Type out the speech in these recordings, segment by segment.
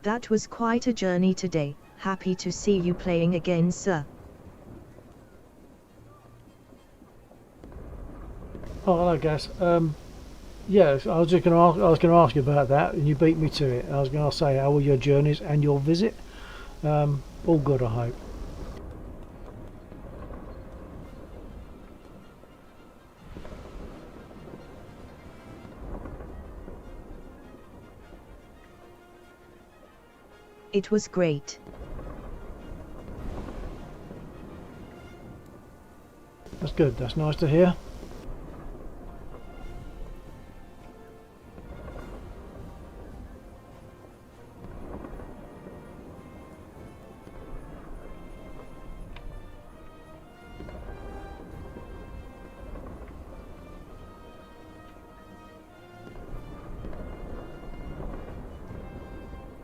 That was quite a journey today. Happy to see you playing again, sir. Oh, hello, Gaz. Yeah, I was just going to ask. I was going to ask you about that, and you beat me to it. I was going to say, how were your journeys and your visit? All good, I hope. It was great. That's good. That's nice to hear.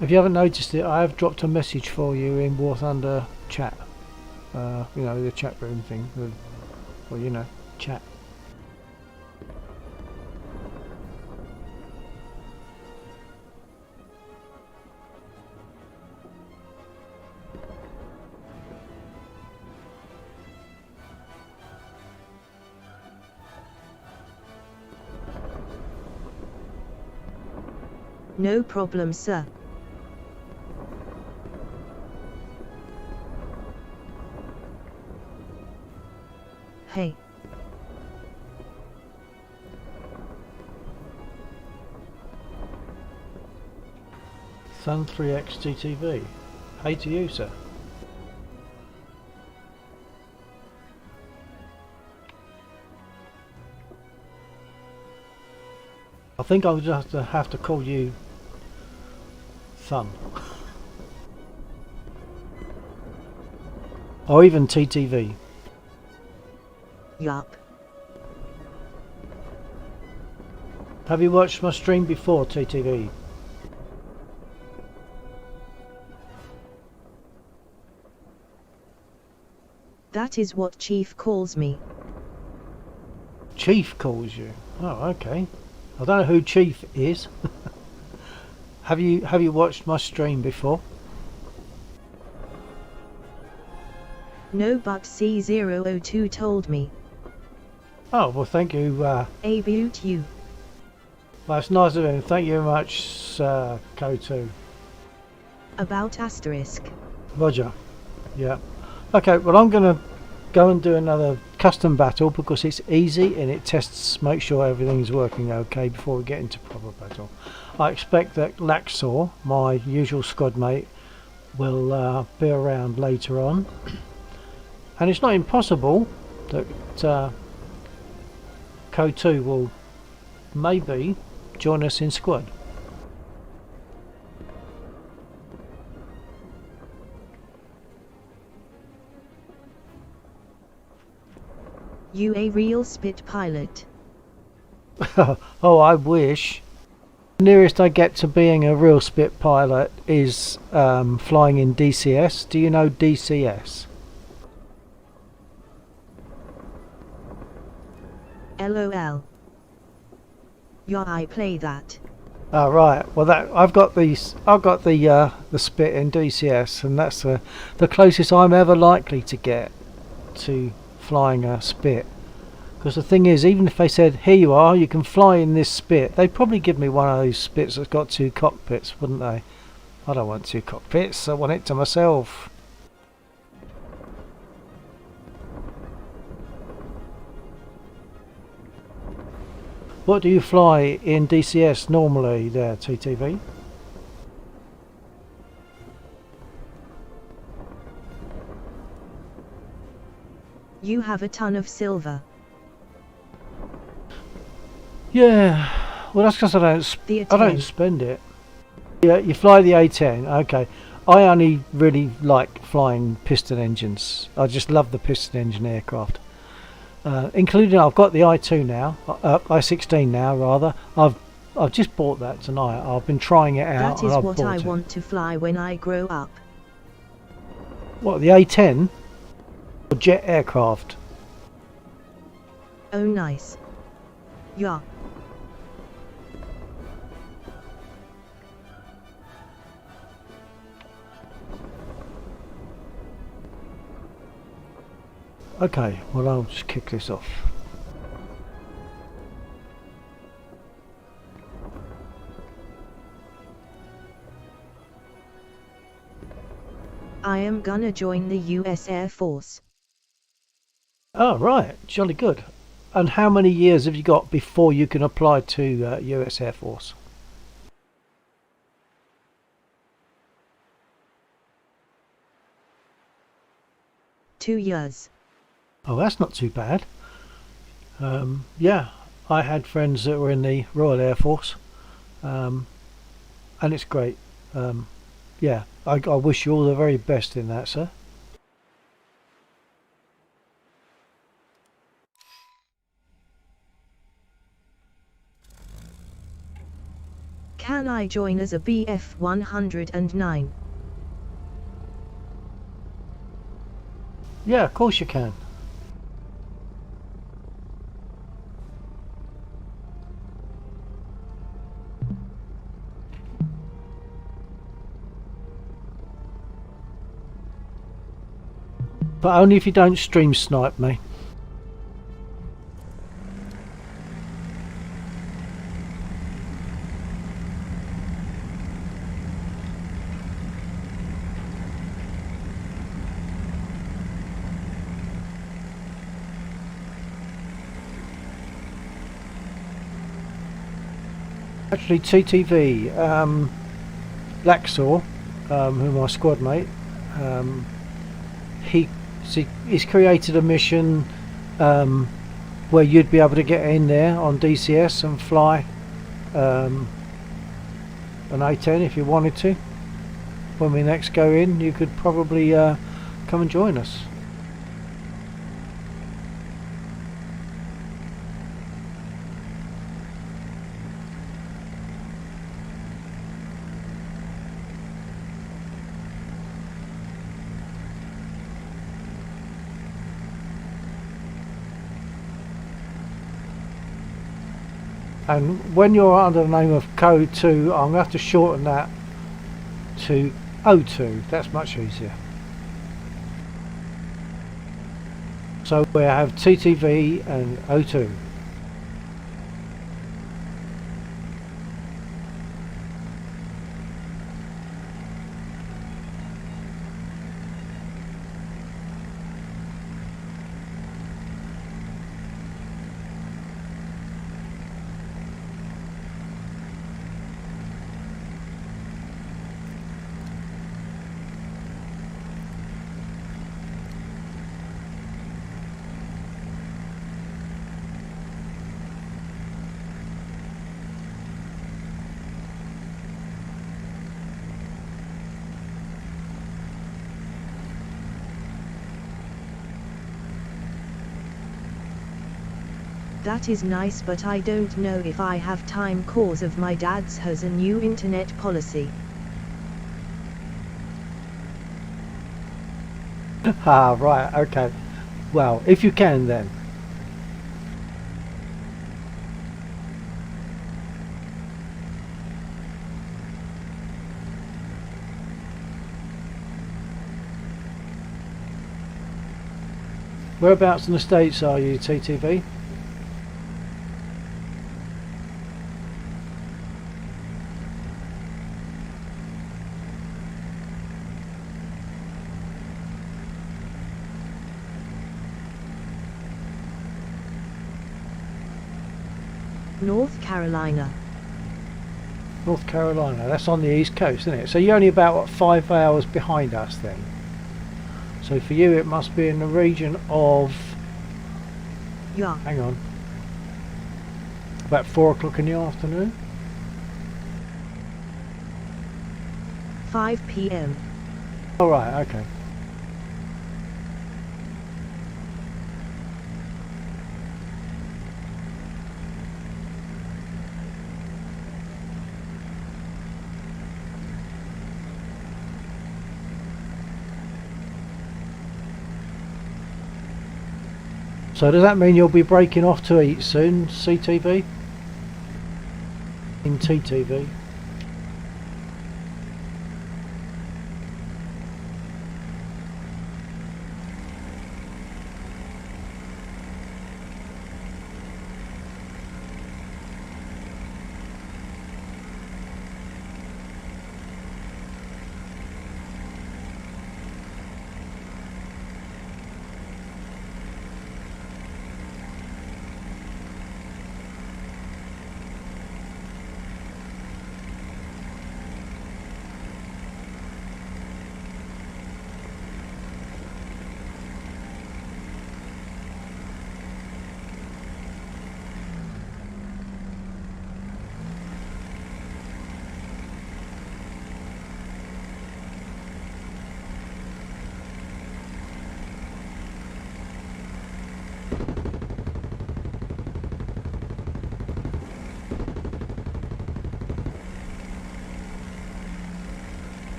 If you haven't noticed it, I have dropped a message for you in War Thunder chat. You know, the chat room thing. Well, you know, chat. No problem, sir. Hey. Sun 3X GTV. Hey to you, sir. I think I'll just have to call you Sun. Or even TTV. Yup. Have you watched my stream before, TTV? That is what Chief calls me. Chief calls you? Oh, okay. I don't know who Chief is. Have you watched my stream before? No, but C002 told me. Oh, well, thank you. About you. Well, it's nice of him. Thank you very much, Co2. About asterisk. Roger. Yeah. Okay, well, I'm going to go and do another custom battle because it's easy and it tests, make sure everything's working okay before we get into proper battle. I expect that Laxor, my usual squad mate, will be around later on. And it's not impossible that Co2 will maybe join us in squad. You a real spit pilot. Oh, I wish. The nearest I get to being a real spit pilot is flying in DCS. Do you know DCS? LOL. Yeah, I play that. Oh, right. Well, I've got the spit in DCS, and that's the closest I'm ever likely to get to flying a spit. Because the thing is, even if they said, here you are, you can fly in this spit, they'd probably give me one of those spits that's got 2 cockpits, wouldn't they? I don't want 2 cockpits, I want it to myself. What do you fly in DCS normally there, TTV? You have a ton of silver. Yeah, well that's because I don't spend it. Yeah, you fly the A10, okay. I only really like flying piston engines. I just love the piston engine aircraft. Including I've got the i2 now, i16 now rather. I've just bought that tonight. I've been trying it out. That is what I want to fly when I grow up. What, the A10? Or jet aircraft? Oh nice. Yeah. Okay, well I'll just kick this off. I am gonna join the US Air Force. Oh right, jolly good. And how many years have you got before you can apply to US Air Force? Two years. Oh, that's not too bad. Yeah, I had friends that were in the Royal Air Force, and it's great. Yeah, I wish you all the very best in that, sir. Can I join as a BF 109? Yeah, of course you can. But only if you don't stream snipe me. Actually, TTV, Laxor, who's my squad mate, he's created a mission where you'd be able to get in there on DCS and fly an A10 if you wanted to. When we next go in, you could probably come and join us. And when you're under the name of Code 2, I'm going to have to shorten that to O2. That's much easier. So we have TTV and O2. That is nice, but I don't know if I have time cause of my dad's has a new internet policy. Ah, right, okay. Well, if you can then. Whereabouts in the States are you, TTV? North Carolina. North Carolina, that's on the east coast, isn't it? So you're only about, what, 5 hours behind us then. So for you it must be in the region of, Yeah. hang on, about 4 o'clock in the afternoon? 5 p.m. Alright, okay. So does that mean you'll be breaking off to eat soon, CTV? In TTV?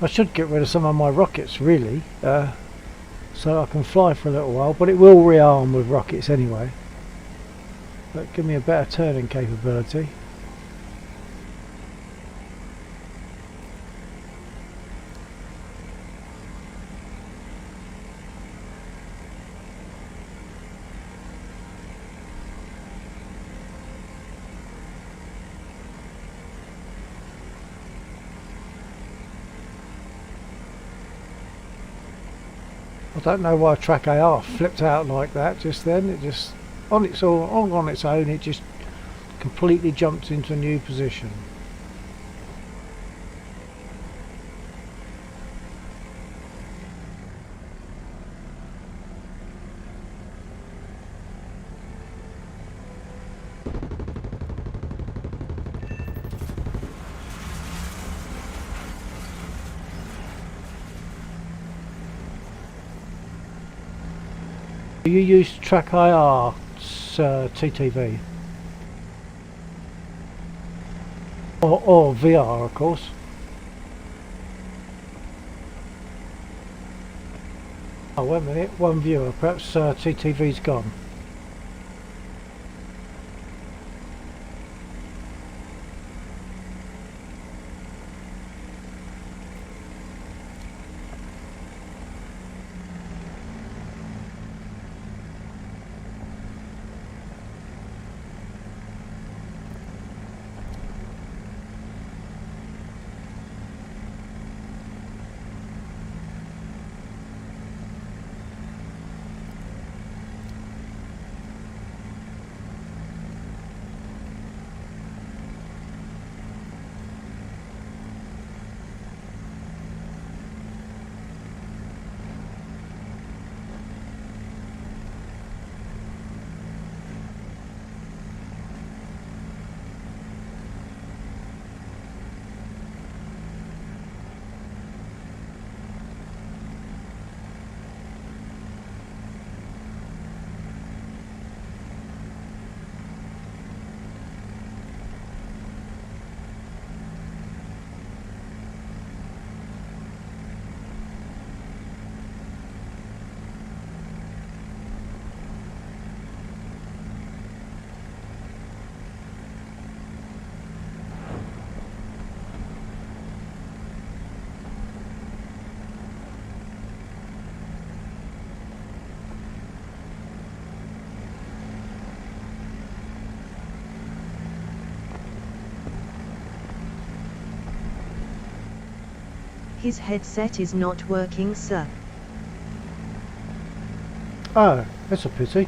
I should get rid of some of my rockets really, so I can fly for a little while, but it will rearm with rockets anyway. But give me a better turning capability. I don't know why track AR flipped out like that just then. It just on its own, all on its own, it just completely jumped into a new position. You use track IR TTV or VR, of course. Oh, wait a minute, one viewer. Perhaps TTV's gone. His headset is not working, sir. Oh, that's a pity.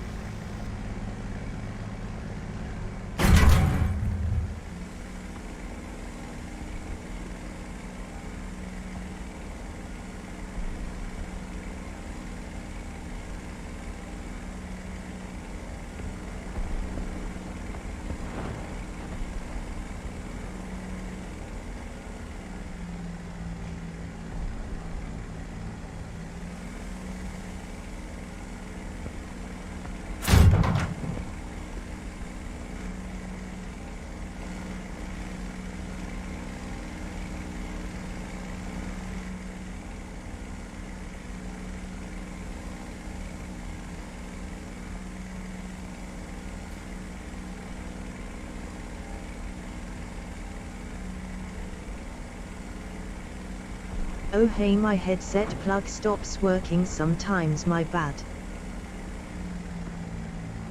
Oh hey, my headset plug stops working sometimes, my bad.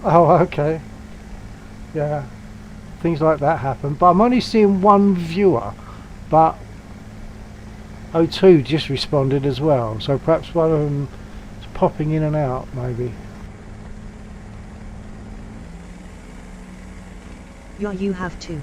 Oh, okay. Yeah, things like that happen. But I'm only seeing one viewer, but O2 just responded as well. So perhaps one of them is popping in and out, maybe. Yeah, you have to.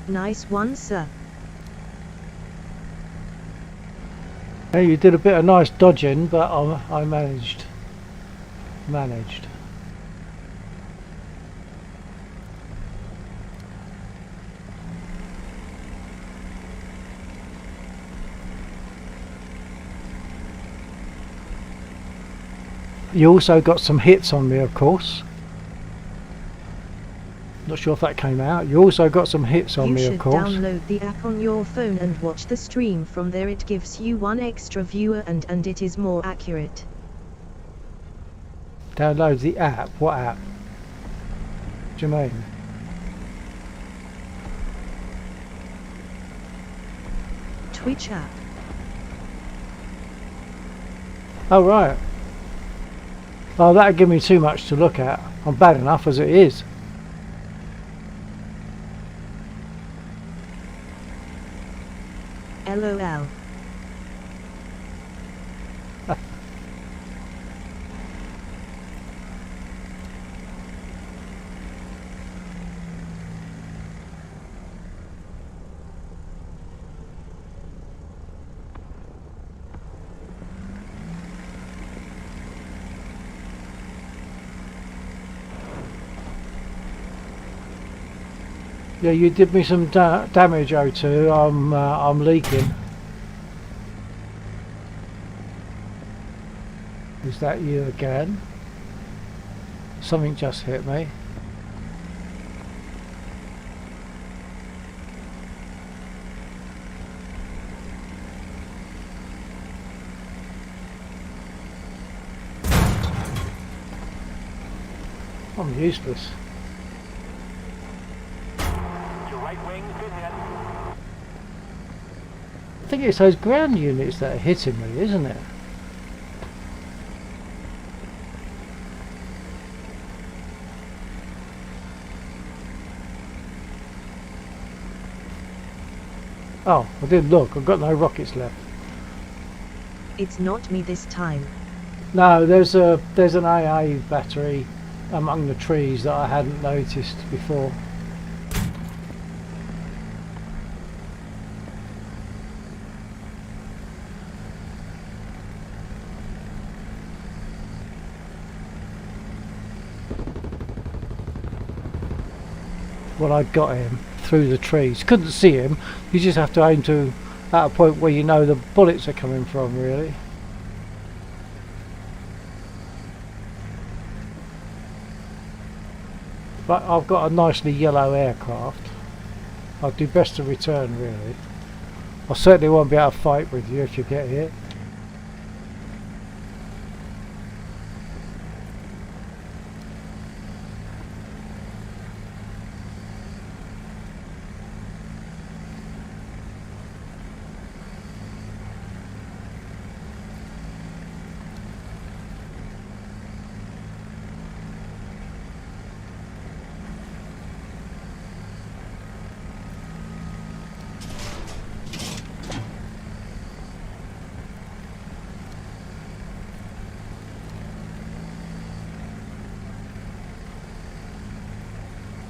Nice one, sir. Yeah, you did a bit of nice dodging, but I managed. You also got some hits on me, of course. Not sure if that came out. You also got some hits on You me, of should course. download the app on your phone and watch the stream from there. It gives you one extra viewer and it is more accurate. Download the app. What app? What do you mean? Twitch app. Oh, right. Oh, that'd give me too much to look at. I'm bad enough as it is. LOL. Yeah, you did me some damage, O2. I'm leaking. Is that you again? Something just hit me. I'm useless. I think it's those ground units that are hitting me, isn't it? Oh, I did look. I've got no rockets left. It's not me this time. No, there's an AA battery among the trees that I hadn't noticed before. Well, I got him through the trees. Couldn't see him. You just have to aim to at a point where you know the bullets are coming from, really. But I've got a nicely yellow aircraft. I'd do best to return, really. I certainly won't be able to fight with you if you get here.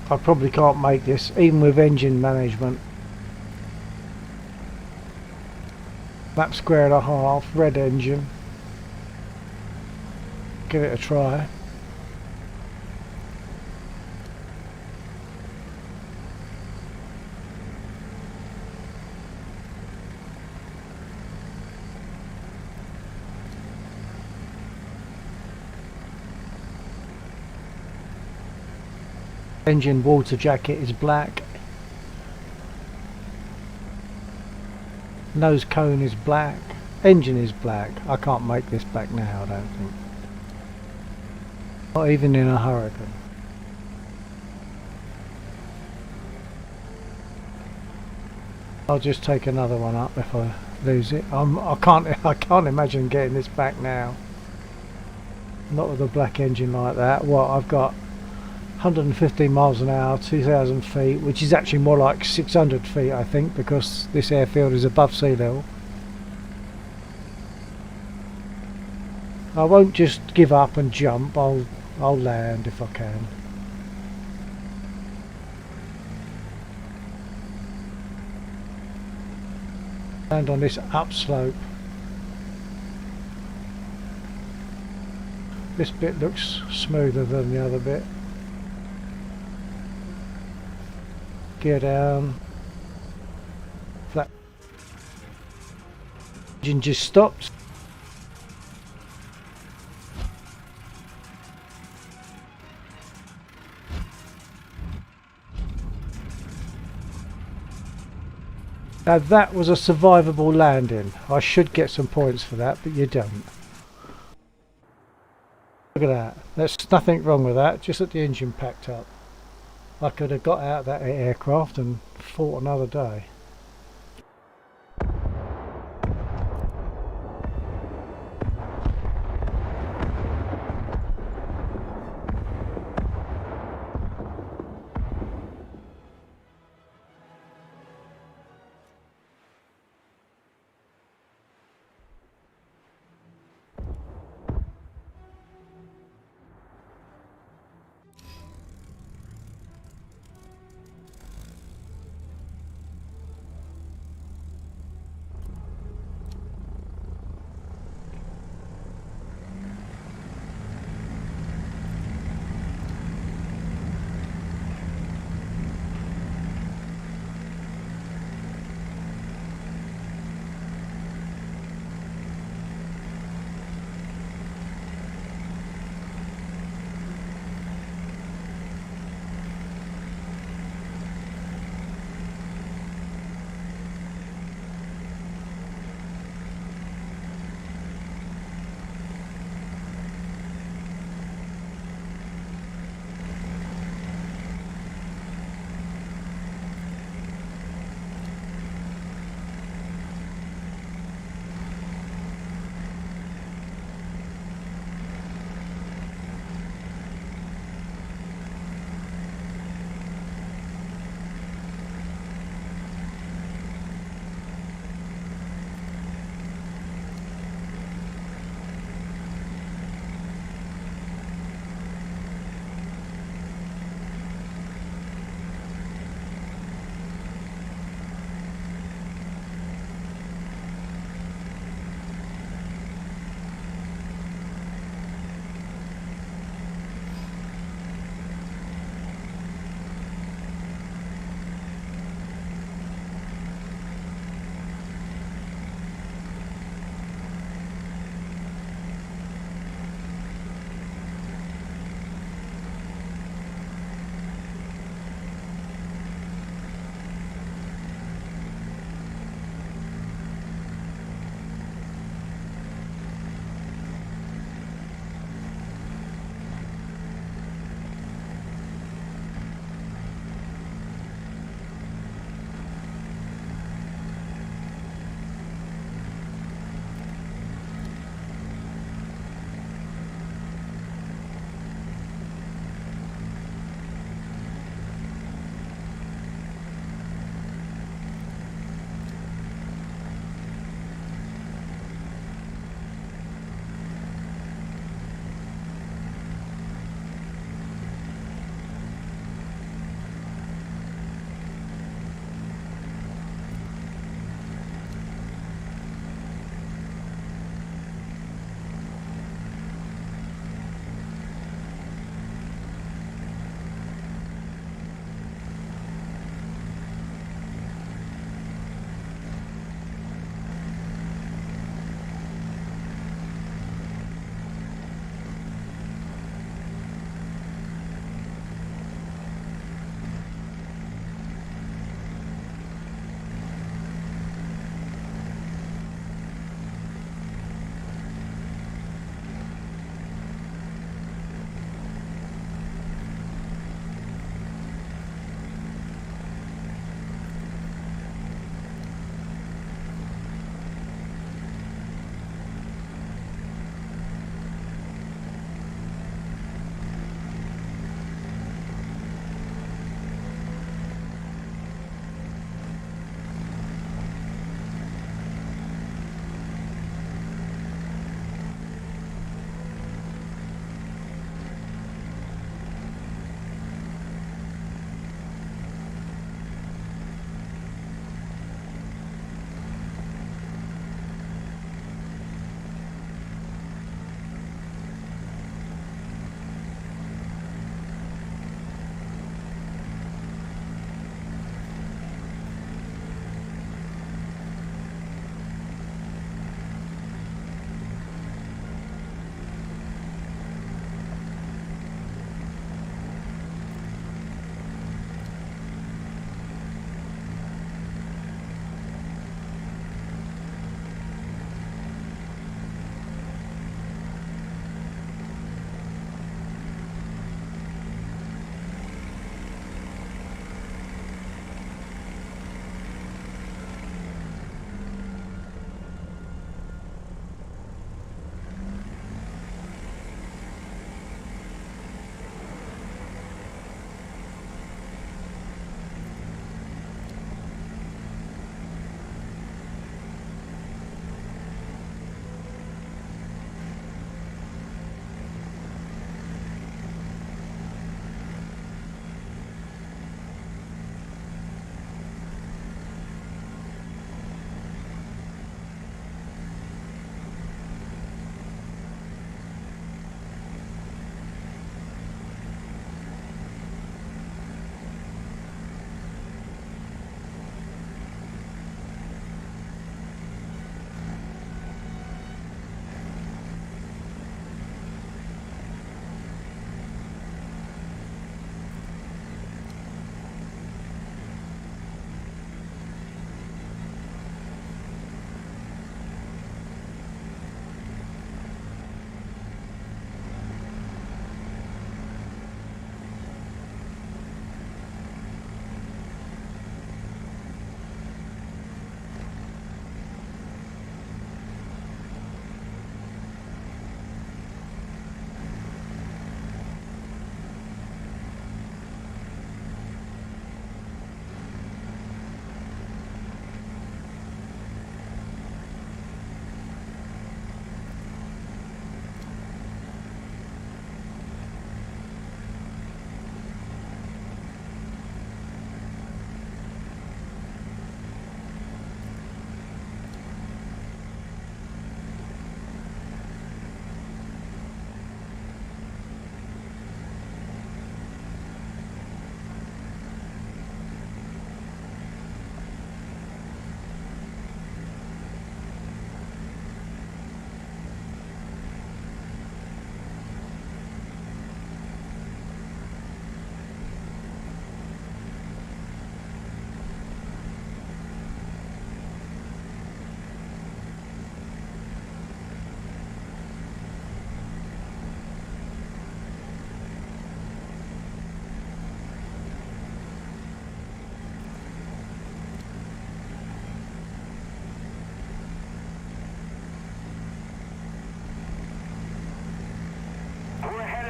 I probably can't make this, even with engine management. Map square and a half, red engine. Give it a try. Engine water jacket is black. Nose cone is black. Engine is black. I can't make this back now, I don't think. Not even in a hurricane. I'll just take another one up if I lose it. I can't imagine getting this back now. Not with a black engine like that. What, I've got 115 miles an hour, 2,000 feet, which is actually more like 600 feet, I think, because this airfield is above sea level. I won't just give up and jump. I'll land if I can. Land on this upslope. This bit looks smoother than the other bit. Gear down. That engine just stops. Now that was a survivable landing. I should get some points for that, but you don't. Look at that. There's nothing wrong with that, just that the engine packed up. I could have got out of that aircraft and fought another day.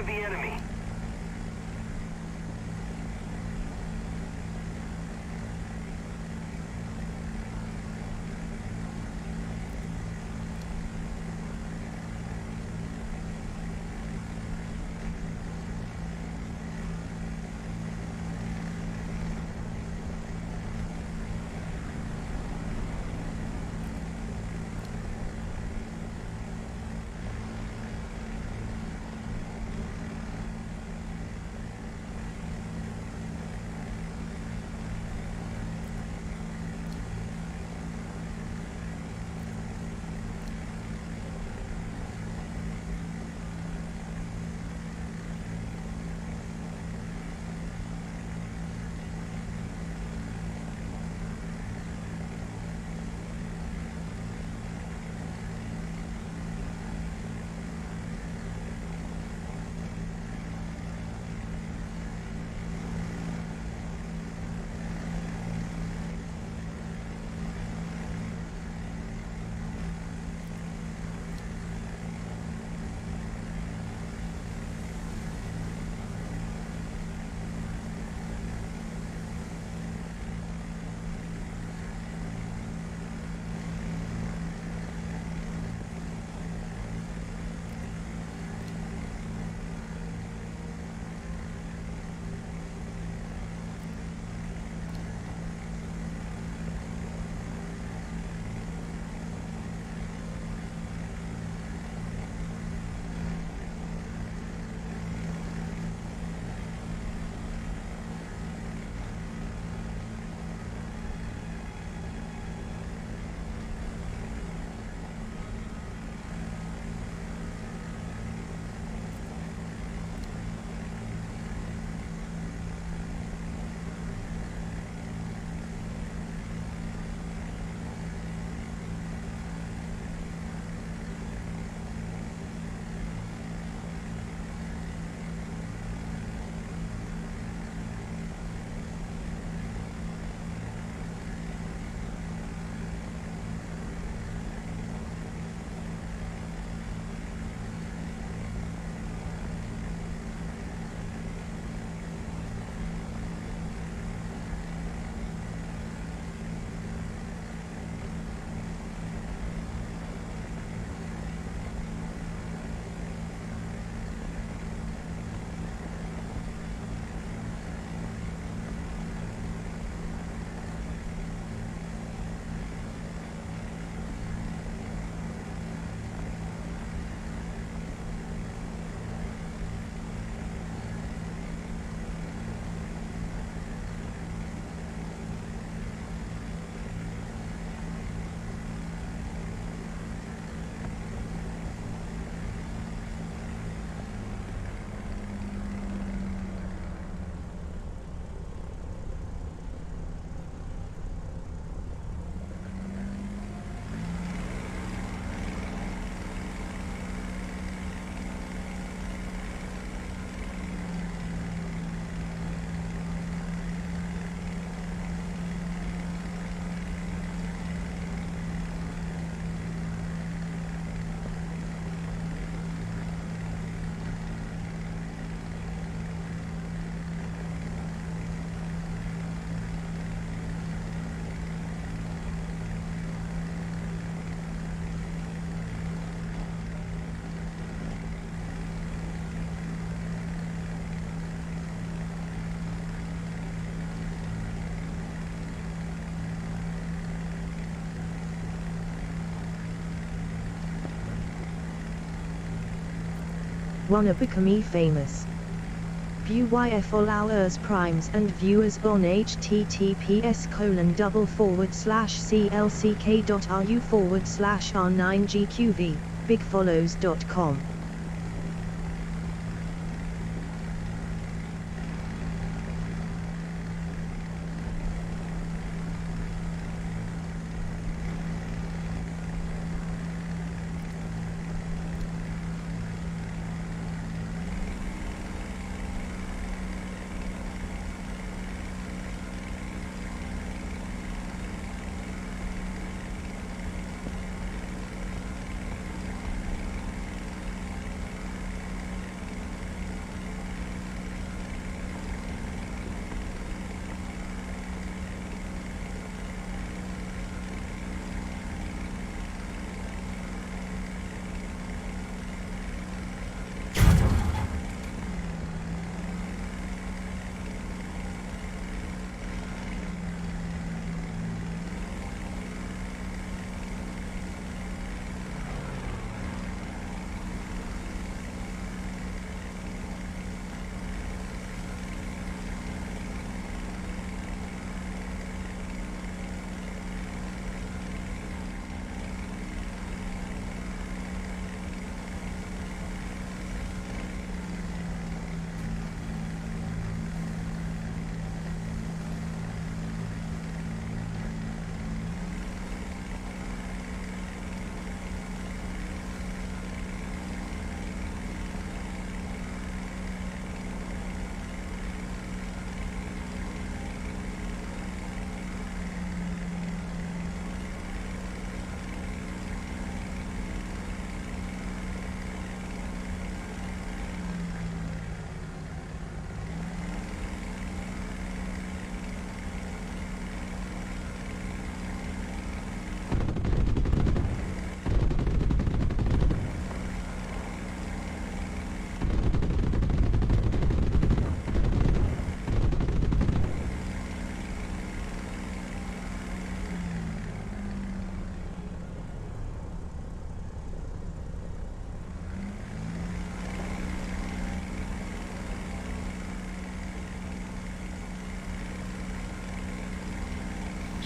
the enemy. Wanna become famous? View YF all hours primes and viewers on https://clck.ru/r9gqv, bigfollows.com.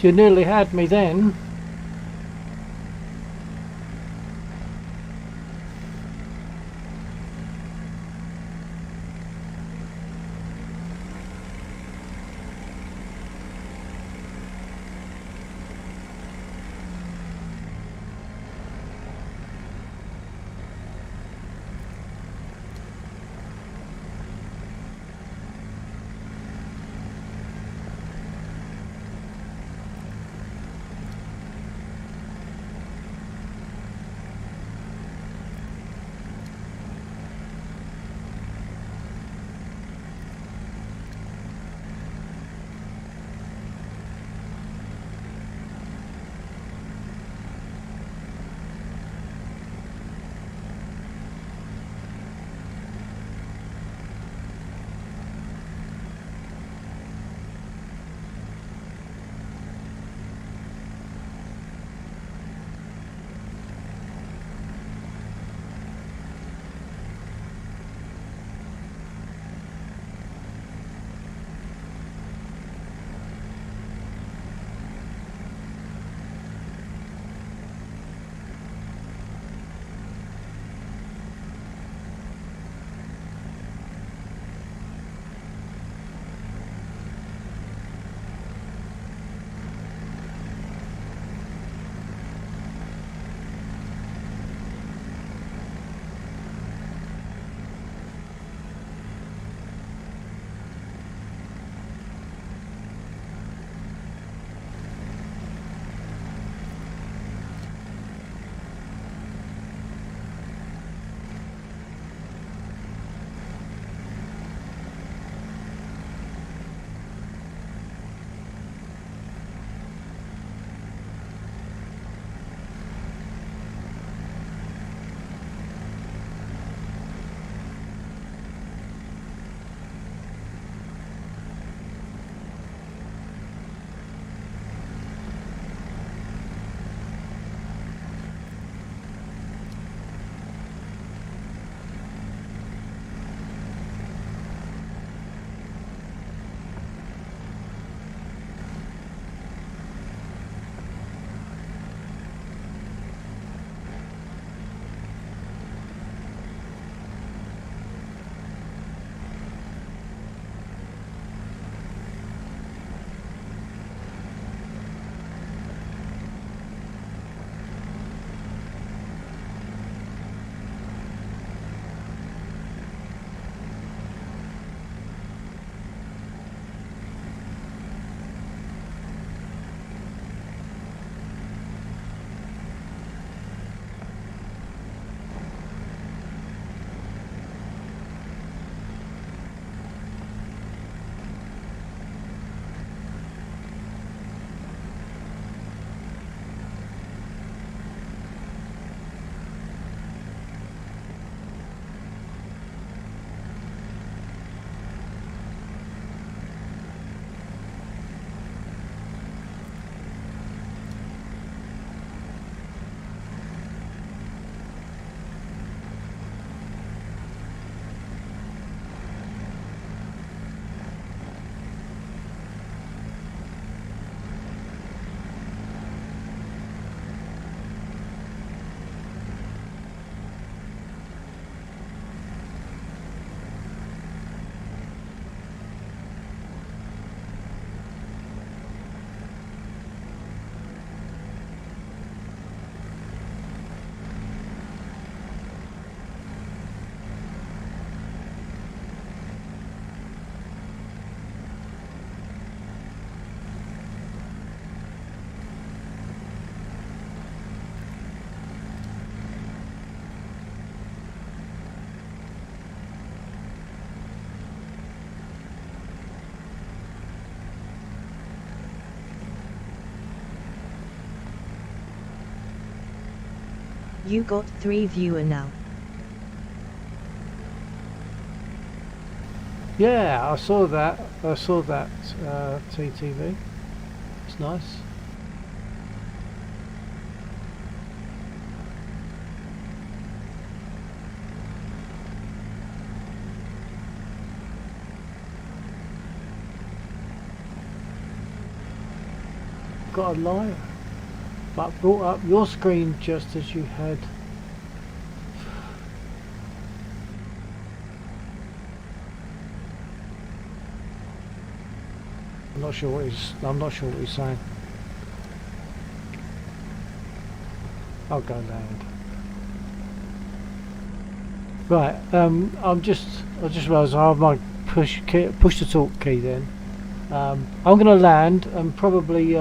You nearly had me then. You got 3 viewer now. Yeah, I saw that. I saw that TTV. It's nice. got a live, but brought up your screen just as you had. I'm not sure what he's saying. I'll go land. Right, I just realised I have my push to talk key then. I'm going to land and probably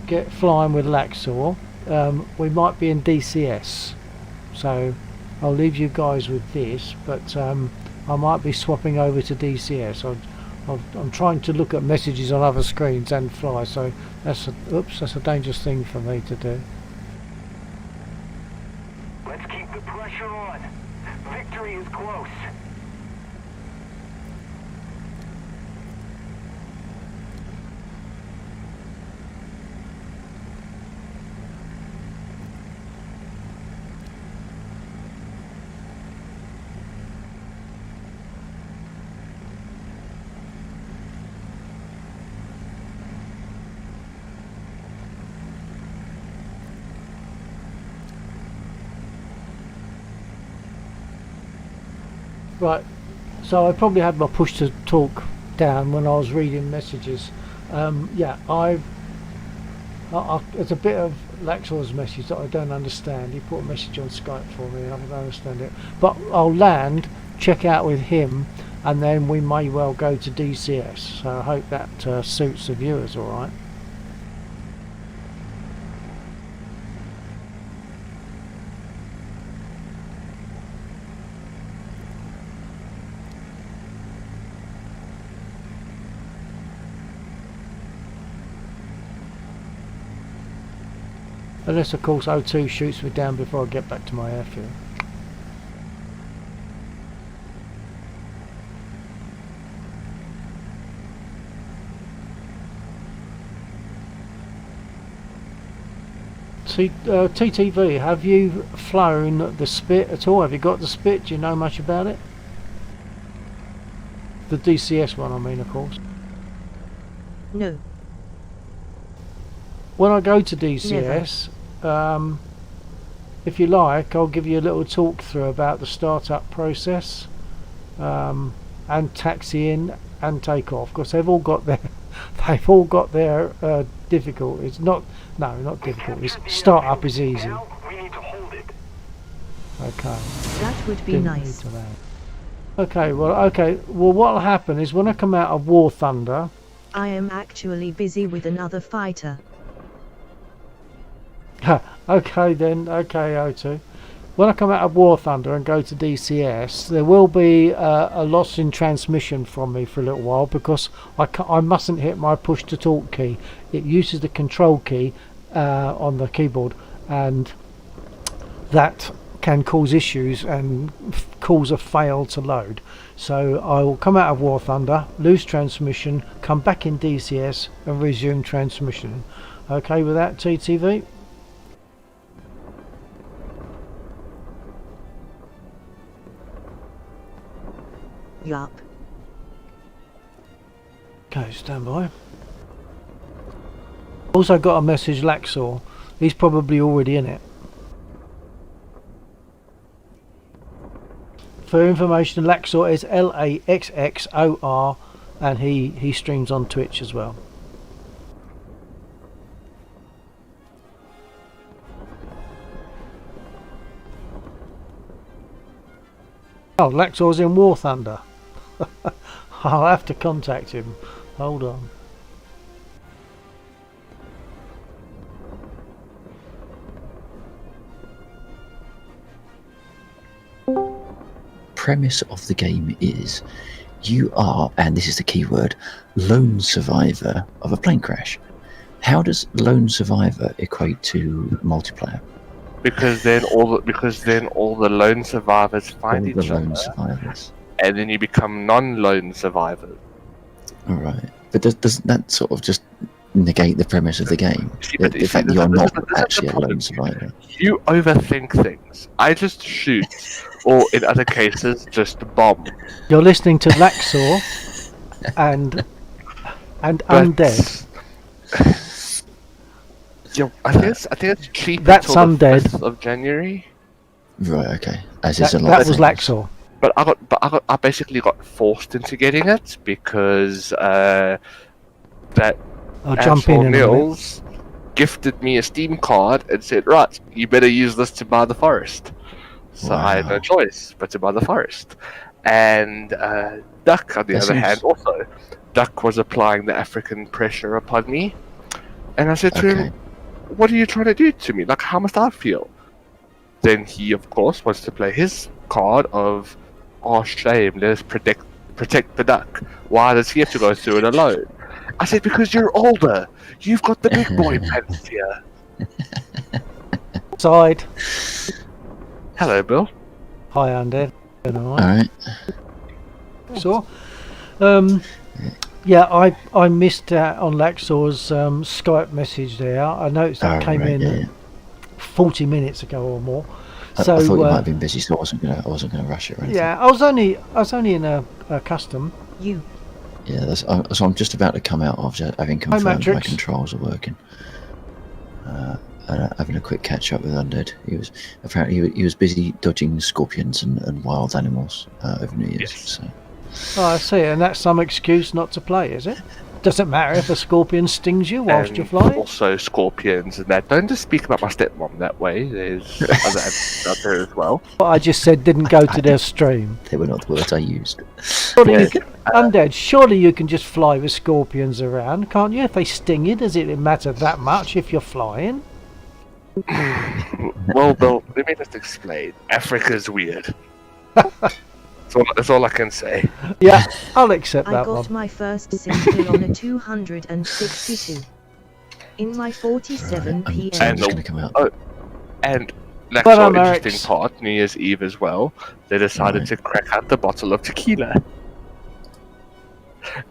get flying with Laxor. We might be in DCS, so I'll leave you guys with this, but I might be swapping over to DCS. I'm trying to look at messages on other screens and fly, so that's a dangerous thing for me to do. Let's keep the pressure on. Victory is close. Right, so I probably had my push to talk down when I was reading messages. Yeah, there's a bit of Laxor's message that I don't understand. He put a message on Skype for me and I don't understand it. But I'll land, check out with him, and then we may well go to DCS. So I hope that suits the viewers alright. Unless of course O2 shoots me down before I get back to my airfield. TTV, have you flown the Spit at all? Have you got the Spit? Do you know much about it? The DCS one, I mean, of course. No. When I go to DCS, if you like, I'll give you a little talk through about the startup process, and taxiing and takeoff, because they've all got their difficulties. Not difficulties. Startup is easy. Now we need to hold it. Okay. That would be Didn't nice. need to land. Okay. Well, what'll happen is when I come out of War Thunder. I am actually busy with another fighter. Okay then, okay O2. When I come out of War Thunder and go to DCS, there will be a loss in transmission from me for a little while because I mustn't hit my push to talk key. It uses the control key on the keyboard, and that can cause issues and cause a fail to load. So I will come out of War Thunder, lose transmission, come back in DCS and resume transmission. Okay with that, TTV? Yup. Okay, stand by. Also got a message Laxor. He's probably already in it. For information, Laxor is Laxxor, and he streams on Twitch as well. Oh, Laxor's in War Thunder. I'll have to contact him. Hold on. Premise of the game is you are, and this is the key word, lone survivor of a plane crash. How does lone survivor equate to multiplayer? Because then all the lone survivors find All the each lone other, survivors. and then you become non-lone survivors. All right, but doesn't that sort of just negate the premise of the game? See, but The see, fact that this you're is- not this is the actually a problem. lone survivor. You overthink things. I just shoot, or in other cases, just bomb. You're listening to Laxor and But Undead. Yeah, I think it's cheap That's until the undead. 5th of January. Right. Okay. As is That, a lot. that of was things. Laxor. But I basically got forced into getting it because that I'll jump in asshole a minute. Nils gifted me a Steam card and said, right, you better use this to buy the forest. So I had no Wow. choice but to buy the forest. And Duck, on the That other seems- hand, also. Duck was applying the African pressure upon me. And I said to Okay. him, what are you trying to do to me? Like, how must I feel? Then he, of course, wants to play his card of, oh, shame, let us protect the duck. Why does he have to go through it alone? I said, because you're older. You've got the big boy pants here. Side. Hello, Bill. Hi, Undead. All Alright. right. So, yeah, I missed out on Laxor's Skype message there. I noticed that Oh, came right, in yeah. 40 minutes ago or more. I So thought you might have been busy, so I wasn't gonna rush it or anything. yeah, I was only in a custom. You. Yeah, so I'm just about to come out after having confirmed my Matrix. controls are working. And having a quick catch up with Undead. He was busy dodging scorpions and wild animals over New Year's. Yes. So Oh, I see, and that's some excuse not to play, is it? Doesn't matter if a scorpion stings you whilst you're flying. Also scorpions and that. Don't just speak about my stepmom that way. There's other animals out there as well. What I just said didn't go to their stream. they were not the words I used. Surely Yeah. you can, Undead, surely you can just fly with scorpions around, can't you? If they sting you, does it matter that much if you're flying? Well, Bill, let me just explain. Africa's weird. That's all I can say. Yeah, I'll accept I that got one. my first single on a 262. In my 47 I'm PM. And just the- going to come out. oh, And next But, interesting Alex- part, New Year's Eve as well, they decided Right. to crack out the bottle of tequila.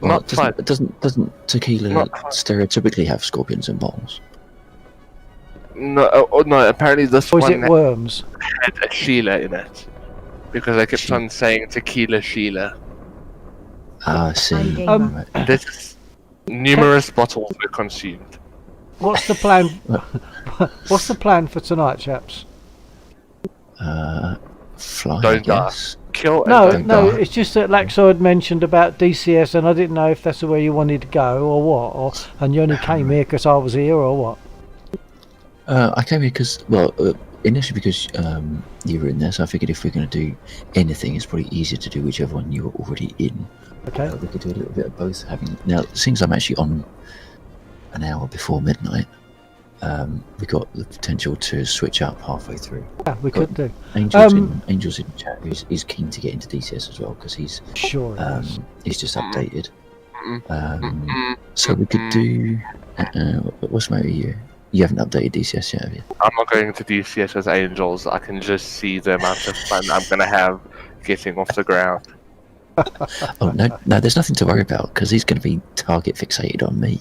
Well, Not fun. doesn't tequila Not fun. stereotypically have scorpions and balls? No, no. Apparently, this Or is one it worms? had a Sheila in it because they kept on saying tequila Sheila. Ah, I see. I'm gamer. Right. This numerous bottles were consumed. What's the plan? What's the plan for tonight, chaps? Fly, I Don't die. guess. Kill and No, don't no, die. it's just that Laxo had mentioned about DCS, and I didn't know if that's the way you wanted to go or what, and you only came here because I was here or what. I came here because, initially because you were in there, so I figured if we're going to do anything, it's probably easier to do whichever one you were already in. Okay. We could do a little bit of both. Now, since I'm actually on an hour before midnight, we got the potential to switch up halfway through. Yeah, we could do. Angel's in chat. He's keen to get into DCS as well because he's Sure. it is. he's just updated. So we could do. What's the matter with you? You haven't updated DCS yet, have you? I'm not going to DCS as Angels. I can just see the amount of fun I'm going to have getting off the ground. Oh no, there's nothing to worry about because he's going to be target fixated on me.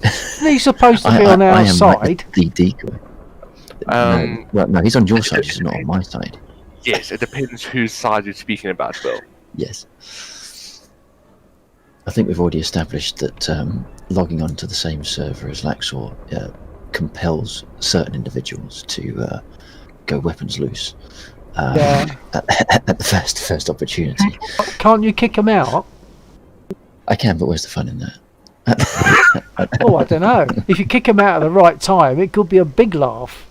Isn't he supposed to be on I our am like side? the decoy. No, he's on your side, he's not on my side. Yes, it depends whose side you're speaking about, Bill. Yes. I think we've already established that logging onto the same server as Laxor compels certain individuals to go weapons loose Yeah. at the first opportunity. Can't you kick him out? I can, but where's the fun in that? Oh, I don't know. If you kick him out at the right time, it could be a big laugh.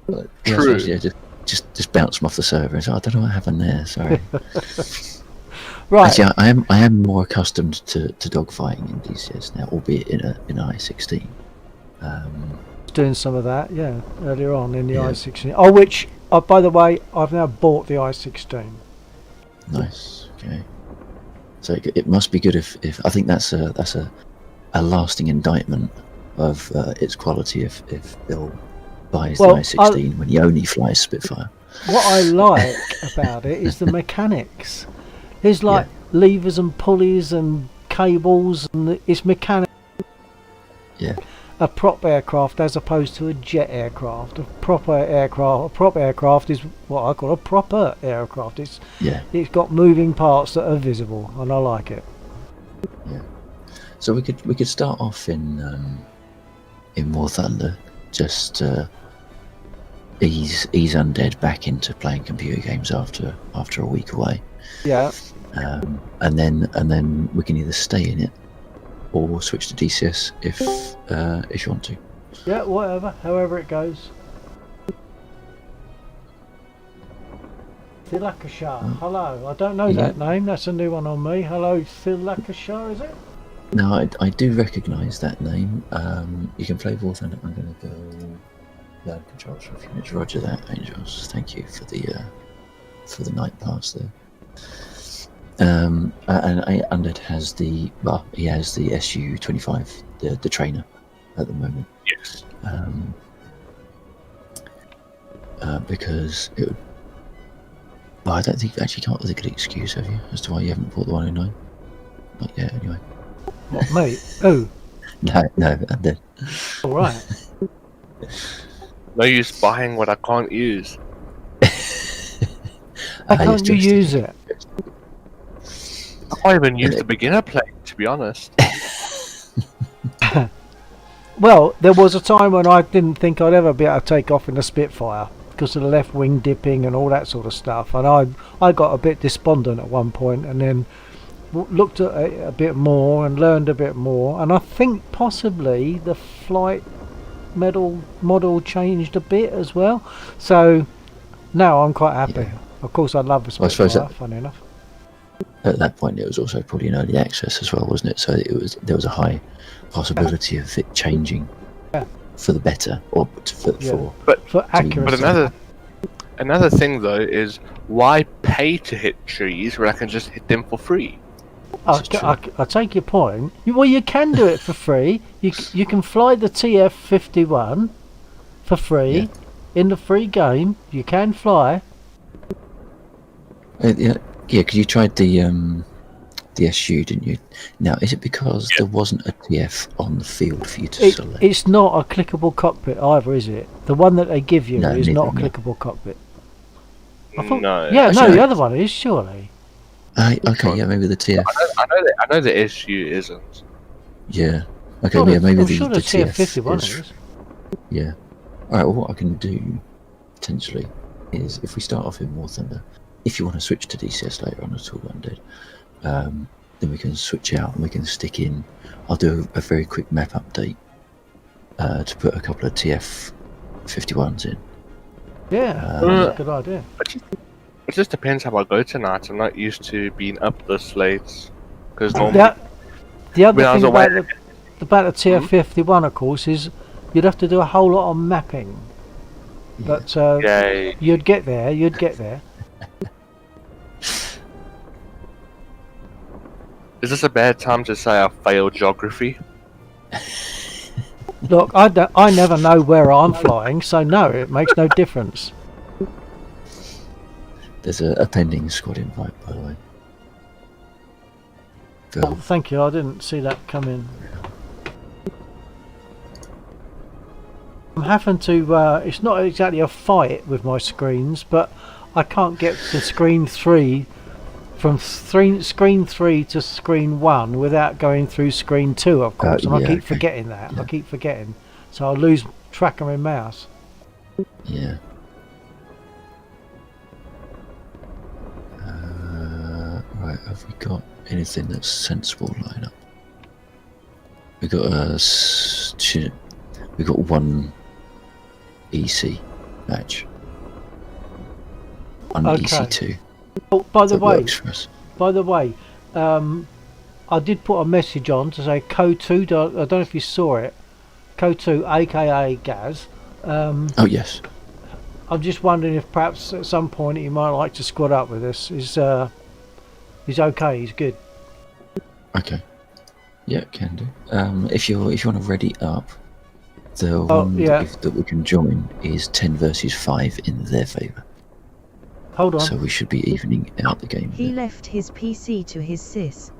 Yeah, I True. suppose, yeah, just bounce them off the server and say, I don't know what happened there, sorry. Right. Actually, I am more accustomed to dogfighting in DCS now, albeit in an I-16. Doing some of that, yeah, earlier on in the Yeah. i16. Oh, which, by the way, I've now bought the i16. Nice. Okay. So it must be good if I think that's a lasting indictment of its quality if Bill buys Well, the I-16 when he only flies Spitfire. What I like about it is the mechanics. There's like levers and pulleys and cables, and it's mechanic. Yeah. A prop aircraft as opposed to a jet aircraft. A prop aircraft is what I call a proper aircraft. It's got moving parts that are visible, and I like it. So we could start off in in War Thunder, just ease Undead back into playing computer games after a week away, Yeah. and then we can either stay in it or switch to DCS if you want to. Yeah, whatever. However it goes. Thilakashar. Hello. I don't know that name. That's a new one on me. Hello, Thilakashar, is it? No, I do recognise that name. You can play War Thunder. I'm going to go learn controls for a few minutes. Roger that, Angels. Thank you for the night pass there. And Undead has he has the SU-25, the trainer, at the moment. Yes. Because it would. Well, I don't think you actually come up with a good excuse, have you, as to why you haven't bought the 109? Not yet, anyway. What, me? Oh, No, Undead. all right. No use buying what I can't use. How can't you use it? I can't even use the beginner plane, to be honest. Well, there was a time when I didn't think I'd ever be able to take off in a Spitfire because of the left wing dipping and all that sort of stuff, and I got a bit despondent at one point, and then looked at it a bit more and learned a bit more, and I think possibly the flight model changed a bit as well. So now I'm quite happy. Yeah. Of course, I love the Well, I suppose Spitfire. that- Funny enough. At that point, it was also probably in early access as well, wasn't it? So there was a high possibility of it changing for the better, or For accuracy. But another thing though is, why pay to hit trees when I can just hit them for free? I take your point. Well, you can do it for free. You can fly the TF-51 for free in the free game. You can fly. yeah, because you tried the SU, didn't you? Now, is it because there wasn't a TF on the field for you to select? It's not a clickable cockpit either, is it? The one that they give you No, is not a neither, no. clickable cockpit. No. Yeah, no, Actually, the other one is surely. Okay, yeah, maybe the TF. I know the SU isn't. Yeah. Okay, Sure, yeah, maybe I'm the sure the TF-51 is. is. Yeah. Alright, well, what I can do, potentially, is if we start off in War Thunder, if you want to switch to DCS later on at all, Undead, then we can switch out and we can stick in. I'll do a very quick map update to put a couple of TF-51s in. Yeah, that's a good idea. It just depends how I go tonight. I'm not used to being up this late. Because normally, The other when I was thing about away- the TF-51, of course, is you'd have to do a whole lot of mapping. But yay. you'd get there. Is this a bad time to say I failed geography? Look, I never know where I'm flying, so no, it makes no difference. There's a pending squad invite, by the way. Phil. Oh, thank you, I didn't see that come in. I'm having to, it's not exactly a fight with my screens, but I can't get to screen 3 from screen 3 to screen 1 without going through screen 2, of course, and I keep forgetting that. Yeah. I keep forgetting, so I'll lose track of my mouse. Yeah. Right, have we got anything that's sensible line up? We got we got one EC match. One Okay. EC2. Oh, by the That way, works for us. I did put a message on to say Co2. I don't know if you saw it. Co2, aka Gaz. Oh yes. I'm just wondering if perhaps at some point he might like to squad up with us. He's okay. He's good. Okay. Yeah, can do. If you want to ready up, the one that we can join is 10 versus 5 in their favour. Hold on. So we should be evening out the game. He left his PC to his sis.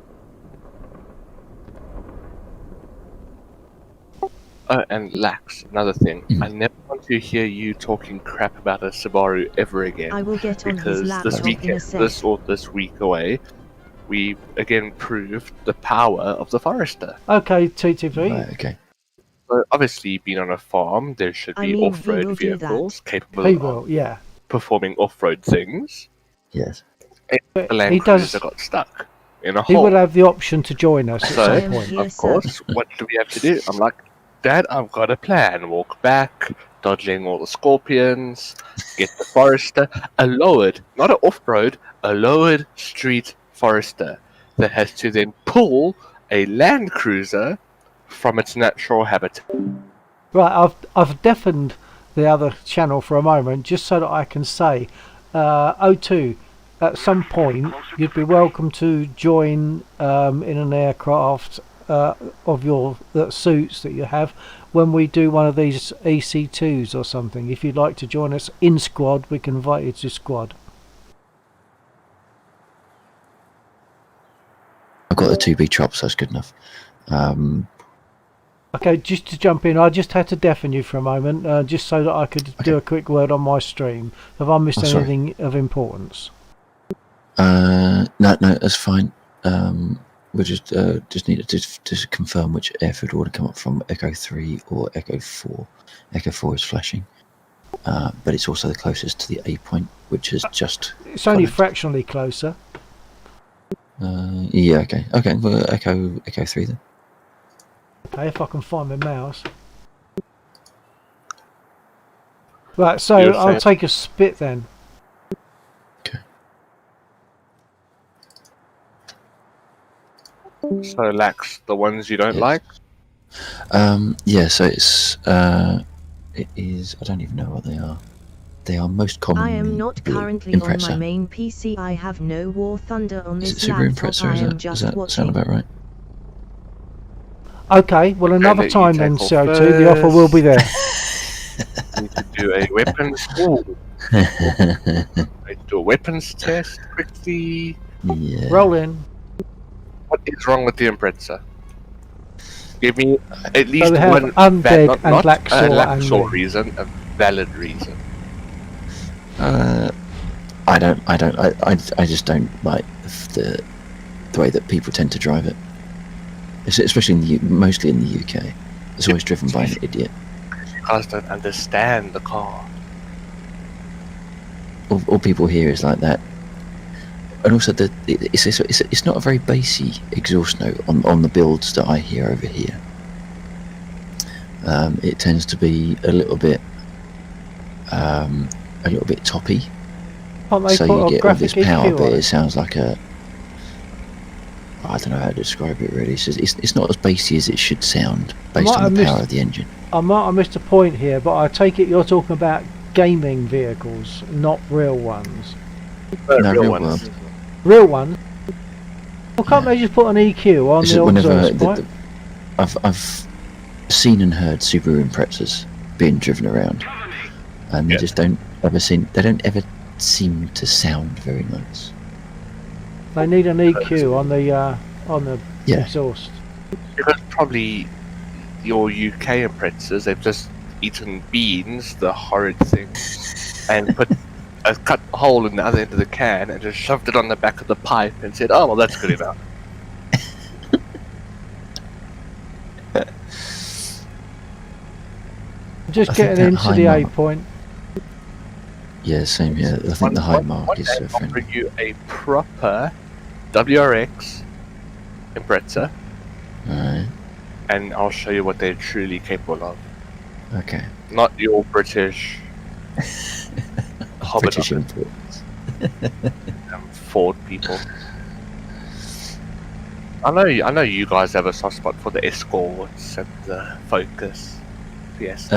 Oh, and Lax, another thing. I never want to hear you talking crap about a Subaru ever again. I will get on his Because laptop in a sec. this week away, we again proved the power of the Forester. Okay, TTV. Right, okay. So obviously, being on a farm, there should I be mean, he off-road will do that. vehicles capable He of will, yeah. performing off-road things. Yes. But The Land he Cruiser does. got stuck in a He hole. will have the option to join us at So, some I am point. here, of sir. course, what do we have to do? I'm like, Dad, I've got a plan. Walk back, dodging all the scorpions, get the Forester, a lowered, not an off-road, a lowered street Forester that has to then pull a Land Cruiser from its natural habitat. Right, I've deafened the other channel for a moment just so that I can say, O2, at some point you'd be welcome to join in an aircraft of your suits that you have when we do one of these EC2s or something. If you'd like to join us in squad, we can invite you to squad. I've got the 2B chops, so that's good enough. Okay, just to jump in, I just had to deafen you for a moment, just so that I could do a quick word on my stream. Have I missed sorry. anything of importance? No, that's fine. We just need to confirm which airfield order come up from, Echo 3 or Echo 4. Echo 4 is flashing, but it's also the closest to the A point, which is just... It's only gone. fractionally closer. Yeah, okay. Okay, well, Echo 3 then. Okay, if I can find my mouse. Right, so You're I'll saying- take a spit then. Okay. So, Lax, the ones you don't Yes. like? Yeah, so it is, I don't even know what they are. They are most commonly I am not blue. currently on my Impreza. main PC. I have no War Thunder on Is it this Super laptop. Impreza? I am Does just that watching. sound about right? Okay, well another that you time take then, off CO2, the offer will be there. Need to do a weapons. Ooh, need to do a weapons test quickly. Yeah. Roll in. What is wrong with the Impreza? Give me at least we have one undead not, and not Black a Saw Black and Saw me. reason, a valid reason. I just don't like the way that people tend to drive it. Especially mostly in the UK. It's always driven by an idiot. You guys don't understand the car. All people hear is like that. And also, it's not a very bassy exhaust note on the builds that I hear over here. It tends to be a little bit toppy. Can't they So put you a get all graphic this power, EQ but on it it? sounds like a... I don't know how to describe it really. It's not as bassy as it should sound based might on have the power missed- of the engine. I might have missed a point here, but I take it you're talking about gaming vehicles, not real ones. No, real real ones. world. Real ones? Well, can't they just put an EQ on It's the whenever exhaust pipe? I've seen and heard Subaru Imprezas being driven around, and they Yeah. just don't ever seem seem to sound very nice. They need an EQ on the Yeah. exhaust. Because probably your UK Imprezas, they've just eaten beans, the horrid thing, and put a cut hole in the other end of the can and just shoved it on the back of the pipe and said, "Oh well, that's good enough." Just I think getting that into high the A mark- point. Yeah, same here. I think the high mark is I'll friendly. bring you a proper WRX Impreza, Alright, and I'll show you what they're truly capable of. okay. Not your British Hobbit British imports. Ford people. I know you guys have a soft spot for the Escorts and the Focus. Yes.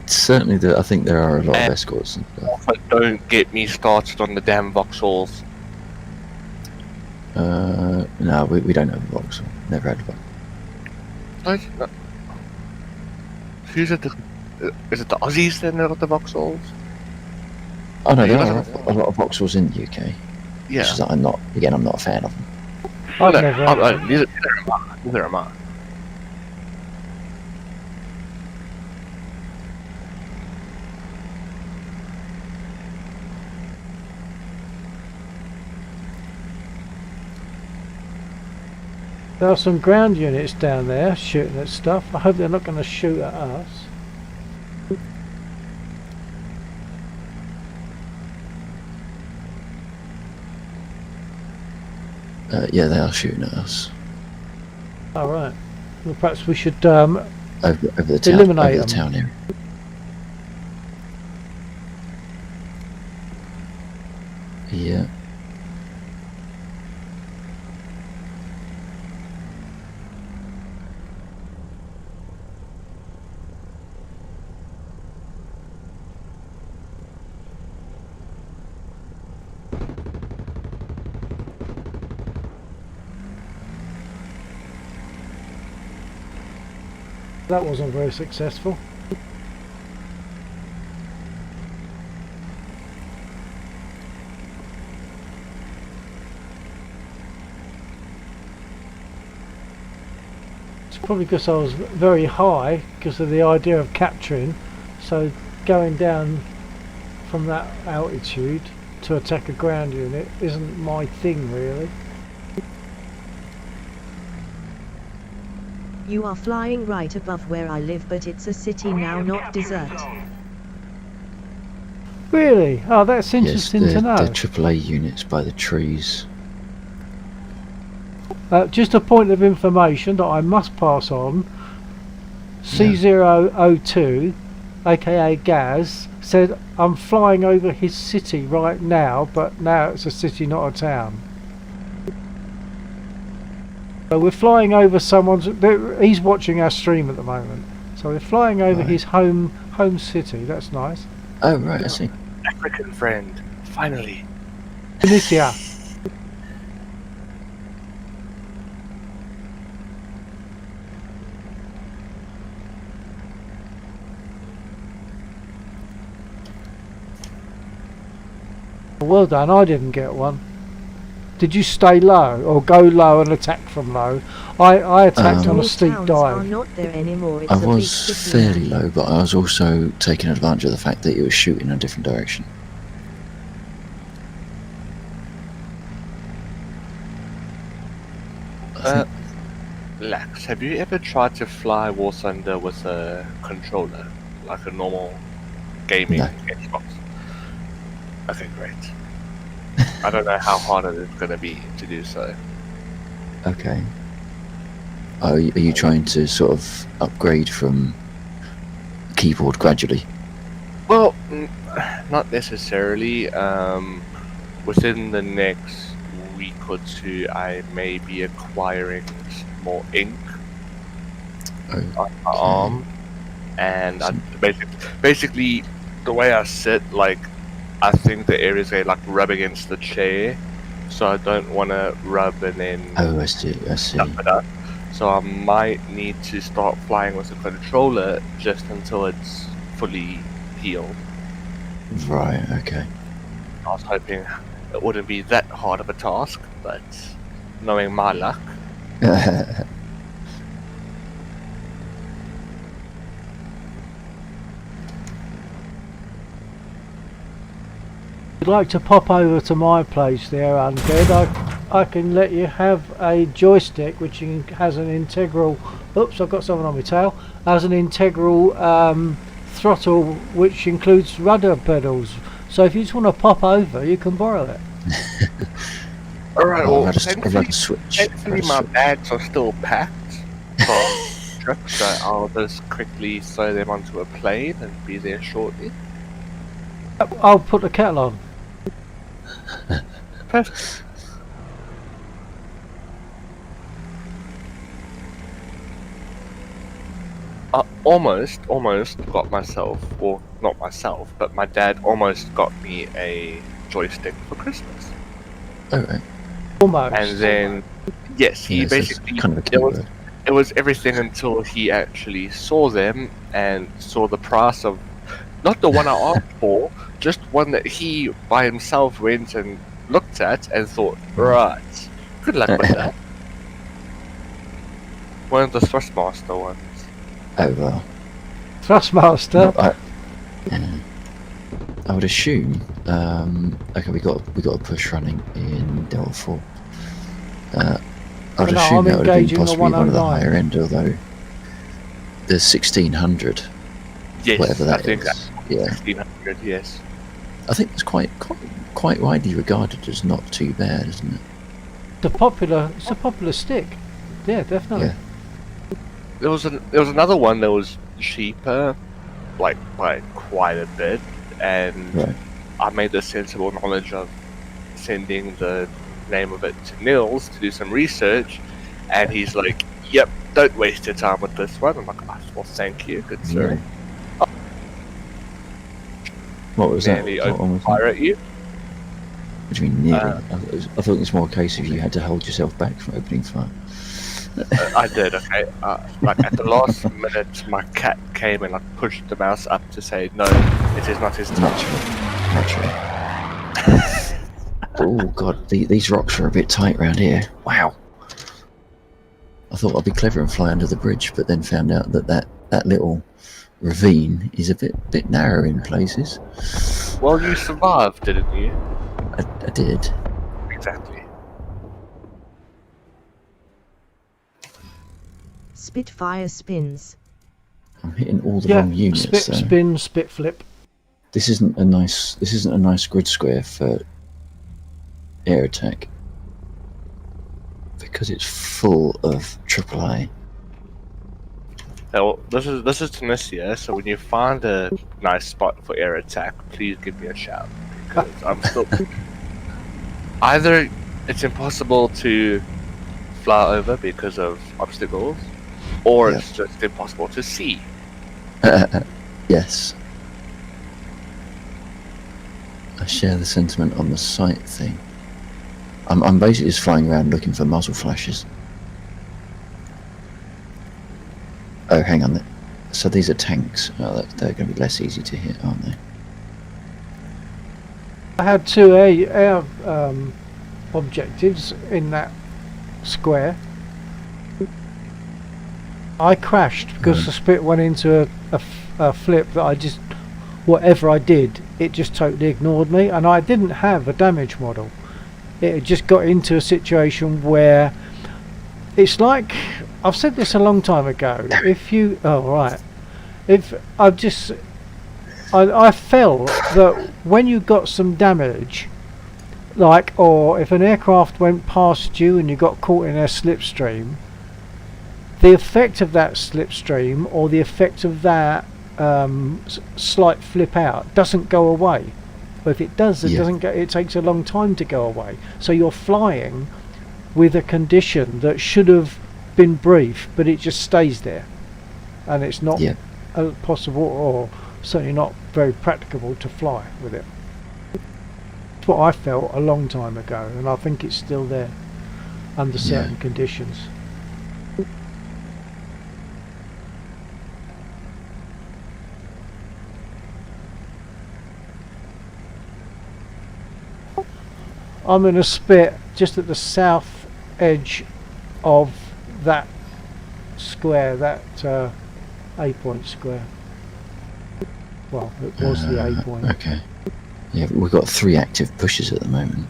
Certainly, I think there are a lot of And- Escorts and stuff. Also, don't get me started on the damn Vauxhalls. No, we don't have a Vauxhall. Never had one. No. Who's it? Is it the Aussies then that got the Vauxhalls? Oh no, there You are don't a lot of Vauxhalls in the UK. Yeah. It's just that I'm not a fan of them. I've No, never. neither am I. Neither am I. There are some ground units down there shooting at stuff. I hope they're not going to shoot at us. Yeah, they are shooting at us. All right. Well, perhaps we should Over the town, eliminate over the them. town area. Yeah. That wasn't very successful. It's probably because I was very high because of the idea of capturing, so going down from that altitude to attack a ground unit isn't my thing really. You are flying right above where I live, but it's a city now, not desert. Really? Oh, that's Yes, interesting they're, to know. they're AAA units by the trees. Just a point of information that I must pass on. C002, aka Gaz, said I'm flying over his city right now, but now it's a city, not a town. So we're flying over someone's. He's watching our stream at the moment. So we're flying over Right. his home city. That's nice. Oh, right, I see. African friend, finally. Tunisia. Well done. I didn't get one. Did you stay low or go low and attack from low? I attacked on Small a steep towns are dive. not there anymore. It's I a big was city fairly now. low, but I was also taking advantage of the fact that it was shooting in a different direction. I think- Lax, have you ever tried to fly War Thunder with a controller, like a normal gaming No. Xbox? Okay, great. I don't know how hard it is going to be to do so. Okay. Are you trying to sort of upgrade from keyboard gradually? Well, not necessarily. Within the next week or two, I may be acquiring some more ink Oh, on my arm, and I basically the way I sit, like I think the areas they like rub against the chair, so I don't want to rub and then oh, I see. I see. stuff it up. So I might need to start flying with a controller just until it's fully healed. Right. Okay. I was hoping it wouldn't be that hard of a task, but knowing my luck, If you'd like to pop over to my place there, Undead, I can let you have a joystick which has an integral. Oops, I've got something on my tail. Has an integral throttle which includes rudder pedals. So if you just want to pop over, you can borrow it. alright, Oh, well, I'd like thankfully, to switch. thankfully my bags are still packed from trip, so I'll just quickly throw them onto a plane and be there shortly. I'll put the kettle on. Perfect. I almost got myself, or not myself, but my dad almost got me a joystick for Christmas. All right. Almost. And then, yes, he Yes, it's basically, kind of a it was, keyword. it was everything until he actually saw them and saw the price of, not the one I asked for, just one that he by himself went and looked at and thought, right, good luck with that. One of the Thrustmaster ones. Oh well. Thrustmaster. I would assume. Okay, we got a push running in Delta 4. I'd No, assume I'm that would have been engaging the possibly one of the 109. higher end, although the 1600, Yes, whatever I that think is. Yeah, 1600. Yes. I think it's quite widely regarded as not too bad, isn't it? It's a popular stick. Yeah, definitely. Yeah. There was another one that was cheaper, like by quite a bit, and Right. I made the sensible knowledge of sending the name of it to Nils to do some research, and he's like, "Yep, don't waste your time with this one." I'm like, "Oh, well, thank you, good sir." Yeah. What was that? Nearly What one open was that? fire at you. What do you mean nearly? I thought it was more a case of you had to hold yourself back from opening fire. I did, okay. Like at the last minute, my cat came and like pushed the mouse up to say, "No, it is not his time." Naturally. Oh god, these rocks are a bit tight around here. Wow. I thought I'd be clever and fly under the bridge, but then found out that little ravine is a bit narrow in places. Well, you survived, didn't you? I did. Exactly. Spitfire spins. I'm hitting all the Yeah, wrong units. spit, So spin, spit, flip. this isn't a nice grid square for air attack because it's full of AAA. Well, this is Tunisia, so when you find a nice spot for air attack, please give me a shout, because I'm still either it's impossible to fly over because of obstacles, or Yeah. it's just impossible to see. Yes. I share the sentiment on the sight thing. I'm basically just flying around looking for muzzle flashes. Oh, hang on. So these are tanks. Oh, they're going to be less easy to hit, aren't they? I had two air objectives in that square. I crashed because Right. the spit went into a flip that I just, whatever I did, it just totally ignored me, and I didn't have a damage model. It had just got into a situation where it's like, I've said this a long time ago, if you, oh right, if I've just, I felt that when you got some damage, like, or if an aircraft went past you and you got caught in a slipstream, the effect of that slipstream or the effect of that slight flip out doesn't go away. But if it does, it Yeah. doesn't go. It takes a long time to go away. So you're flying with a condition that should have been brief, but it just stays there, and it's not Yeah. possible, or certainly not very practicable to fly with it. That's what I felt a long time ago, and I think it's still there under certain conditions. I'm in a spit just at the south edge of that square, that A-point square. Well, it was the A-point. Okay. Yeah, we've got 3 active pushes at the moment.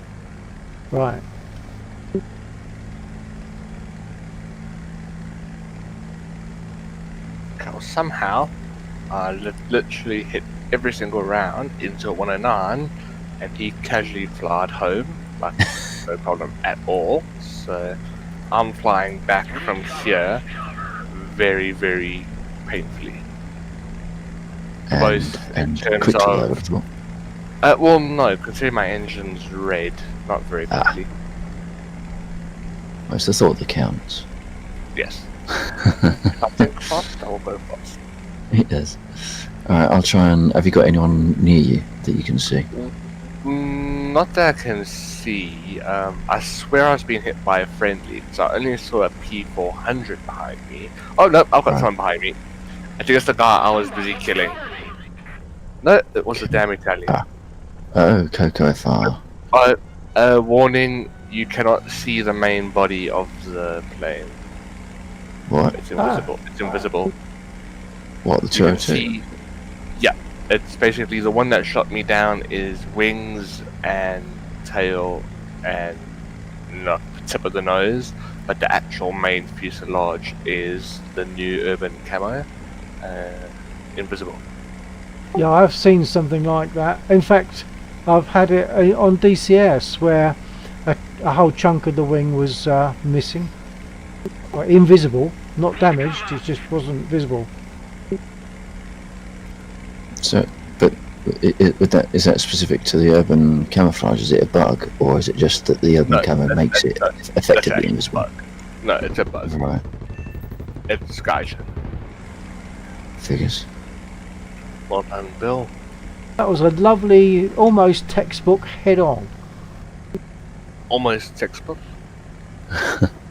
Right. Well, somehow, I literally hit every single round into a 109, and he casually flied home, like no problem at all. So I'm flying back from here very, very painfully. Both in And terms quickly, I of- would have thought. Well, no, considering my engine's red, not very quickly. Well, it's the thought that counts. Yes. If I think fast, I will go fast. It does. Alright, I'll try and... Have you got anyone near you that you can see? Not that I can see. I swear I was being hit by a friendly, because I only saw a P400 behind me. Oh no, I've got Right. someone behind me. I think it's the guy I was busy killing. No, it was a damn Italian. Oh, Coco FR. But, warning, you cannot see the main body of the plane. What? It's invisible. It's invisible. What, the You can 202? see. Yeah, it's basically the one that shot me down is wings and tail and not the tip of the nose, but the actual main fuselage is the new urban camo, invisible. Yeah, I've seen something like that. In fact, I've had it on DCS where a whole chunk of the wing was missing. Well, invisible, not damaged, it just wasn't visible. So, but is that specific to the urban camouflage? Is it a bug, or is it just that the urban No, camo makes it effectively invisible? Bug. No, it's a bug. Right, It's Sky. figures. Well done, Bill. That was a lovely, almost textbook head-on. Almost textbook.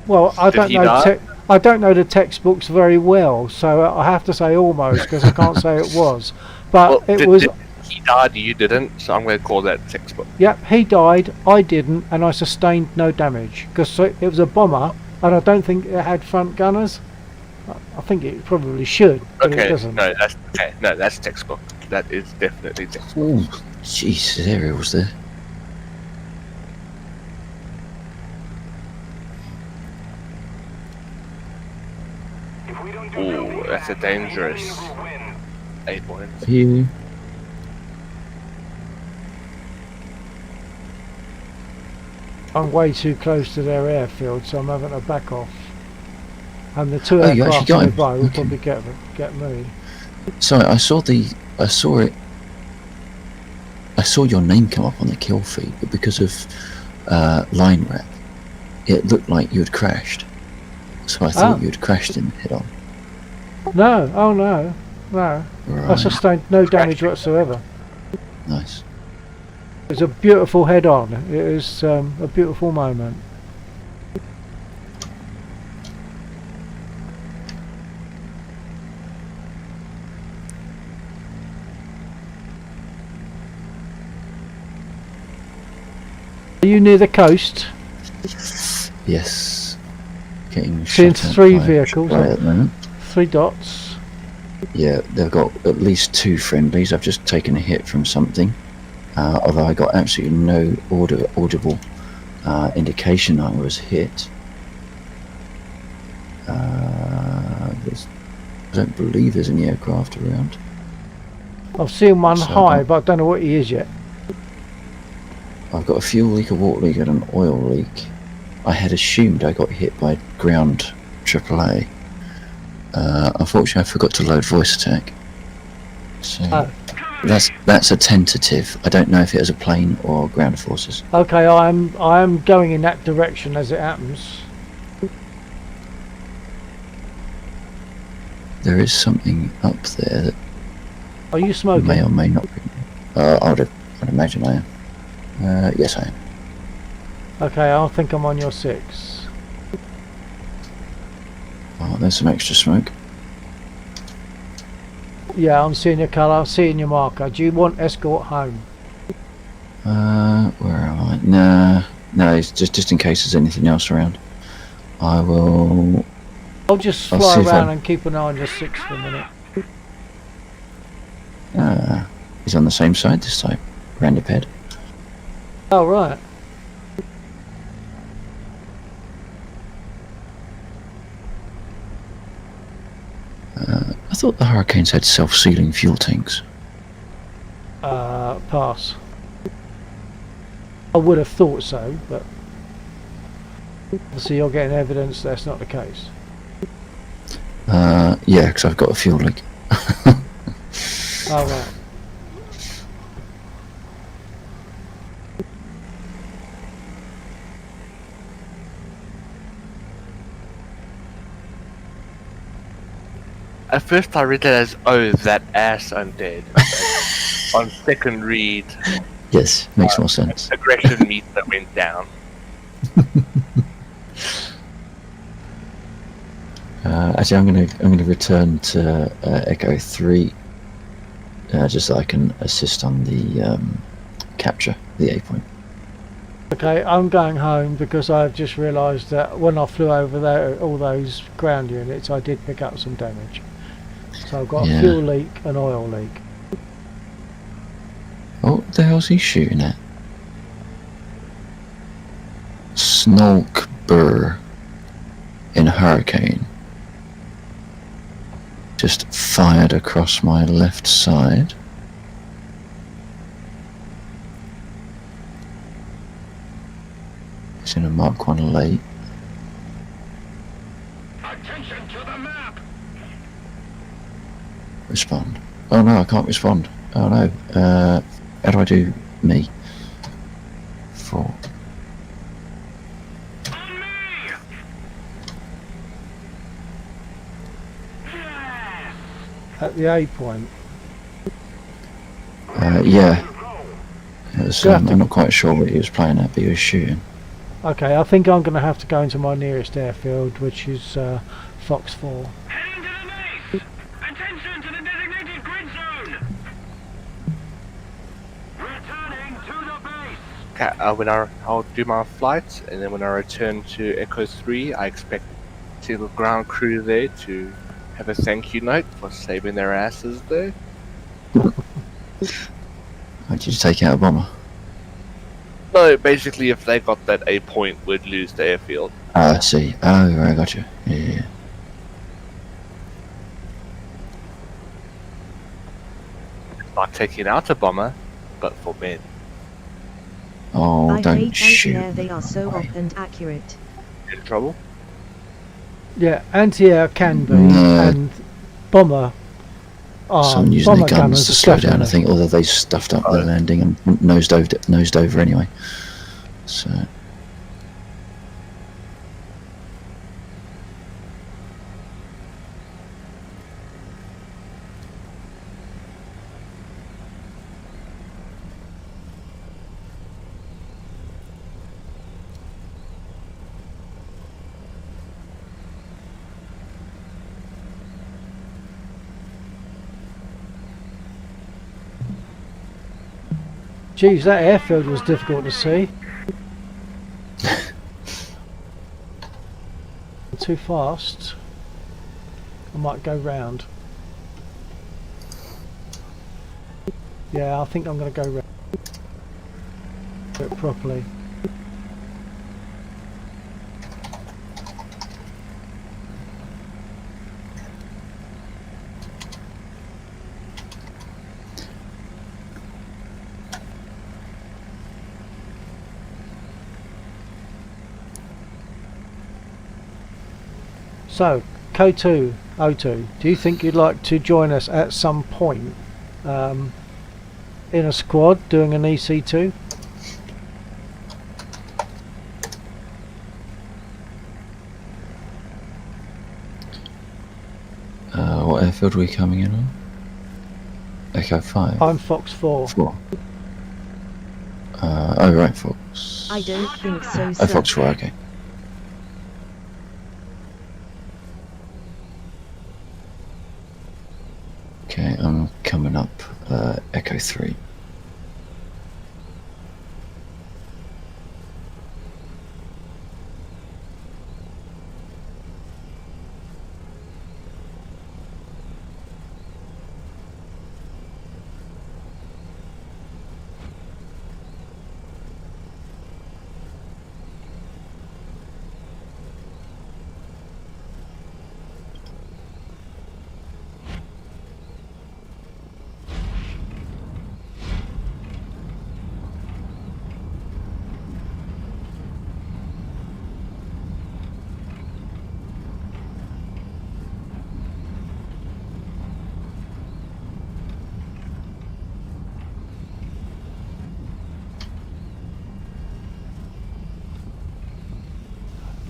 Well, I Did don't he know. die? I don't know the textbooks very well, so I have to say almost because I can't say it was. But Well, it was. he died, you didn't, so I'm going to call that textbook. Yep, he died. I didn't, and I sustained no damage because it was a bomber, and I don't think it had front gunners. I think it probably should, but it Okay, doesn't. no, that's textbook. That is definitely textbook. Ooh, jeez, his area was there. If we don't do Ooh, something that's a fast, dangerous we will win. 8 points. Are you? I'm way too close to their airfield, so I'm having to back off. And the two Oh, you actually aircraft got him. nearby will Okay. probably get me. Sorry, I saw it. I saw your name come up on the kill feed, but because of line rep, it looked like you had crashed. So I thought Oh. you had crashed in head on. No, oh no, no. I Right, sustained no damage whatsoever. nice. It was a beautiful head-on. It was a beautiful moment. Are you near the coast? Yes. Getting Seeing shot at 3 by vehicles. Right at the moment. 3 dots. Yeah, they've got at least 2 friendlies. I've just taken a hit from something. Although I got absolutely no audible indication I was hit. I don't believe there's any aircraft around. I've seen one So, high, but I don't know what he is yet. I've got a fuel leak, a water leak, and an oil leak. I had assumed I got hit by ground AAA. Unfortunately, I forgot to load voice attack. So Oh. that's a tentative. I don't know if it was a plane or ground forces. Okay, I am going in that direction as it happens. There is something up there that Are you smoking? may or may not be. I'd imagine I am. Yes, I am. Okay, I think I'm on your 6. Oh, there's some extra smoke. Yeah, I'm seeing your colour, seeing your marker. Do you want escort home? Where am I? No, it's just in case there's anything else around. I will. I'll just I'll fly see if around I- and keep an eye on your 6 for a minute. He's on the same side this time. Round your head. Oh, right. I thought the Hurricanes had self-sealing fuel tanks. Pass. I would have thought so, but obviously you're getting evidence that's not the case. Yeah, because I've got a fuel leak. Oh, right. At first I read it as, oh, that ass undead. On second read, Yes, makes more sense. aggression meter went down. Actually, I'm gonna return to Echo 3, just so I can assist on the capture the A point. Okay, I'm going home because I've just realised that when I flew over there, all those ground units, I did pick up some damage. So I've got Yeah. a fuel leak, an oil leak. Oh, what the hell's he shooting at? Snolk Burr in Hurricane just fired across my left side. It's in a Mark 1 late. Attention to the map! Respond. Oh no, I can't respond. Oh no. How do I do me? 4. On me! Yes! At the A point. Yeah. It was, You have to- I'm not quite sure what he was playing at, but he was shooting. Okay, I think I'm going to have to go into my nearest airfield, which is Fox 4. Heading to the base! Attention to the designated grid zone! Returning to the base! Okay, I'll do my flight, and then when I return to Echo 3, I expect the ground crew there to have a thank you note for saving their asses there. How did you take out a bomber? No, basically, if they got that A point, we'd lose the airfield. I see. Oh, right, I got you. Yeah. Not taking out a bomber, but for men. Oh, I don't hate shoot. anti-air, they are so me. op and accurate. In trouble? Yeah, anti-air can be, No. and bomber. Someone using bomber their guns gunners to are slow down, I definitely- think, although they stuffed up their landing and nosed over anyway. So, Geez, that airfield was difficult to see. Too fast. I might go round. Yeah, I think I'm going to go round. Do it properly. So, Co202, do you think you'd like to join us at some point in a squad doing an EC2? what airfield are we coming in on? Echo 5? I'm Fox 4. 4. Oh, right, Fox. I don't think so, Oh, sir. Fox 4, okay. Okay, I'm coming up Echo 3.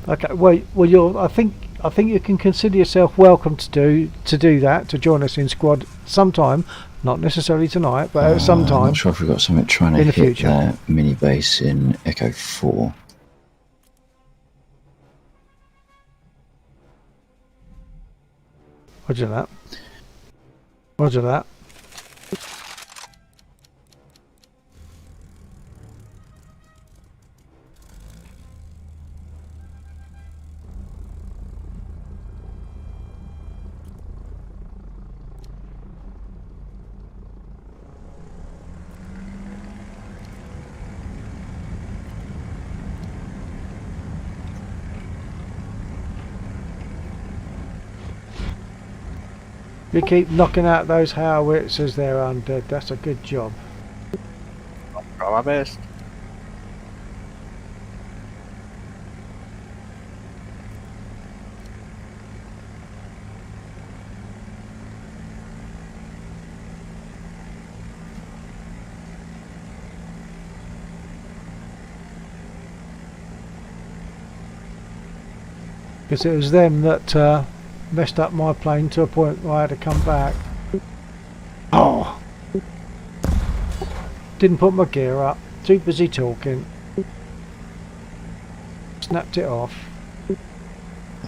Okay, well you're. I think you can consider yourself welcome to do that, to join us in squad sometime. Not necessarily tonight, but at some I'm time. not sure if we've got something trying to in the hit future. that mini base in Echo 4. Roger that. Roger that. You keep knocking out those howitzers there, Undead. That's a good job. Try my best. Because it was them that messed up my plane to a point where I had to come back. Oh! Didn't put my gear up. Too busy talking. Snapped it off.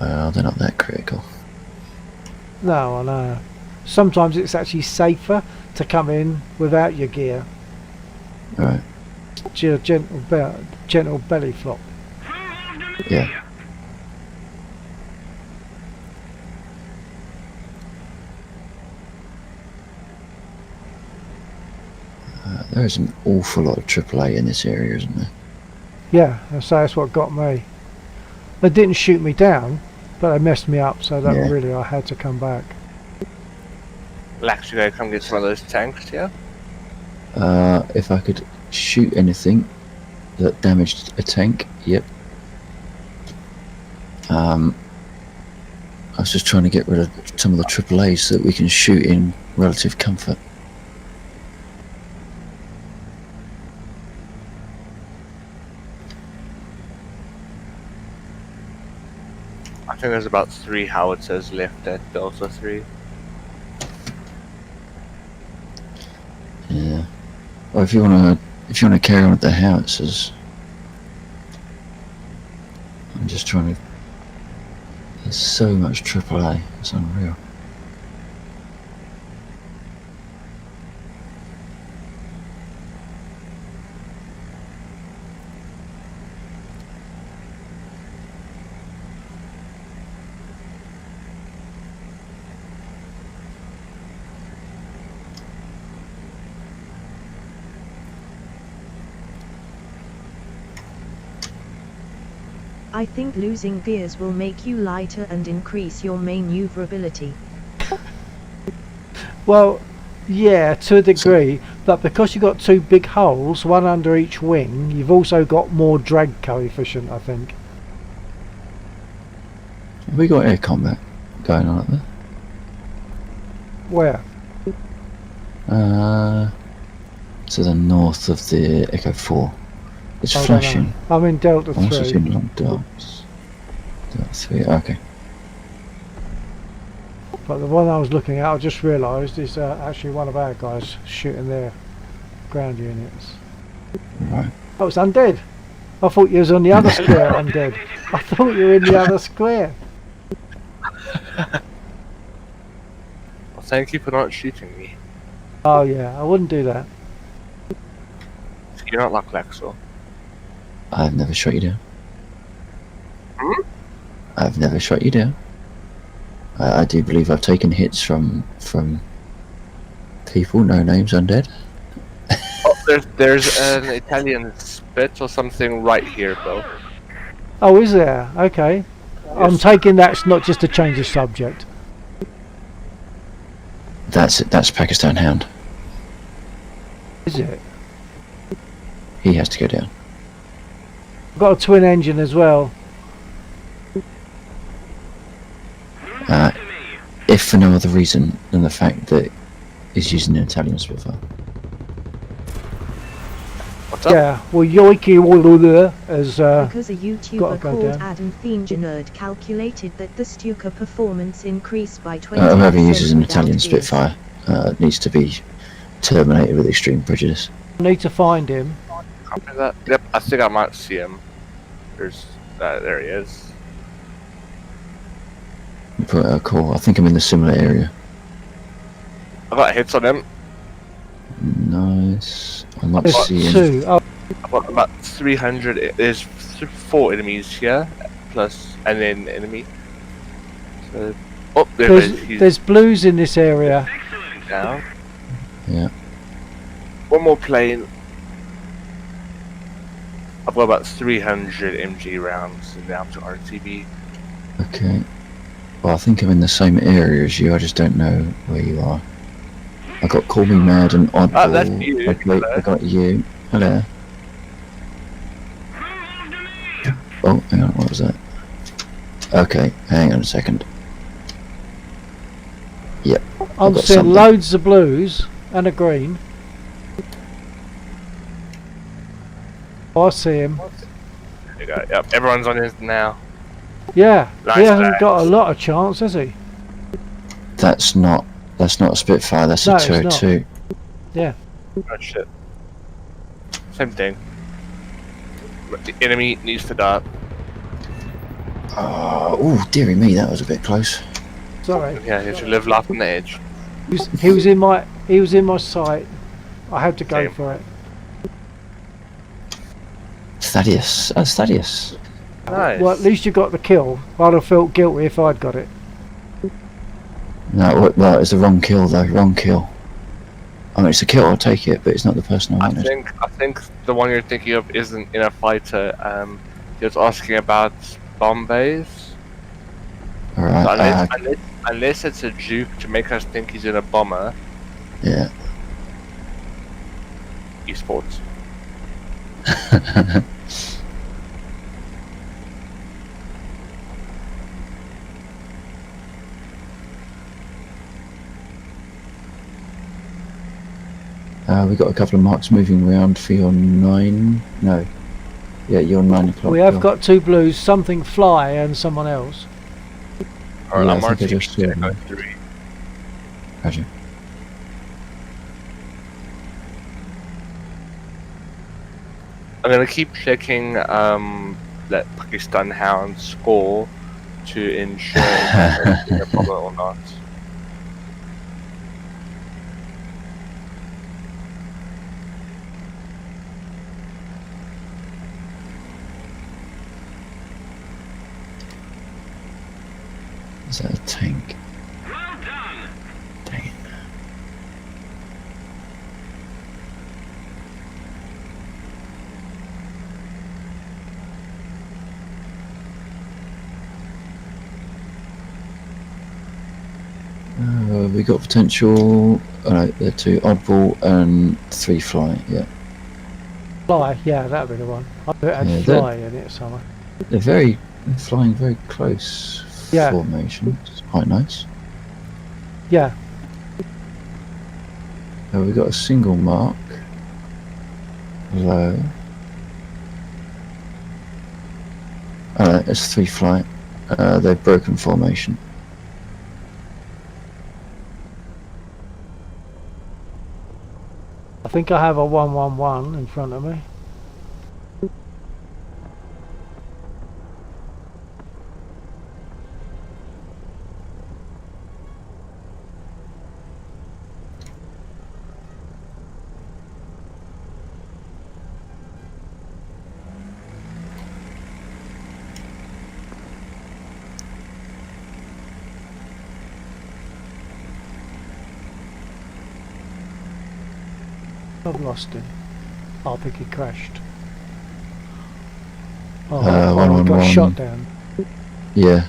Well, they're not that critical. No, I know. Sometimes it's actually safer to come in without your gear. Right. Gentle belly flop. Yeah. There's an awful lot of AAA in this area, isn't there? Yeah, so that's what got me. They didn't shoot me down, but they messed me up, so that Yeah. really I had to come back. Lax, you gonna come get some of those tanks, yeah? If I could shoot anything that damaged a tank, yep. I was just trying to get rid of some of the AAAs so that we can shoot in relative comfort. I think there's about 3 howitzers left at Delta 3. Yeah. Well, if you wanna carry on with the howitzers, I'm just trying to. There's so much AAA. It's unreal. I think losing gears will make you lighter and increase your maneuverability. Well, yeah, to a degree, but because you've got 2 big holes, one under each wing, you've also got more drag coefficient, I think. Have we got air combat going on up there? Where? To the north of the Echo 4. It's I don't know. flashing. I'm in Delta I also 3. seen long dots. Delta 3, okay. But the one I was looking at, I just realised, is actually one of our guys shooting their ground units. Right. Oh, it's Undead! I thought you was on the other square, Undead. I thought you were in the other square. Well, thank you for not shooting me. Oh yeah, I wouldn't do that. You're not like Laxor. I've never shot you down. Hmm? I've never shot you down. I do believe I've taken hits from people, no names, Undead. Oh, there's an Italian spit or something right here, Bill. Oh, is there? Okay. I'm Yes. taking that's not just to change the subject. That's Pakistan Hound. Is it? He has to go down. I've got a twin engine as well. If for no other reason than the fact that he's using an Italian Spitfire. What's up? Yeah, well, Yoiki Walula as Because a got YouTuber to go called down. Adam Fiengenerd calculated that the Stuka performance increased by 20%. Whoever uses an without Italian gears. Spitfire needs to be terminated with extreme prejudice. I need to find him. Copy that. Yep, I think I might see him. There he is. Cool. I think I'm in the similar area. I got hits on him. Nice. I'm not There's seeing. 2. Oh, I've got about 300. There's 4 enemies here, plus and then enemy. So, oh, there it is. He's there's blues in this area. down. Yeah. One more plane. I've got about 300 MG rounds in the Apple RTB. Okay. Well, I think I'm in the same area as you. I just don't know where you are. I got Call Me Mad and Oddball. that's you. Okay, I got you. Hello. Oh, hang on. What was that? Okay, hang on a second. Yep. I'm got seeing something. loads of blues and a green. I see him. There you go. Yep, everyone's on his now. Yeah, Nice he hasn't play. got a lot of chance, has he? That's not a Spitfire. That's No, a it's not. 202. Yeah. Oh shit. Same thing. The enemy needs to die. Oh, dearie me, that was a bit close. Sorry. Yeah, you should live life on the edge. He was in my sight. I had to go Same. for it. Thaddeus. That's Thaddeus. Nice. Well, at least you got the kill. I'd have felt guilty if I'd got it. No, well, it's the wrong kill though. Wrong kill. I mean, it's a kill. I'll take it, but it's not the person I I wanted. think the one you're thinking of isn't in a fighter. He was asking about Bombays. All right. So unless it's a juke to make us think he's in a bomber, Yeah. esports. We got a couple of marks moving around for your 9. No. Yeah, you're 9 o'clock. We have got 2 blues, something fly and someone else. Alright, Yeah, I'm I think I marching just to saw Echo them. 3. Roger. I'm gonna keep checking that Pakistan Hound score to ensure if there's a problem or not. Is that a tank? Dang it. We got potential. Oh no, they're 2 oddball and 3 fly. Yeah, Fly, yeah, that'd be the one. I put it had Yeah, fly in it somewhere. they're flying very close Yeah. formation. It's quite nice. Yeah, We got a single mark. Low. Alright, it's 3 flight. They've broken formation. I think I have a 111 in front of me. I've lost him. I think he crashed. Oh, he got 111. shot down. Yeah.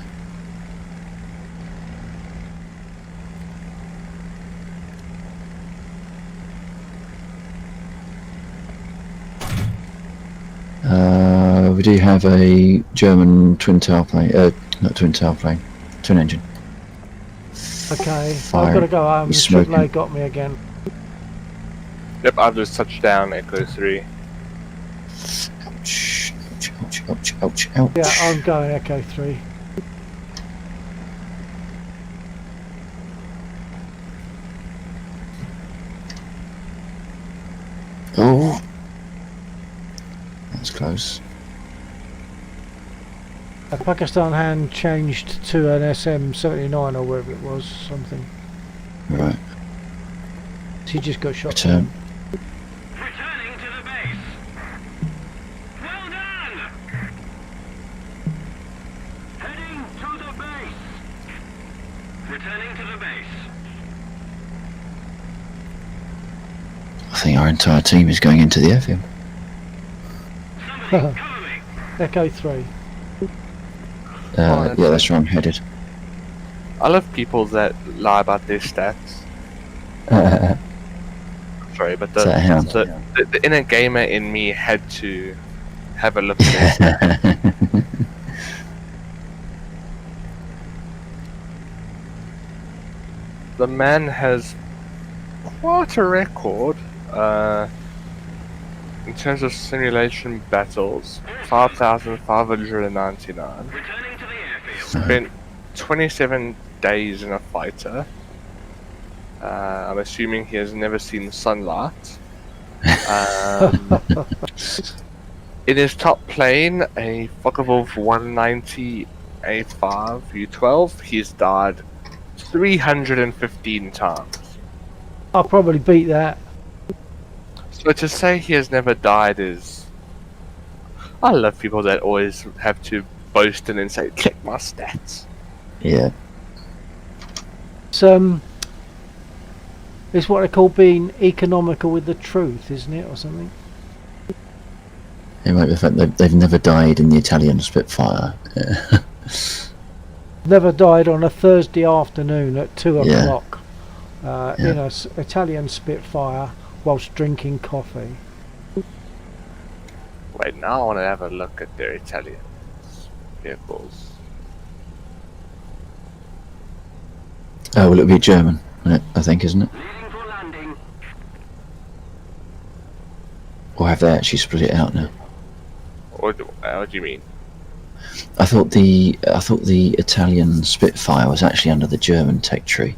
We do have a German twin tail plane. Not twin tail plane. Twin engine. Okay, Fire. I've got to go home. He's Triple A smoking. got me again. Yep, I've just touched down Echo 3. Ouch, ouch, ouch, ouch, ouch, ouch. Yeah, I'm going Echo 3. Oh, that's close. A Pakistan hand changed to an SM-79 or wherever it was, something. Right, He just got shot return. down. Returning to the base. Well done. Heading to the base. Returning to the base. I think our entire team is going into the airfield. Somebody cover me. Echo 3. Yeah, that's where I'm headed. I love people that lie about their stats. Sorry, but Is that a hound? the inner gamer in me had to have a look at it. The man has quite a record in terms of simulation battles. 5,599. Returning to the airfield. Spent 27 days in a fighter. I'm assuming he has never seen sunlight. In his top plane, a Focke-Wulf 190 A5 U12, he's died 315 times. I'll probably beat that. So to say he has never died is... I love people that always have to boast and then say, check my stats. Yeah. It's what they call being economical with the truth, isn't it, or something? It might be the fact that they've never died in the Italian Spitfire. Yeah. Never died on a Thursday afternoon at 2 Yeah. o'clock in a Italian Spitfire whilst drinking coffee. Wait, now I want to have a look at their Italian vehicles. Oh, well, it'll be German, I think, isn't it? Leaving for landing. Or have they actually split it out now? What do you mean? I thought the Italian Spitfire was actually under the German tech tree.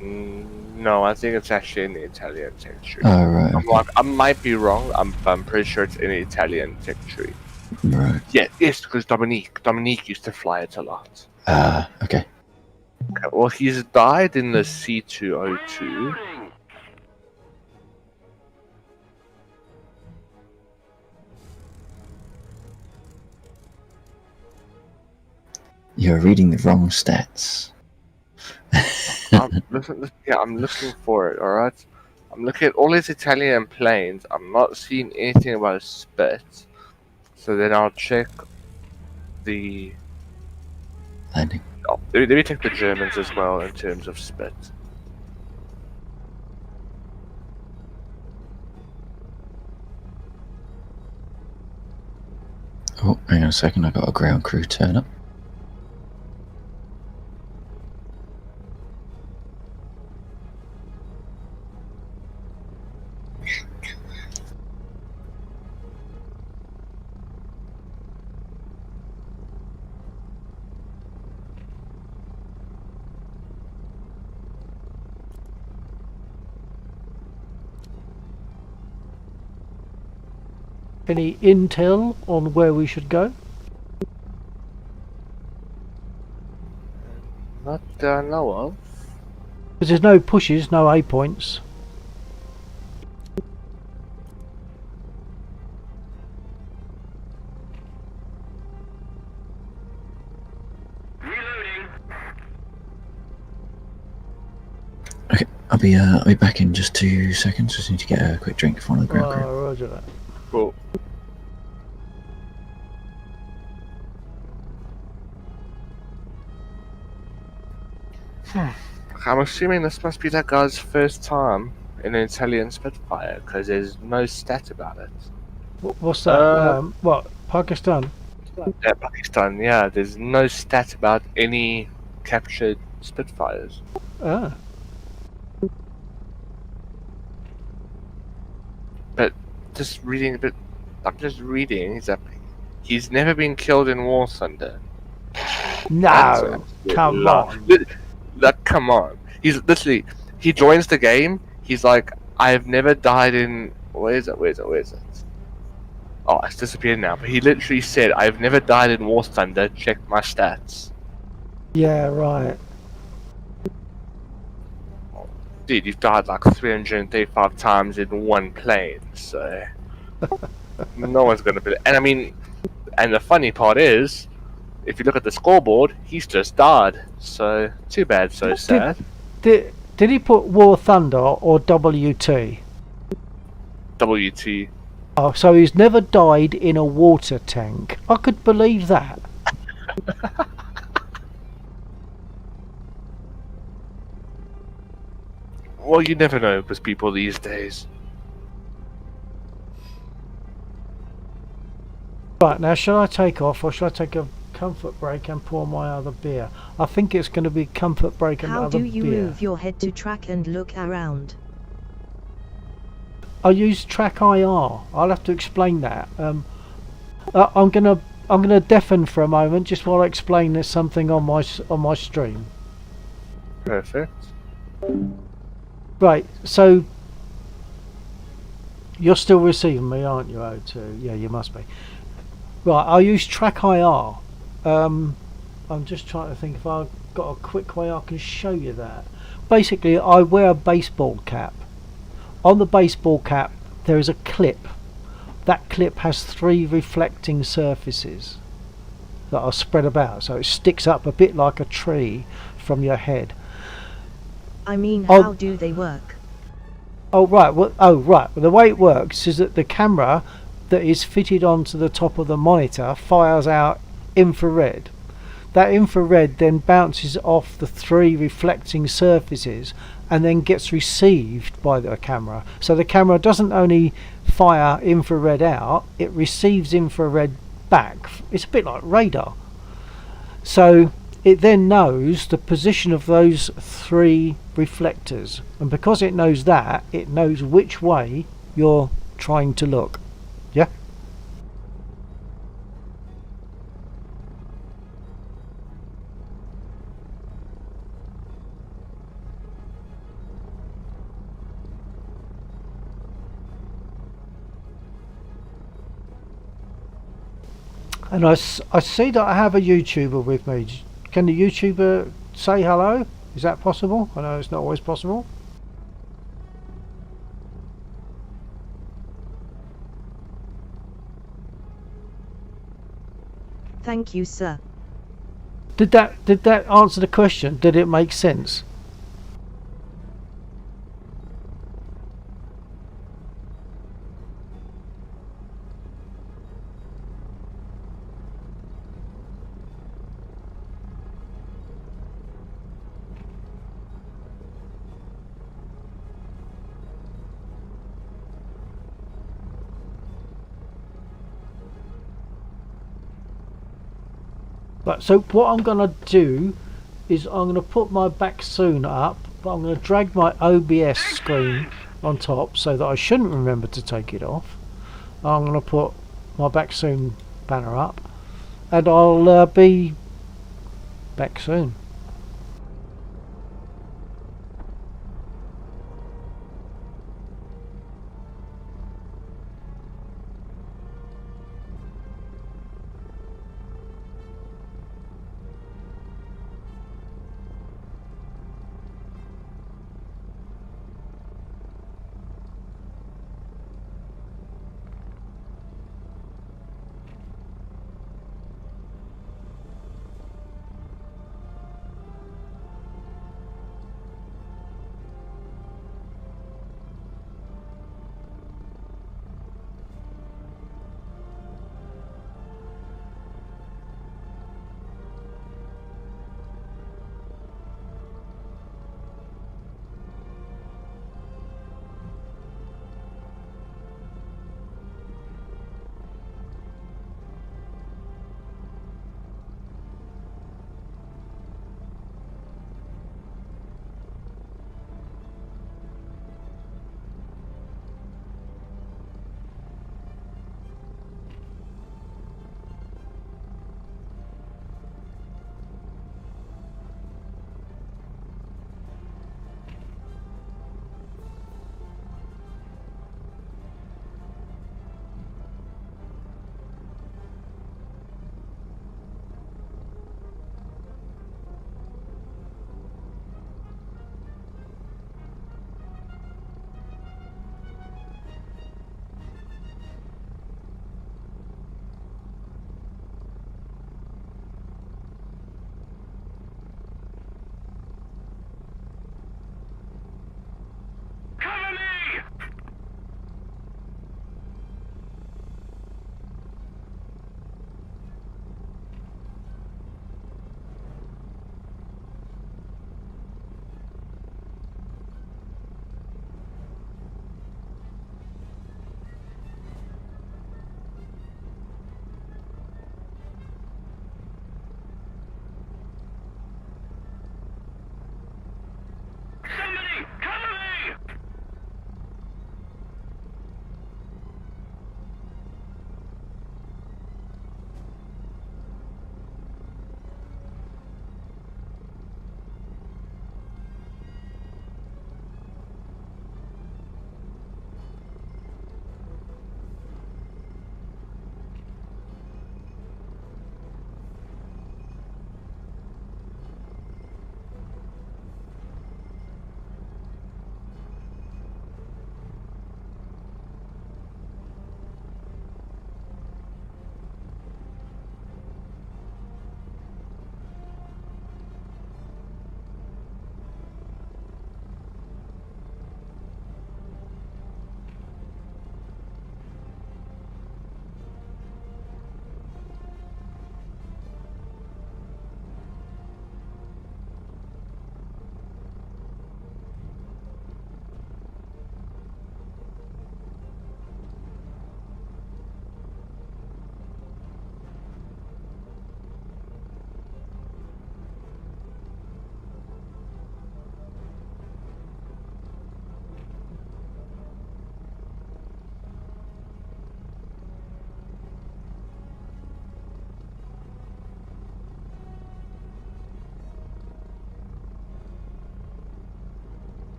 No, I think it's actually in the Italian tech tree. Oh, right. Okay. I might be wrong. I'm pretty sure it's in the Italian tech tree. Right. Yeah, yes, because Dominique used to fly it a lot. Okay. Okay, well, he's died in the C202. Reloading. You're reading the wrong stats. I'm looking for it, alright? I'm looking at all his Italian planes. I'm not seeing anything about a spit. So then I'll check the... Landing. Oh, let me check the Germans as well in terms of spit. Oh, hang on a second. I got a ground crew turn up. Any intel on where we should go? Not that I know of. Because there's no pushes, no A points. Reloading. Okay, I'll be back in just 2 seconds. Just need to get a quick drink for one of the ground crew. Roger that. Cool. I'm assuming this must be that guy's first time in an Italian Spitfire, because there's no stat about it. What's that? What? Pakistan? Yeah, Pakistan, yeah, there's no stat about any captured Spitfires. Ah. But just reading a bit, he's never been killed in War Thunder. No! Come on! Like, come on. He's literally, he joins the game, he's like, I have never died in, where is it? Oh, it's disappeared now, but he literally said, I've never died in War Thunder, check my stats. Yeah, right. Dude, you've died like 335 times in one plane, so no one's gonna believe. And I mean, and the funny part is, if you look at the scoreboard, he's just died. So too bad, so sad. Did he put War Thunder or WT? WT. Oh, so he's never died in a water tank. I could believe that. Well, you never know with people these days. Right, now shall I take off or shall I take a comfort break and pour my other beer? I think it's going to be comfort break and How other do you beer. move your head to track and look around? I use Track IR. I'll have to explain that. I'm gonna deafen for a moment just while I explain there's something on my stream. Perfect. Right, so you're still receiving me, aren't you, O2? Yeah, you must be. Right, I'll use Track IR. I'm just trying to think if I've got a quick way I can show you that. Basically, I wear a baseball cap. On the baseball cap, there is a clip. That clip has 3 reflecting surfaces that are spread about, so it sticks up a bit like a tree from your head. I mean, Oh. how do they work? Oh right, well, the way it works is that the camera that is fitted onto the top of the monitor fires out infrared. That infrared then bounces off the 3 reflecting surfaces and then gets received by the camera. So the camera doesn't only fire infrared out, it receives infrared back. It's a bit like radar. So it then knows the position of those 3 reflectors, and because it knows that, it knows which way you're trying to look. Yeah? And I see that I have a YouTuber with me. Can the YouTuber say hello? Is that possible? I know it's not always possible. Thank you, sir. Did that answer the question? Did it make sense? Right, so what I'm going to do is I'm going to put my back soon up, but I'm going to drag my OBS screen on top so that I shouldn't remember to take it off. I'm going to put my back soon banner up, and I'll be back soon.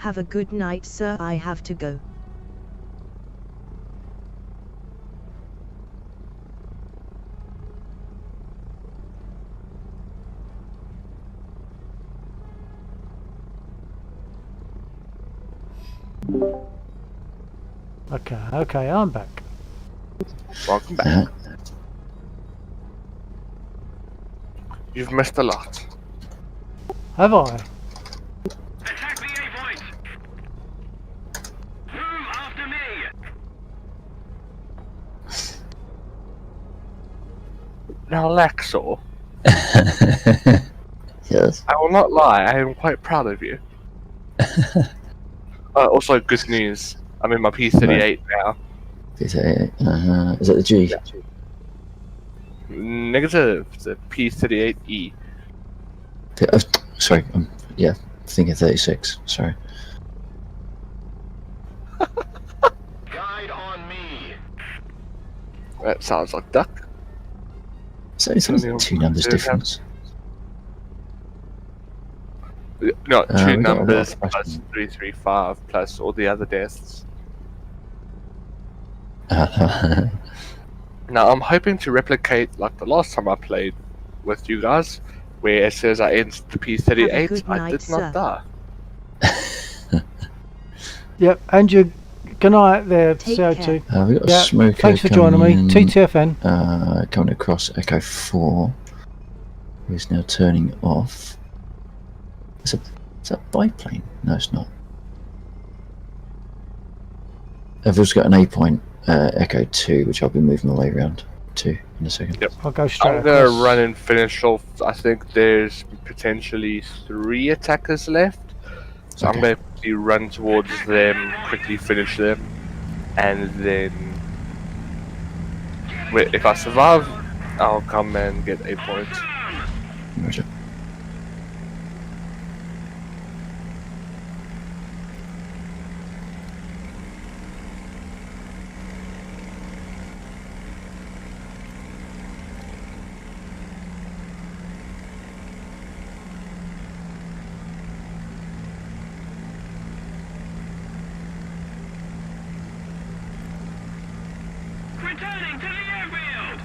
Have a good night, sir. I have to go. Okay, I'm back. Welcome back. Uh, You've missed a lot. Have I? Attack the A point! Move after me! Now, Lexor, yes. I will not lie, I am quite proud of you. Also, good news. I'm in my P38 now. Is that the G? Negative. It's a P38E. Sorry, I'm thinking 36. Sorry. Guide on me! That sounds like duck. So it's only two numbers Yeah. difference. No, two we got a lot numbers of plus questions. 335 plus all the other deaths. Now, I'm hoping to replicate like the last time I played with you guys, where as soon as I entered the Have a P38, good I night, did not sir. die. Yep, and you. Good night there, Take CO2. care. We've got a Yeah, smoker thanks for joining me. coming in, TTFN. coming across Echo 4, who's now turning off. Is that a biplane? No, it's not. I've also got an A point, Echo 2, which I'll be moving my way around to in a second. Yep. I'll go straight I'm gonna across. run and finish off. I think there's potentially 3 attackers left, so I'm Okay. gonna quickly run towards them, quickly finish them, and then if I survive, I'll come and get a point. Roger. Returning to the airfield!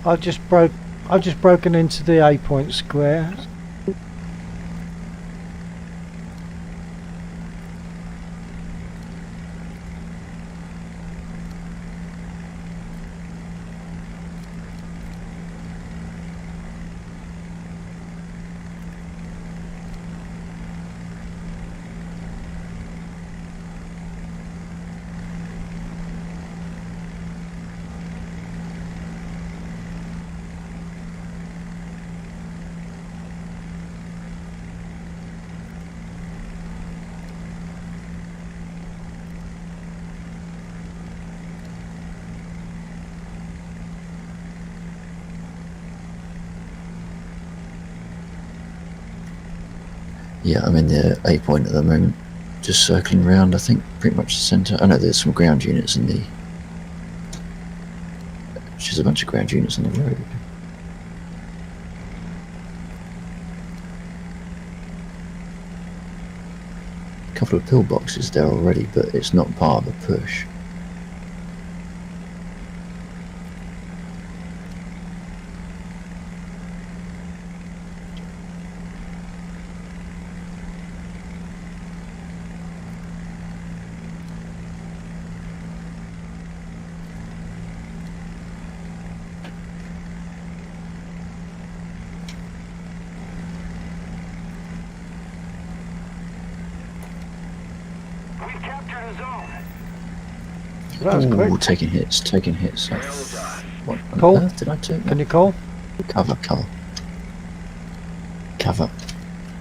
I've just broken into the A point square. Yeah, I'm in the A point at the moment, just circling around. I think pretty much the centre. I know there's some ground units in the. There's a bunch of ground units on the road. A couple of pillboxes there already, but it's not part of a push. captured a zone. That was Ooh, quick. taking hits. What on Call? earth did I do? Can you call? Cover.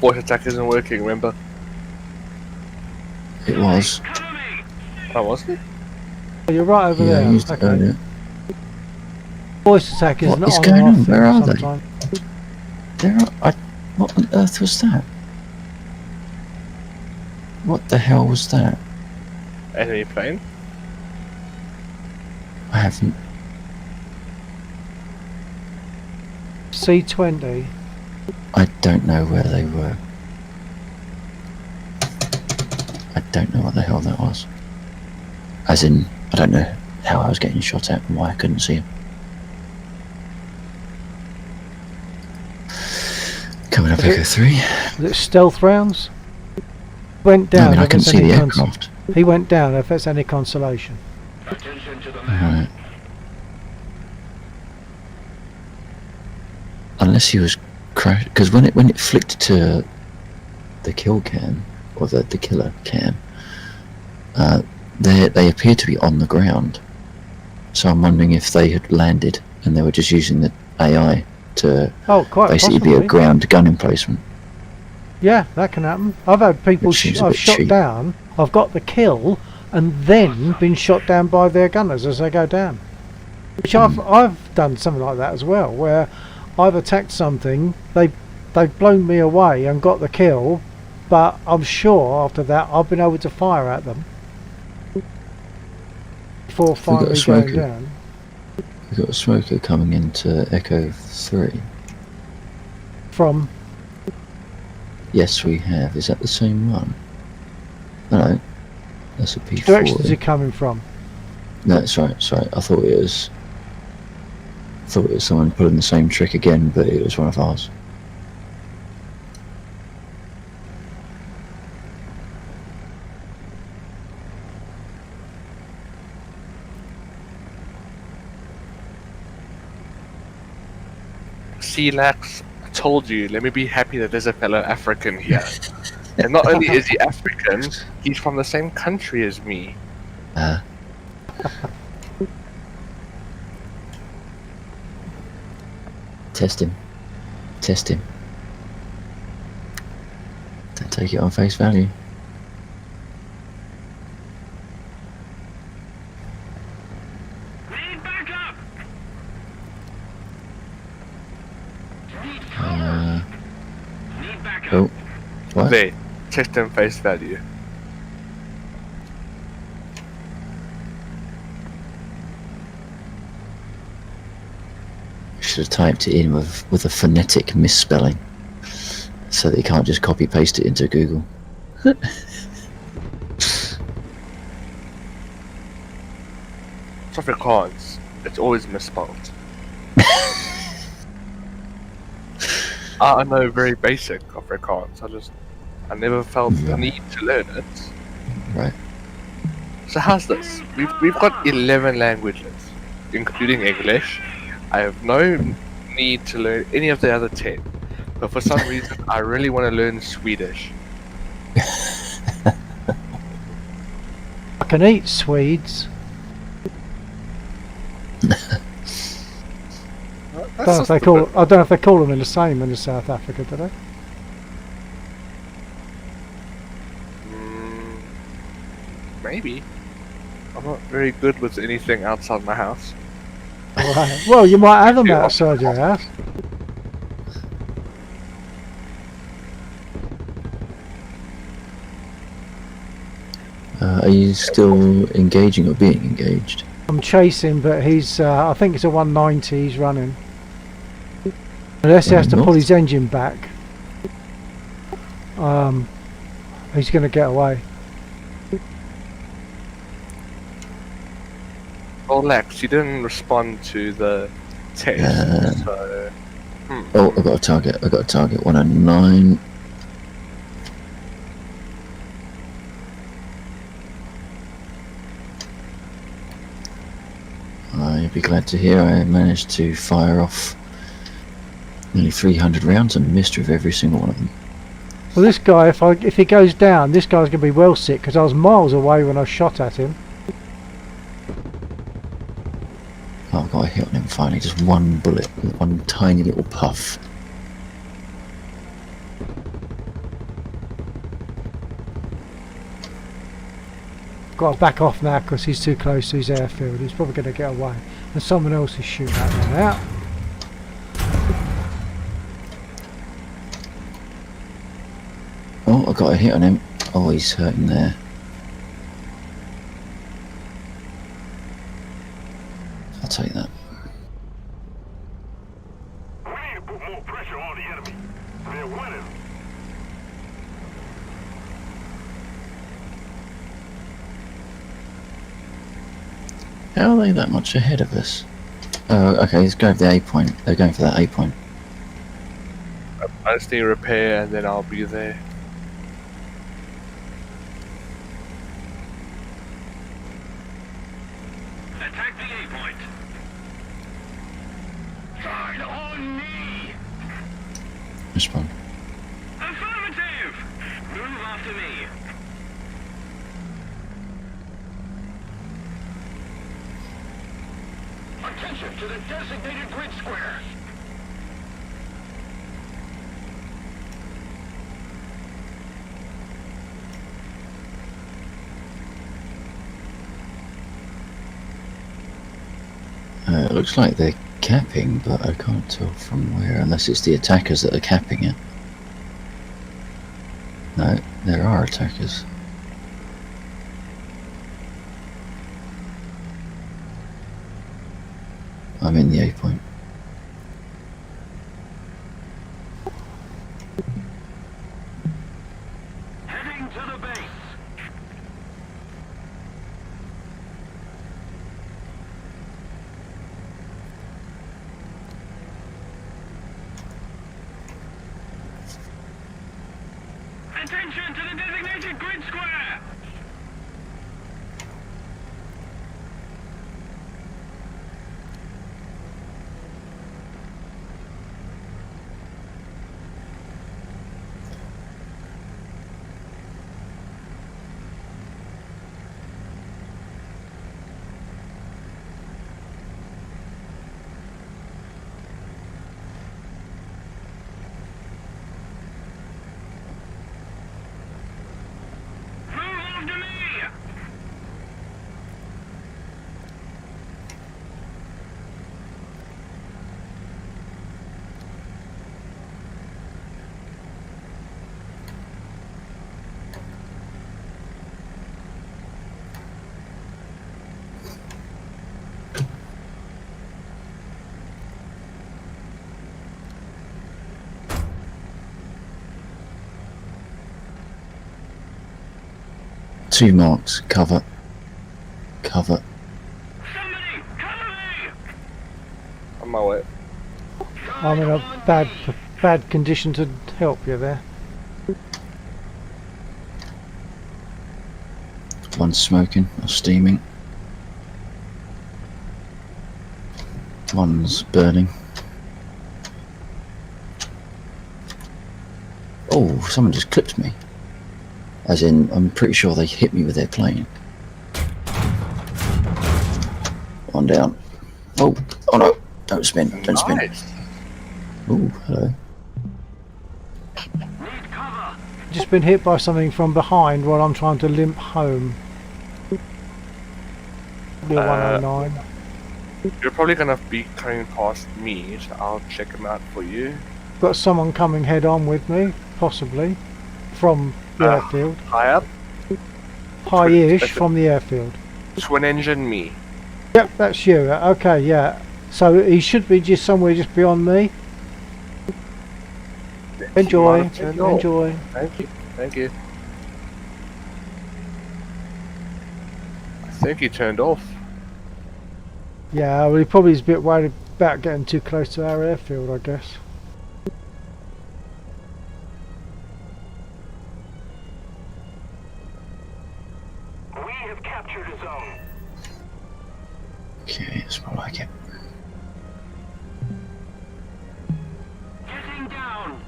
Voice attack isn't working, remember? It was. Cover me. Oh, wasn't it? Oh, you're right over Yeah, there. I used it Okay. earlier. Voice attack is What not is on going and on? off Where are they? sometime. What on earth was that? What the hell was that? Enemy plane? I haven't. C20. I don't know where they were. I don't know what the hell that was. As in, I don't know how I was getting shot at and why I couldn't see him. Coming up, Echo 3. Was it stealth rounds? Went No, I down. mean, I if can it's see any the cons- aircraft. He went down if it's any consolation. Attention to the map. Alright. Unless he was crash, because when it flicked to the kill cam or the killer cam, they appear to be on the ground. So I'm wondering if they had landed and they were just using the AI to Oh, quite basically possibly. be a ground gun emplacement. Yeah, that can happen. I've had people Which seems a I've bit shot cheap. down. I've got the kill, and then been shot down by their gunners as they go down. Which I've done something like that as well, where I've attacked something, they've blown me away and got the kill, but I'm sure after that I've been able to fire at them before got a finally going smoker. down. We've got a smoker coming into Echo 3. From Yes, we have. Is that the same one? No, that's a P40. which direction is it coming from? No, that's right. Sorry, I thought it was someone pulling the same trick again, but it was one of ours. Lax, I told you, let me be happy that there's a fellow African here. And not only is he African, he's from the same country as me. Test him. Don't take it on face value. Need backup. Need backup. Oh, what? There, test him face value. Should have typed it in with a phonetic misspelling, so that you can't just copy paste it into Google. Afrikaans, it's always misspelled. I know very basic Afrikaans. I never felt the need to learn it. Right. So how's this? We've got 11 languages, including English. I have no need to learn any of the other 10, but for some reason I really want to learn Swedish. I can eat Swedes. I don't know if they call them in the same in South Africa, do they? Maybe. I'm not very good with anything outside my house. Right. Well, you might have them Yeah. outside your house. Are you still engaging or being engaged? I'm chasing, but he's. I think it's a 190 he's running. Unless he has to pull his engine back. He's going to get away. Oh, Lex, you didn't respond to the test, so... Oh, I got a target. 109. You'd be glad to hear I managed to fire off nearly 300 rounds and missed with every single one of them. Well, this guy, if he goes down, this guy's going to be well sick because I was miles away when I shot at him. Oh, I got a hit on him finally. Just one bullet, one tiny little puff. Got to back off now because he's too close to his airfield. He's probably going to get away. And someone else is shooting at him now. Oh, I got a hit on him. Oh, he's hurting there. I'll take that. We need to put more pressure on the enemy. They're winning. How are they that much ahead of us? Oh, okay, let's go for the A point. They're going for that A point. I just need to repair and then I'll be there. Attack the A point. Guard on me. Respond. Affirmative. Move after me. Attention to the designated grid square. It looks like they're capping, but I can't tell from where, unless it's the attackers that are capping it. No, there are attackers. I'm in the A point. Heading to the base. Attention to the designated grid square. Move after me. Two marks. Cover. Cover. Somebody, cover me. On my way. I'm in a bad condition to help you there. One's smoking or steaming. One's burning. Oh, someone just clipped me. As in, I'm pretty sure they hit me with their plane. One down. Oh, oh no! Don't spin! Don't spin! Nice. Oh, hello. Need cover. Just been hit by something from behind while I'm trying to limp home. Probably a 109. You're probably gonna be coming past me, so I'll check him out for you. Got someone coming head on with me, possibly, from the airfield. High up, High-ish from the airfield. twin engine me. Yep, that's you. Okay, yeah. So he should be just somewhere just beyond me. Enjoy, Might have turned off. enjoy. Thank you, thank you. I think he turned off. Yeah, well, he probably is a bit worried about getting too close to our airfield, I guess. We have captured a zone. Okay, that's more like it. Getting down.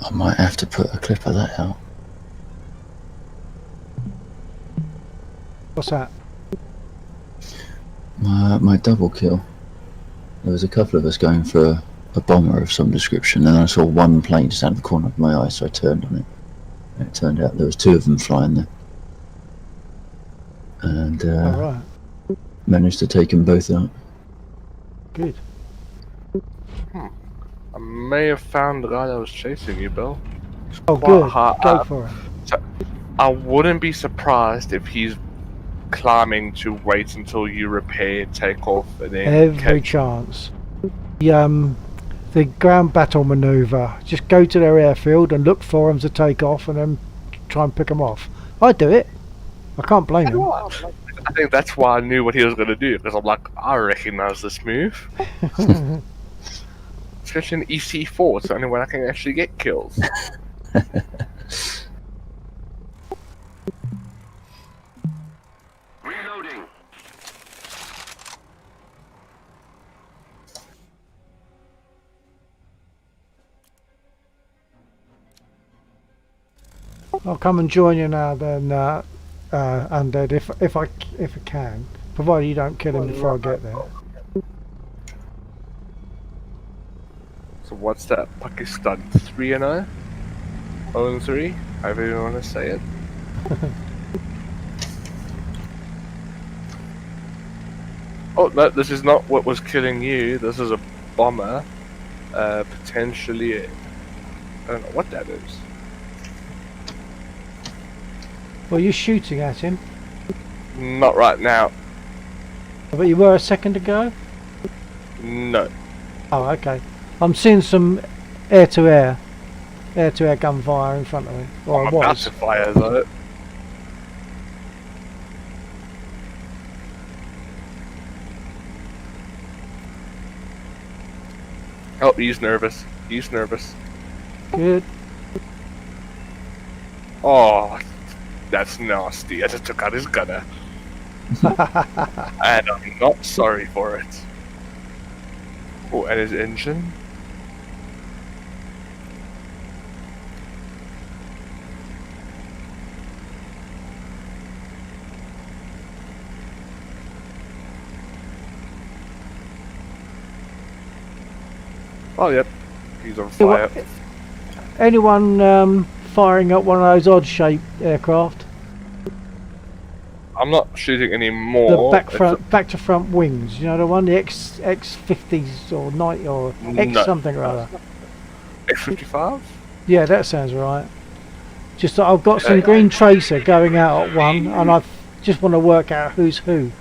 I might have to put a clip of that out. What's that? My double kill. There was a couple of us going for a bomber of some description, and I saw one plane just out of the corner of my eye, so I turned on it. And it turned out there was 2 of them flying there. And Alright, managed to take them both out. good. I may have found the guy that was chasing you, Bill. It's Oh, quite good. hard. Go for it. I wouldn't be surprised if he's climbing to wait until you repair, take off, and then Every chance. The ground battle maneuver. Just go to their airfield and look for them to take off, and then try and pick them off. I'd do it. I can't blame him. I think that's why I knew what he was going to do, because I'm like, I recognize this move. Especially in EC4, it's the only way I can actually get kills. Reloading. I'll come and join you now, then, Undead, if I can, provided you don't kill him before I get there. So what's that? Pakistan 3-0? 0-3? However you want to say it. Oh, no, this is not what was killing you. This is a bomber. Potentially... I don't know what that is. Well, you're shooting at him, Not right now. but you were a second ago? No. Oh, okay. I'm seeing some air-to-air gunfire in front of me. Or I'm I about was. to fire though. Oh, he's nervous. He's nervous. Good. Oh, that's nasty. I just took out his gunner. And I'm not sorry for it. Oh, and his engine? Oh, yep. He's on fire. Anyone firing up one of those odd-shaped aircraft? I'm not shooting anymore. The back to front wings. You know the one, the X50s or 90 or X No. something or other. X-55? Yeah, that sounds right. Just that I've got some green tracer going out at one, and I just want to work out who's who.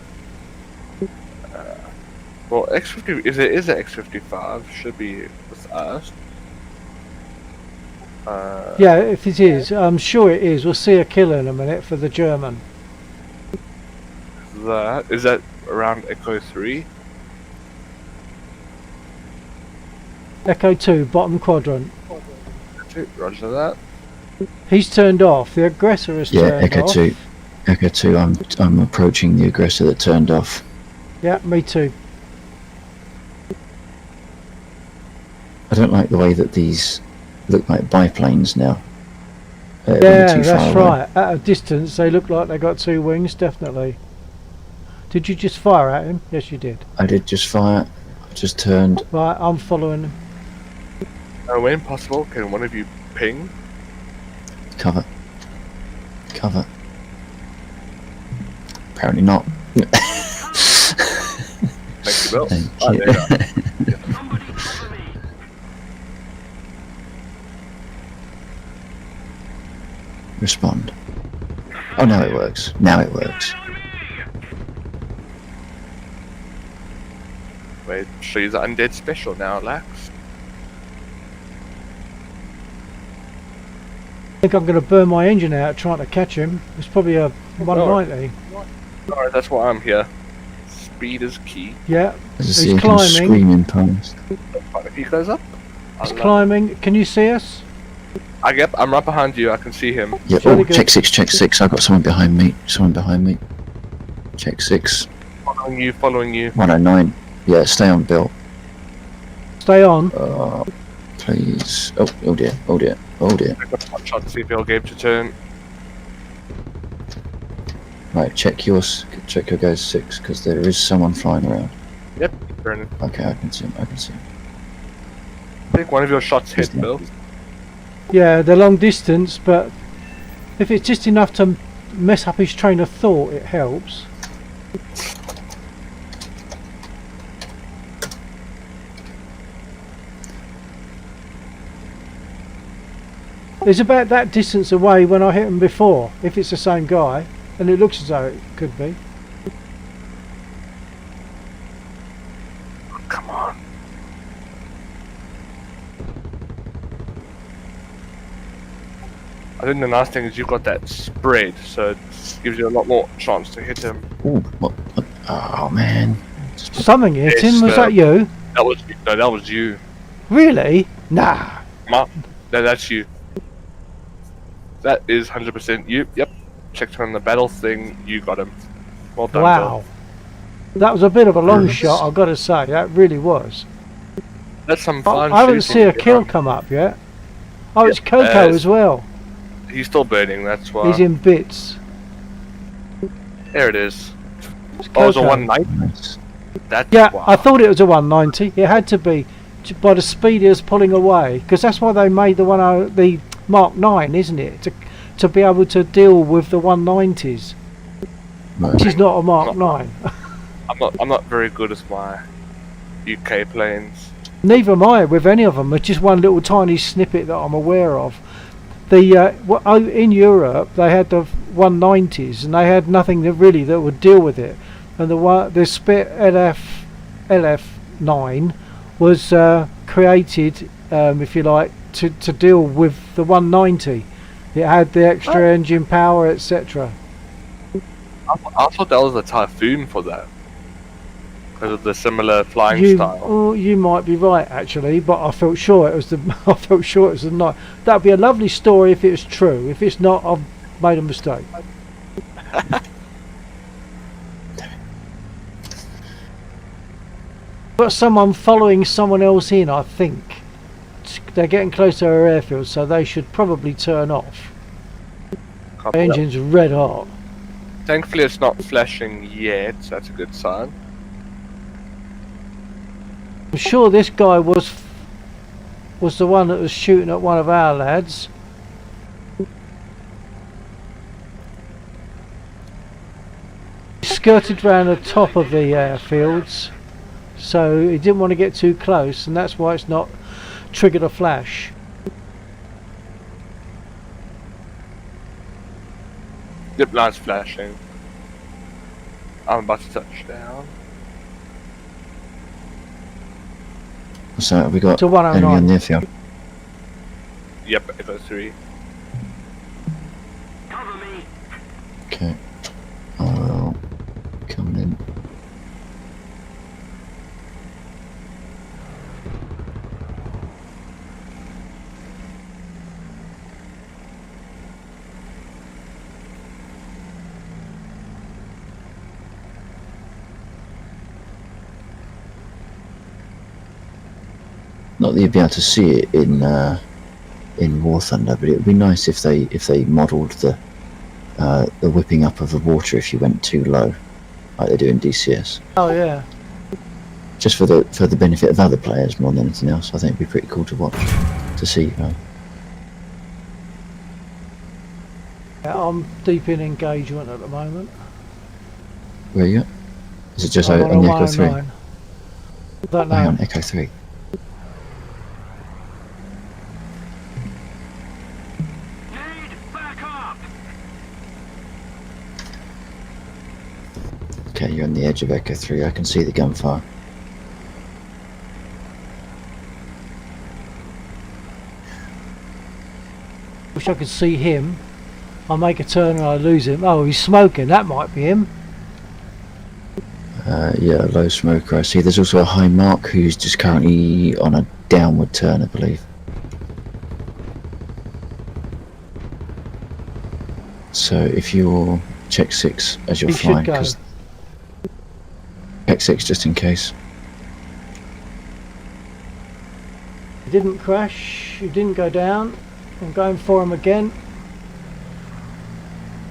Well, X-50, if it is an X-55, should be with us. Yeah, if it is, I'm sure it is. We'll see a kill in a minute for the German. Is that around Echo 3? Echo 2, bottom quadrant. Roger that. He's turned off. The aggressor has Yeah, turned Echo off. 2. Echo 2, I'm approaching the aggressor that turned off. Yeah, me too. I don't like the way that these look like biplanes now. When Yeah, they're too that's far away. right. At a distance, they look like they got 2 wings, definitely. Did you just fire at him? Yes, you did. I did just fire. I just turned. Right, I'm following him. When possible, can one of you ping? Cover. Cover. Apparently not. Thank you, Bill. Thank Oh, you. there you are. Somebody cover me. Respond. Oh, now it works. Now it works. Wait, she's undead special now, Lax. I think I'm going to burn my engine out trying to catch him. It's probably a 190. Alright, that's why I'm here. Speed is key. Yeah, As I He's see him climbing. screaming past. But if he goes up, he's climbing. Can you see us? I'm right behind you, I can see him. Yep. Jolly Oh, good. check 6, check 6. I've got someone behind me. Someone behind me. Check 6. Following you. 109. Yeah, stay on, Bill. Stay on. please. Oh dear, oh dear, oh dear. I've got one shot to see if you'll game to turn. Right, check your guys 6, because there is someone flying around. Yep, burning. Okay, I can see him, I can see him. I think one of your shots hit, Isn't it? Bill. Yeah, they're long distance, but if it's just enough to mess up his train of thought, it helps. It's about that distance away when I hit him before, if it's the same guy, and it looks as though it could be. Come on. I think the nice thing is you've got that spread, so it gives you a lot more chance to hit him. Ooh, what? Oh man. Something hit Yes, him, was that you? That was no, that was you. Really? Nah. No, that's you. That is 100% you. Yep. Checked on the battle thing. You got him. Well done. Wow. That was a bit of a long Yes. shot, I've got to say, that really was. Bill. That's some fun. I haven't shooting, seen a you kill know. come up yet. Oh, it's Yep, Coco as well. He's still burning. That's why. He's in bits. There it is. It's Oh, it was a Coco. 190. Nice. That's Yeah, why. I thought it was a 190. It had to be by the speed he was pulling away, because that's why they made the Mark 9, isn't it? To be able to deal with the 190s. Right. Which is not a Mark 9. I'm not very good at my UK planes. Neither am I with any of them. It's just one little tiny snippet that I'm aware of. In Europe they had the 190s and they had nothing that would deal with it. And the Spit LF9 was created, if you like, to deal with the 190. It had the extra engine power, etc. I thought that was a Typhoon for that. Because of the similar flying style. Oh, you might be right actually, but I felt sure it was the night. That'd be a lovely story if it was true. If it's not, I've made a mistake. Got someone following someone else in, I think. They're getting close to our airfield, so they should probably turn off. Copy The that. engine's red hot. Thankfully it's not flashing yet, so that's a good sign. I'm sure this guy was the one that was shooting at one of our lads. He skirted round the top of the airfields, so he didn't want to get too close, and that's why it's not triggered a flash. Yep, light's flashing. I'm about to touch down. So have we got It's a enemy on 109. the airfield? Yep, Echo 3. Cover me. Okay. Oh, coming in. Not that you'd be able to see it in War Thunder, but it would be nice if they modelled the whipping up of the water if you went too low, like they do in DCS. Oh yeah. Just for the benefit of other players more than anything else. I think it'd be pretty cool to watch, to see. Yeah, I'm deep in engagement at the moment. Where are you at? Is it just I'm on the a Echo 3? 109. I don't Hang know. on, Echo 3. Need backup. Okay, you're on the edge of Echo 3. I can see the gunfire. Wish I could see him. I make a turn and I lose him. Oh, he's smoking. That might be him. Yeah, low smoker. I see there's also a high mark who's just currently on a downward turn, I believe. So if you're check 6 as you're He should flying, go. 'cause check 6 just in case. He didn't crash. He didn't go down. I'm going for him again.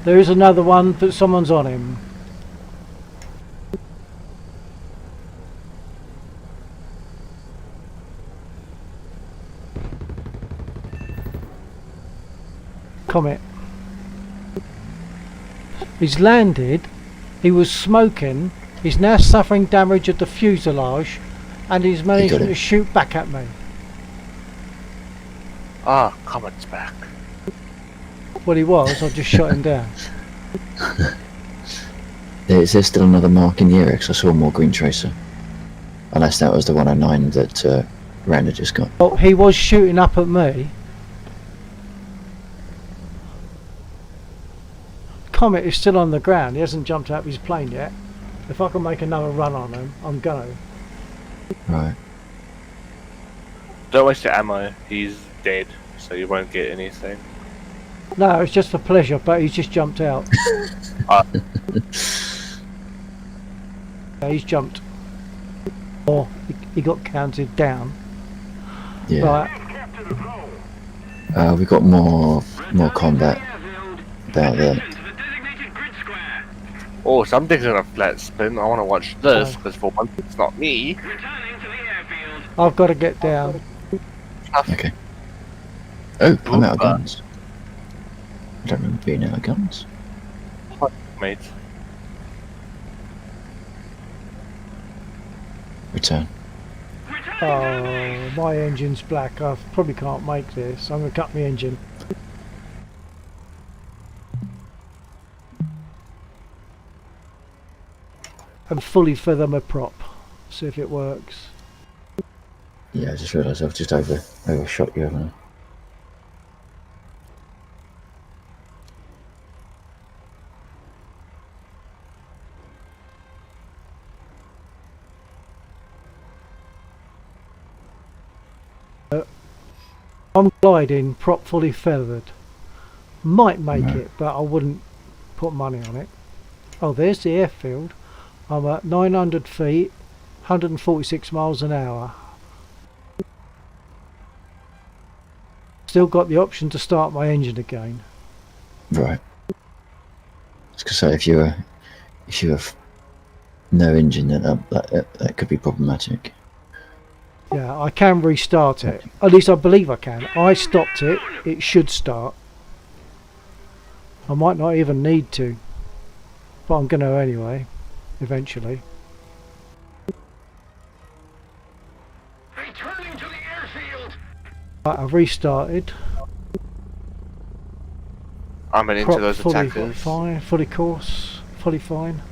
There is another one, but someone's on him. Comet. He's landed. He was smoking. He's now suffering damage at the fuselage, and he's managing to shoot back at me. Ah, Comet's back. Well, he was. I just shot him down. Is there still another mark in the area? 'Cause I saw more green tracer. Unless that was the 109 that Randa just got. Well, he was shooting up at me. Comet is still on the ground. He hasn't jumped out of his plane yet. If I can make another run on him, I'm gonna. Right. Don't waste your ammo. He's dead, so you won't get anything. No, it's just for pleasure, but he's just jumped out. Yeah, he's jumped. Or he got counted down. Yeah. Right. We got more combat about there. Oh, something's in a flat spin. I want to watch this, because for once it's not me. I've got to get down. Okay. Oh, I'm out of guns. I don't remember being out of guns. Mate. Return. Oh, my engine's black. I probably can't make this. I'm going to cut my engine. And fully feather my prop. See if it works. Yeah, I just realised I've just overshot you, haven't I? I'm gliding, prop fully feathered. Might make it, but I wouldn't put money on it. Oh, there's the airfield. I'm at 900 feet, 146 miles an hour. Still got the option to start my engine again. Right. I was gonna say if you have no engine, then that could be problematic. Yeah, I can restart it. At least I believe I can. I stopped it. It should start. I might not even need to, but I'm going to anyway, eventually. Returning to the airfield. Right, I've restarted. I'm into Prop those fully attackers. fine, fully course, fully fine.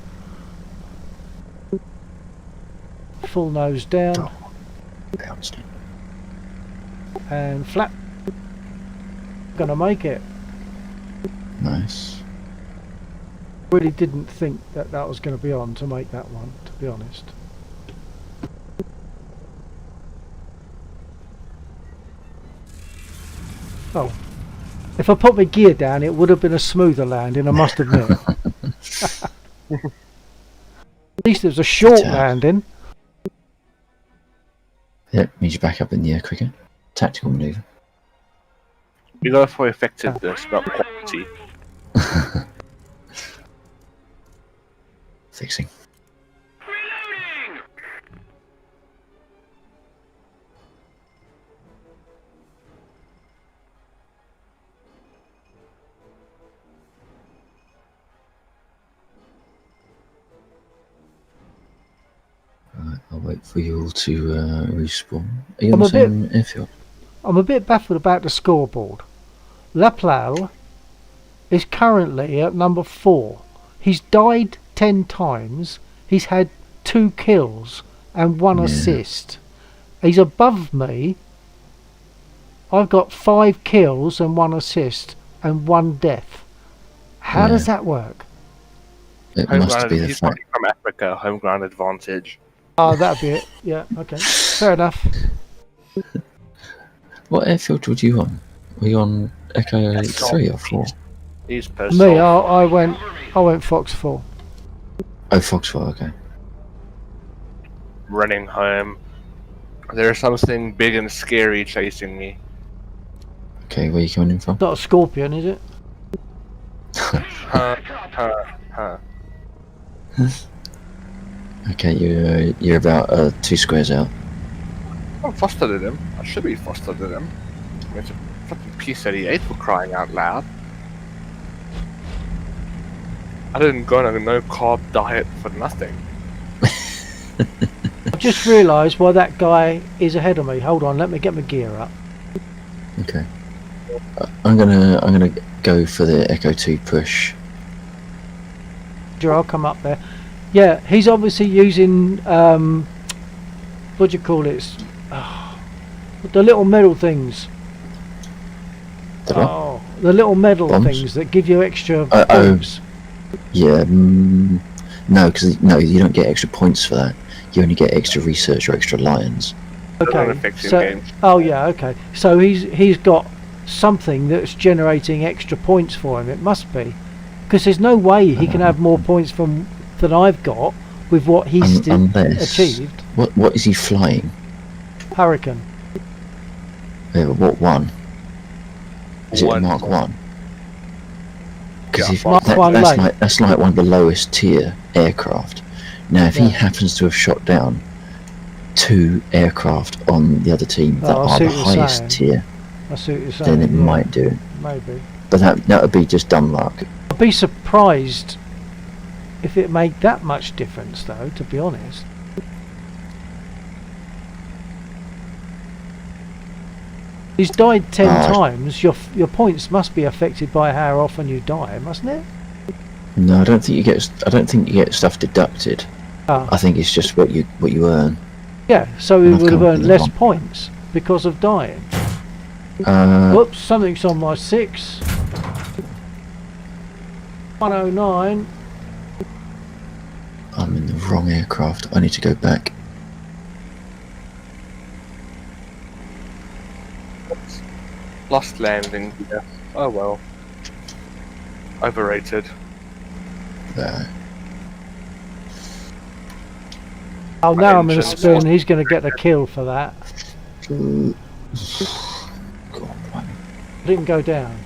Full nose down. Oh. Bounced it. And flat. Gonna make it. Nice. Really didn't think that was going to be on to make that one, to be honest. Oh, if I put my gear down, it would have been a smoother landing, I must admit. At least it was a short landing. Yeah, means you're back up in the air quicker. Tactical manoeuvre. We go for effectiveness, not quality. Fixing. Reloading. Right, I'll wait for you all to respawn. Are you I'm on the a bit- same airfield? I'm a bit baffled about the scoreboard. Laplau is currently at number 4. He's died 10 times. He's had 2 kills and 1 Yeah. assist. He's above me. I've got 5 kills and 1 assist and 1 death. How does that work? It Home must ground, be the he's fact. from Africa, home ground advantage. Oh, that'd be it. Yeah, okay. Fair enough. What airfield were you on? Were you on Echo 3 or 4? He's pissed Me, off. I went Fox 4. Oh, Fox 4, okay. Running home. There's something big and scary chasing me. Okay, where are you coming in from? Not a scorpion, is it? Okay, you're about 2 squares out. I'm faster than him. I should be faster than him. I mean, it's a fucking P-38 for crying out loud. I didn't go on a no-carb diet for nothing. I've just realised why that guy is ahead of me. Hold on, let me get my gear up. Okay. I'm gonna go for the Echo 2 push. I'll come up there. Yeah, he's obviously using what do you call it? The little metal things. The what? Oh, the little metal Bombs? things that give you extra Oh. points. Yeah, no, because you don't get extra points for that. You only get extra research or extra lions. Doesn't Okay. affect him So, games. oh yeah, okay. So he's got something that's generating extra points for him. It must be, because there's no way he can have more points than I've got with what he's Unless achieved. What is he flying? Hurricane. Yeah, but what one? Is it a One. Mark 1? Because Yeah, Mark 1 late. that's like one of the lowest tier aircraft. Now, if he Yeah. happens to have shot down 2 aircraft on the other team that Oh, I are see the what you're highest saying. tier, I see what you're saying. then it yeah, might do it. maybe. But that would be just dumb luck. I'd be surprised if it made that much difference, though. To be honest. He's died 10 times. Your points must be affected by how often you die, mustn't it? No, I don't think you get stuff deducted. Ah. I think it's just what you earn. Yeah, so he I've would have come up earned with less one. points because of dying. Whoops, something's on my 6. 109. I'm in the wrong aircraft. I need to go back. Lost landing gear. Oh well. Overrated. Oh, now I'm in a engines. spin. He's going to get the kill for that. Go on, blimey. I didn't go down.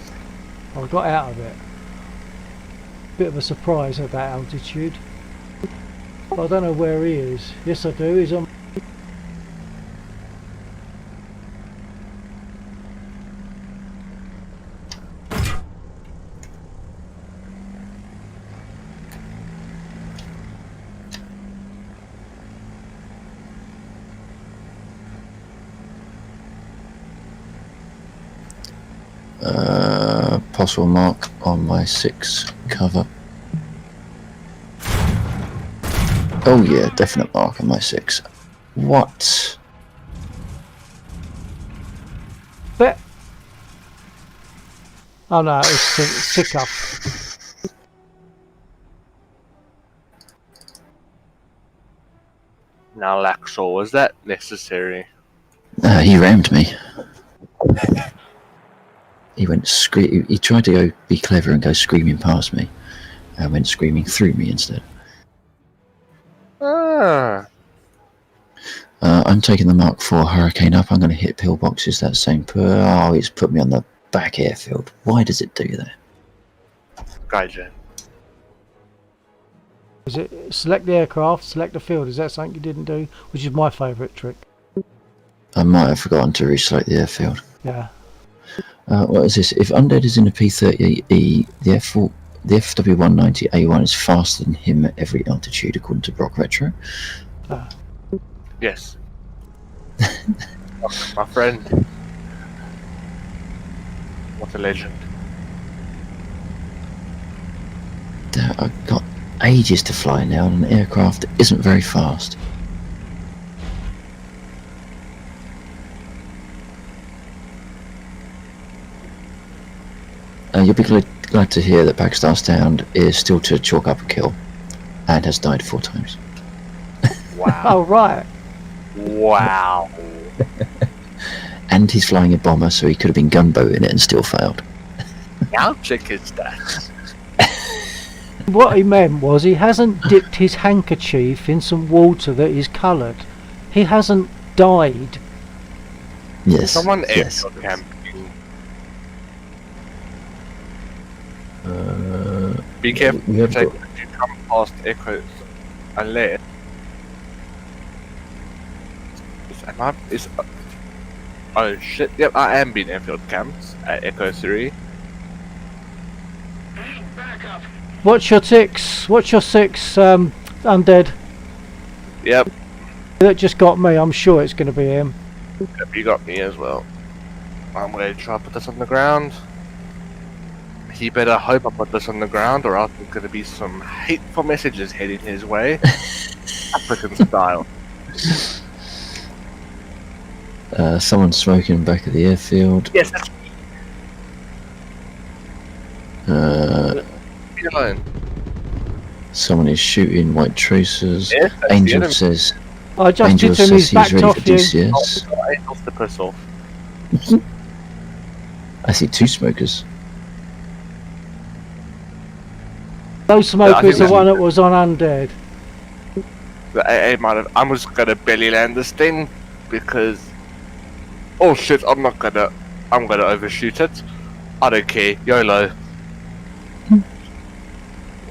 I got out of it. Bit of a surprise at that altitude. But I don't know where he is. Yes, I do. He's on. Possible mark on my 6 cover. Oh yeah, definite mark on my 6. What? Bet. Oh no, it's sick up. Now, Laxor, was that necessary? He rammed me. He went He tried to go be clever and go screaming past me, and went screaming through me instead. Ah. I'm taking the Mark 4 Hurricane up. I'm going to hit pillboxes that same. Oh, it's put me on the back airfield. Why does it do that? Gaijin. Is it select the aircraft, select the field? Is that something you didn't do? Which is my favourite trick. I might have forgotten to reselect the airfield. Yeah. What is this? If Undead is in a P-38E, the FW-190A1 is faster than him at every altitude, according to Brock Retro. Yes. Oh, my friend. What a legend. I've got ages to fly now, and an aircraft that isn't very fast. You'll be glad to hear that Pakistan Sound is still to chalk up a kill, and has died 4 times. Wow. Oh right. Wow. And he's flying a bomber, so he could have been gunboating it and still failed. Now check his stats. What he meant was he hasn't dipped his handkerchief in some water that is coloured. He hasn't died. Yes. Someone yes. airfield camping. Be careful we have Jake, got- if you come past Echoes unless oh shit, yep, I am being airfield camped at Echo 3. Back up. What's your six? What's your six? Undead. Yep, That just got me. I'm sure it's going to be him. yep, you got me as well. I'm gonna try to put this on the ground. He better hope I put this on the ground or else there's gonna be some hateful messages heading his way. African style. Someone smoking back of the airfield. Yes, that's me alone. Someone is shooting white tracers. Yes, that's Angel the enemy. says. I just Angel did him. says He's he's backed ready off for you. DCS. Oh, Angel's the piss off. I see 2 smokers. Those smokers, think the we- one that was on Undead. The AA might have. I'm just gonna belly land this thing because. Oh shit! I'm gonna overshoot it. I don't care. YOLO.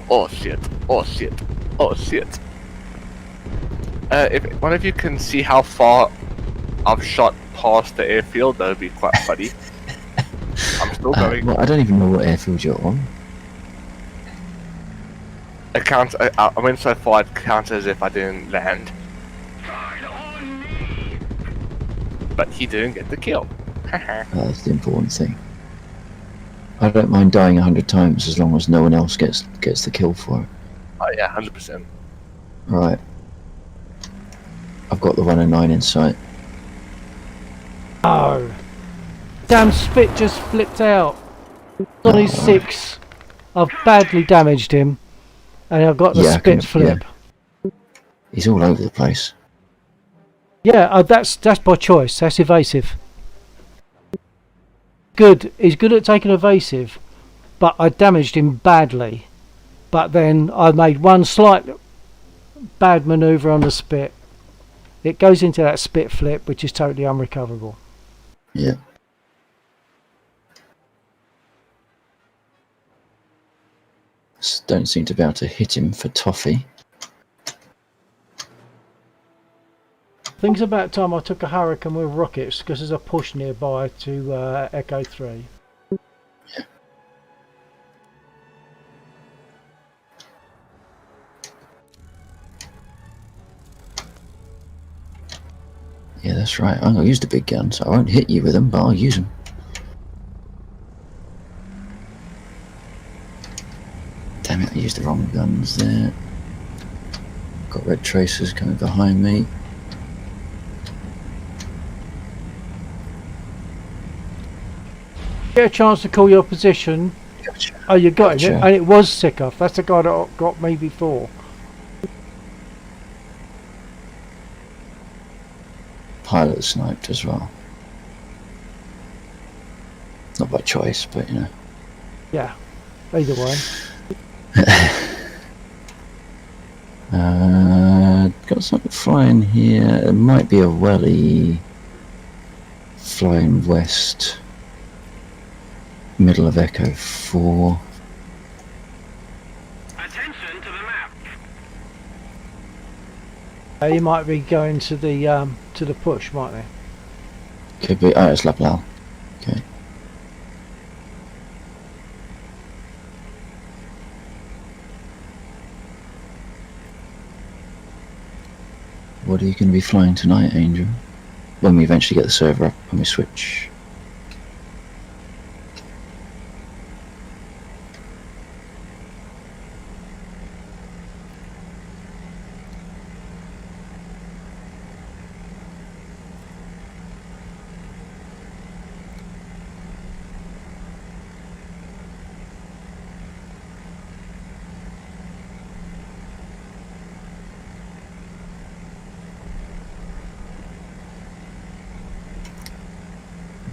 Oh shit! Oh shit! Oh shit! If one of you can see how far I've shot past the airfield, that would be quite funny. I'm still going. Well, I don't even know what airfield you're on. It counts. I went so far it counts as if I didn't land, Guard on me. but he didn't get the kill. That's the important thing. I don't mind dying 100 times as long as no one else gets the kill for it. Oh yeah, 100%. Right. I've got the 109 in sight. Oh. Damn spit just flipped out. On his Oh. 6. I've badly damaged him. And I've got the Yeah, I spit can- flip. He's all over the place. Yeah, that's by choice. That's evasive. Good. He's good at taking evasive, but I damaged him badly. But then I made one slight bad manoeuvre on the spit. It goes into that spit flip, which is totally unrecoverable. Yeah. Don't seem to be able to hit him for toffee. I think it's about time I took a Hurricane with rockets because there's a push nearby to Echo 3. Yeah, that's right. I'm going to use the big guns. I won't hit you with them, but I'll use them. Damn it, I used the wrong guns there. Got red tracers coming behind me. Get a chance to call your position. Oh, you got it. Gotcha. And it was Sickoff. That's the guy that got me before. Pilot sniped as well. Not by choice, but you know. Yeah. Either way. Got something flying here. It might be a welly flying west, middle of Echo 4. Attention to the map. He might be going to the push, might they? Could be. Oh, it's Laplal. Okay. What are you going to be flying tonight, Angel? When we eventually get the server up, when we switch.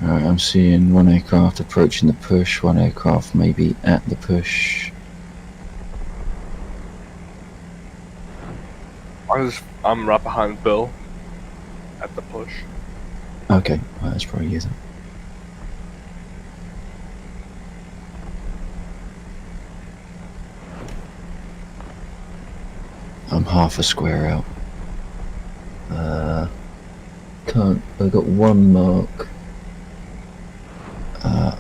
Alright, I'm seeing one aircraft approaching the push, one aircraft maybe at the push. I'm right behind Bill. at the push. Okay, well, that's probably you then. I'm half a square out. Can't. I've got one mark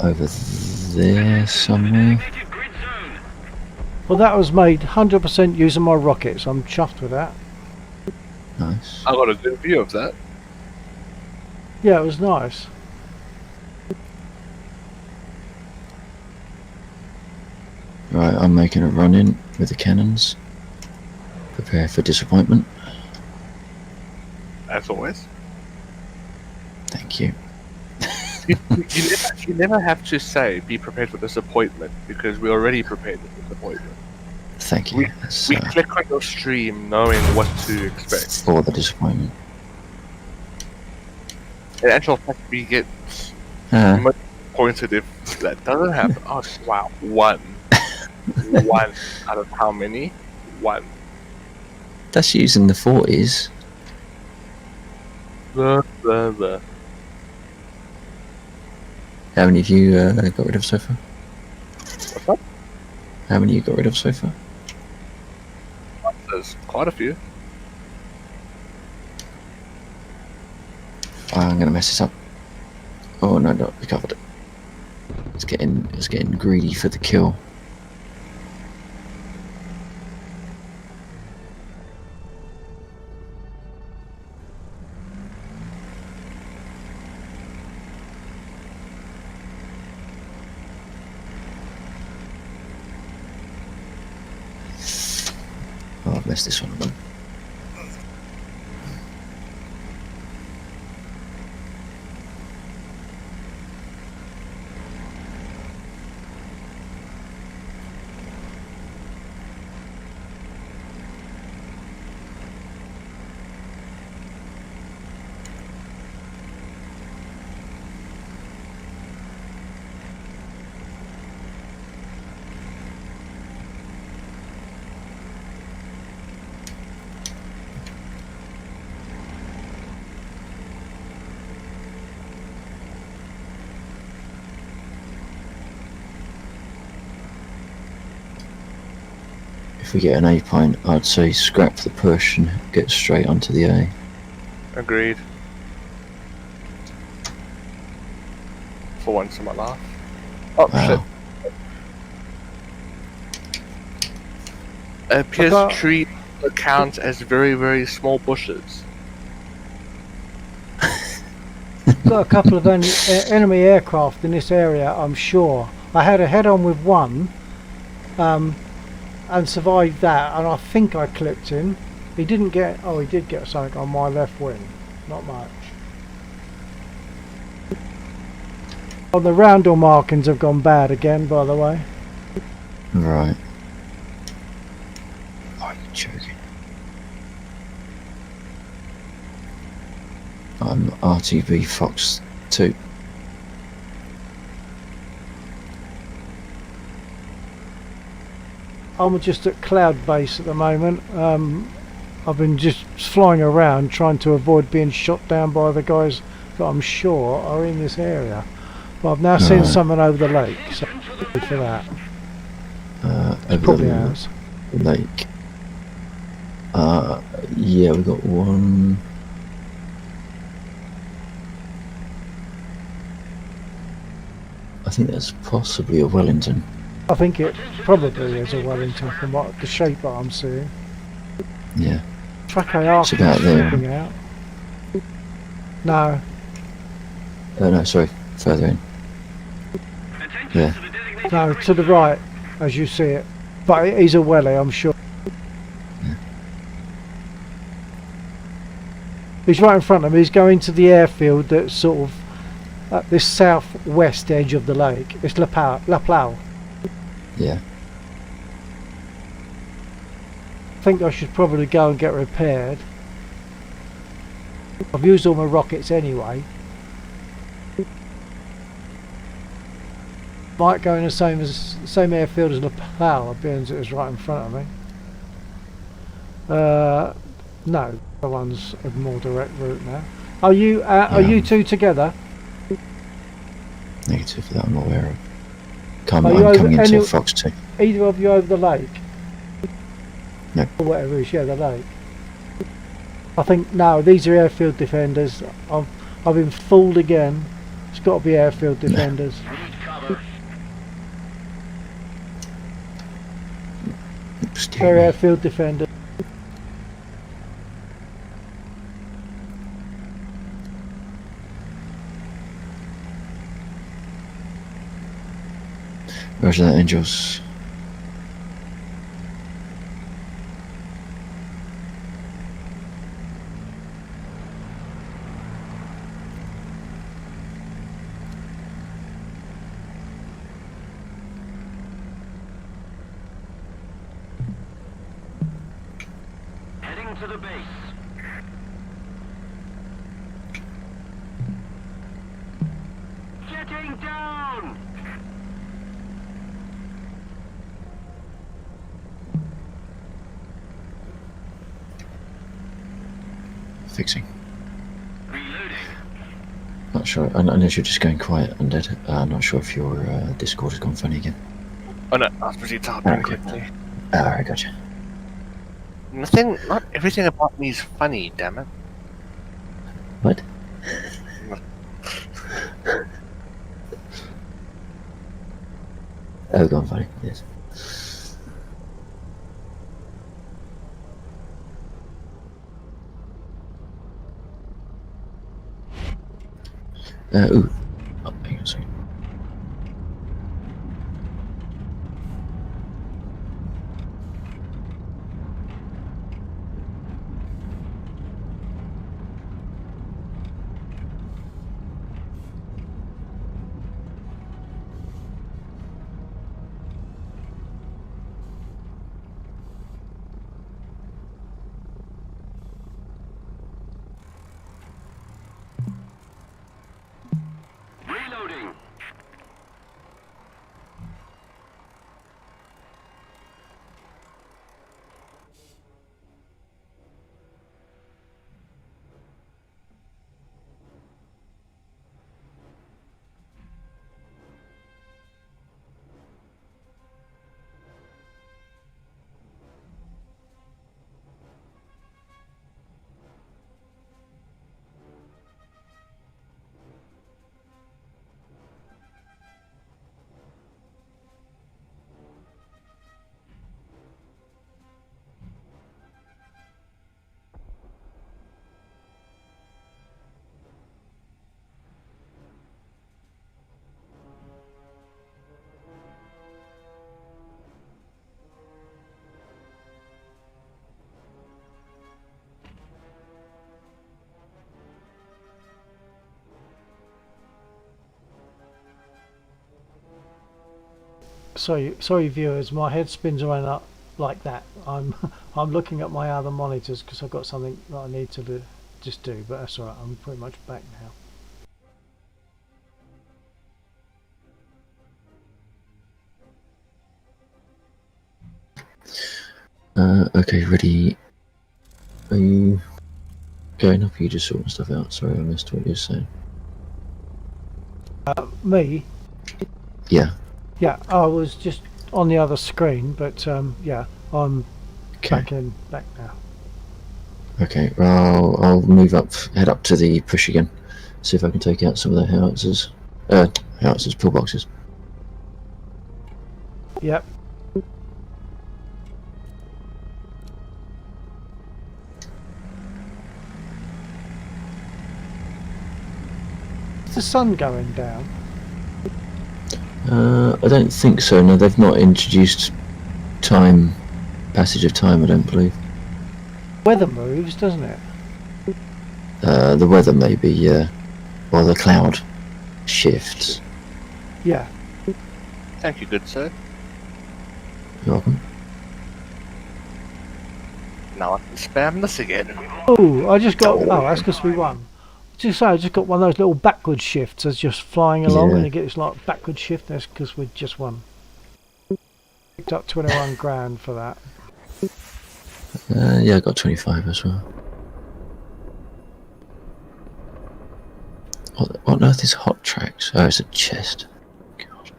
over there somewhere. Designated grid zone. Well, that was made 100% using my rockets. I'm chuffed with that. Nice. I got a good view of that. Yeah, it was nice. Right, I'm making a run in with the cannons. Prepare for disappointment. As always. Thank you. You never have to say be prepared for disappointment because we're already prepared for disappointment. Thank you. That's, We click on your stream knowing what to expect. for the disappointment. In actual fact, we get much disappointed if that doesn't happen. Oh wow, one. One out of how many? One. That's using the 40s. The. How many of you got rid of so far? What's up? How many you got rid of so far? There's quite a few. Oh, I'm gonna mess this up. Oh no, no, we covered it. It's getting greedy for the kill. Oh, I've messed this one up. If we get an A point, I'd say scrap the push and get straight onto the A. Agreed. For once in my life. Oh Wow. shit. Appears got- tree count as very, very small bushes. Got a couple of enemy aircraft in this area, I'm sure. I had a head-on with one, and survived that, and I think I clipped him. He didn't get. Oh, he did get something on my left wing. Not much. Oh, the roundel markings have gone bad again, by the way. Right. Are you joking? I'm RTB Fox 2. I'm just at Cloud Base at the moment. I've been just flying around trying to avoid being shot down by the guys that I'm sure are in this area. But I've now seen Right. someone over the lake, so good for that. Over Probably the has. lake. Yeah, we got one. I think that's possibly a Wellington. I think it probably is a Wellington from what the shape that I'm seeing. Yeah. Track AR It's about there. flipping out. No, No, sorry, further in. Attention Yeah. to the designated no, grid to the zone. right, as you see it. But he's a welly, I'm sure. He's right in front of me. He's going to the airfield that's sort of at this southwest edge of the lake. It's La Plau. Yeah. I think I should probably go and get repaired. I've used all my rockets anyway. Might go in the same airfield as La Plau, being as it was right in front of me. No, the one's a more direct route now. Are you are Yeah. you two together? Negative that I'm aware of. I'm Are you over coming into any- Fox 2. Either of you over the lake? No. Or whatever it is, yeah, the lake. I think no, these are airfield defenders. I've been fooled again. It's got to be airfield defenders. Need cover. They're airfield defenders. Roger that, Angels. Heading to the base. Getting down! Fixing. Reloading. Not sure. I know you're just going quiet, Undead. Not sure if your Discord has gone funny again. Oh no, I was busy talking Okay. quickly. Alright, gotcha. Not everything about me is funny, damn it. What? Oh, gone funny, yes. Ooh. Oh, hang on a second. Reloading. Sorry, viewers. My head spins around up like that. I'm I'm looking at my other monitors because I've got something that I need to just do. But that's alright. I'm pretty much back now. Okay, ready. Are you going up or are you just sorting stuff out? Sorry, I missed what you were saying. Me? Yeah, Yeah, I was just on the other screen, but yeah, I'm okay. back now. Okay, well, I'll move up, head up to the push again. See if I can take out some of the howitzers. Howitzers, pillboxes. Yep. Is the sun going down? I don't think so. No, they've not introduced passage of time. I don't believe. Weather moves, doesn't it? The weather maybe, yeah. Or the cloud shifts. Yeah. Thank you, good sir. You're welcome. Now I can spam this again. Oh, I just got. Oh, that's because we won. Just say, I just got one of those little backward shifts as just flying along, Yeah. and you get this like backward shift. That's because we just won. Picked up 21 grand for that. Yeah, I got 25 as well. What on earth is hot tracks? Oh, it's a chest. God.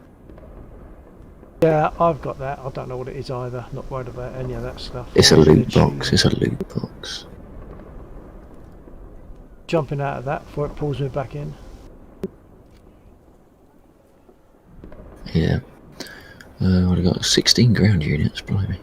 Yeah, I've got that. I don't know what it is either. Not worried about any of that stuff. It's a Always loot good box. shooting. It's a loot box. Jumping out of that before it pulls me back in. Yeah. What have I got? 16 ground units, blimey.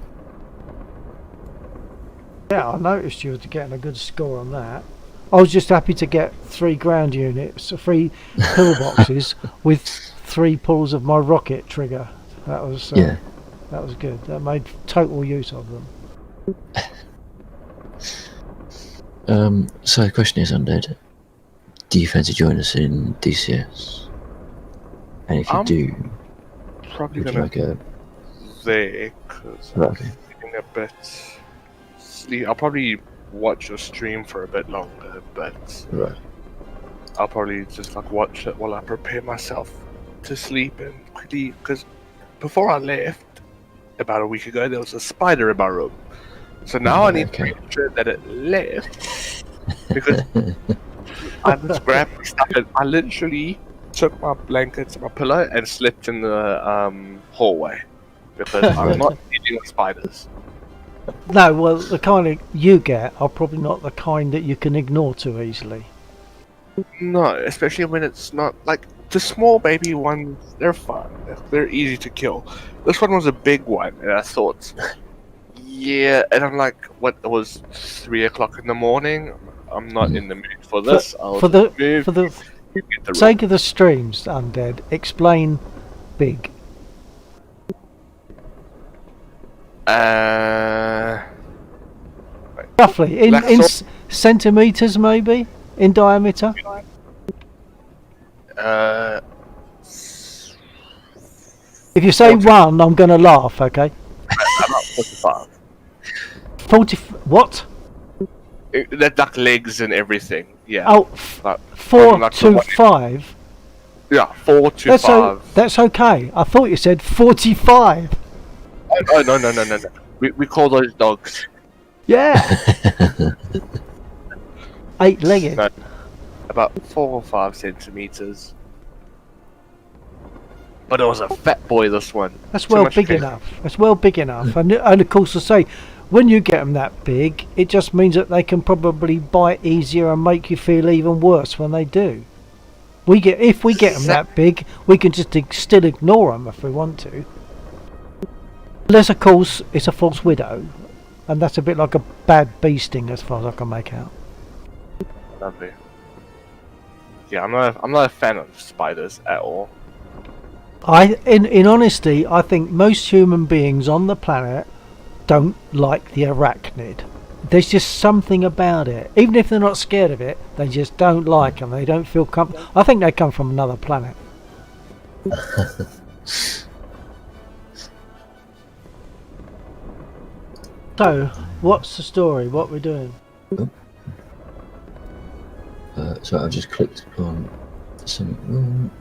Yeah, I noticed you were getting a good score on that. I was just happy to get 3 ground units, 3 pillboxes with 3 pulls of my rocket trigger. That was Yeah. that was good. That made total use of them. So the question is, Undead, do you fancy joining us in DCS? And if you I'm do, Probably would you gonna like a... there because I'm Okay. feeling a bit sleep. I'll probably watch your stream for a bit longer, but Right. I'll probably just like watch it while I prepare myself to sleep and quickly. Because before I left about a week ago, there was a spider in my room. So now I need Okay. to make sure that it left because I just grabbed my stuff and I literally took my blankets and my pillow and slept in the hallway because I'm not dealing with spiders. No, well, the kind of you get are probably not the kind that you can ignore too easily. No, especially when it's not like the small baby ones. They're fun. They're easy to kill. This one was a big one, and I thought, yeah. And I'm like, what? It was 3 o'clock in the morning. I'm not in the mood for this. I'll For just the move. for the You get the sake of the streams, Undead, explain big. Roughly in Black Salt- centimeters, maybe in diameter. uh, If you say 40. 1, I'm going to laugh. Okay. about 45. 40. What? That like legs and everything. Yeah. Oh, Like, 4 like the to one- 5. Yeah, 4 to That's 5. that's okay. I thought you said 45. Oh no. We call those dogs. Yeah. 8-legged. No. About 4 or 5 centimeters. But it was a fat boy, this one. That's Too well much big cake. enough. That's well big enough. And of course, I say, when you get them that big, it just means that they can probably bite easier and make you feel even worse when they do. If we get them that big, we can just still ignore them if we want to. Unless, of course, it's a false widow, and that's a bit like a bad bee sting as far as I can make out. Lovely. Yeah, I'm not a fan of spiders at all. In honesty, I think most human beings on the planet don't like the arachnid. There's just something about it. Even if they're not scared of it, they just don't like them. They don't feel comfortable. I think they come from another planet. So, what's the story? What we're doing? So I've just clicked on some room.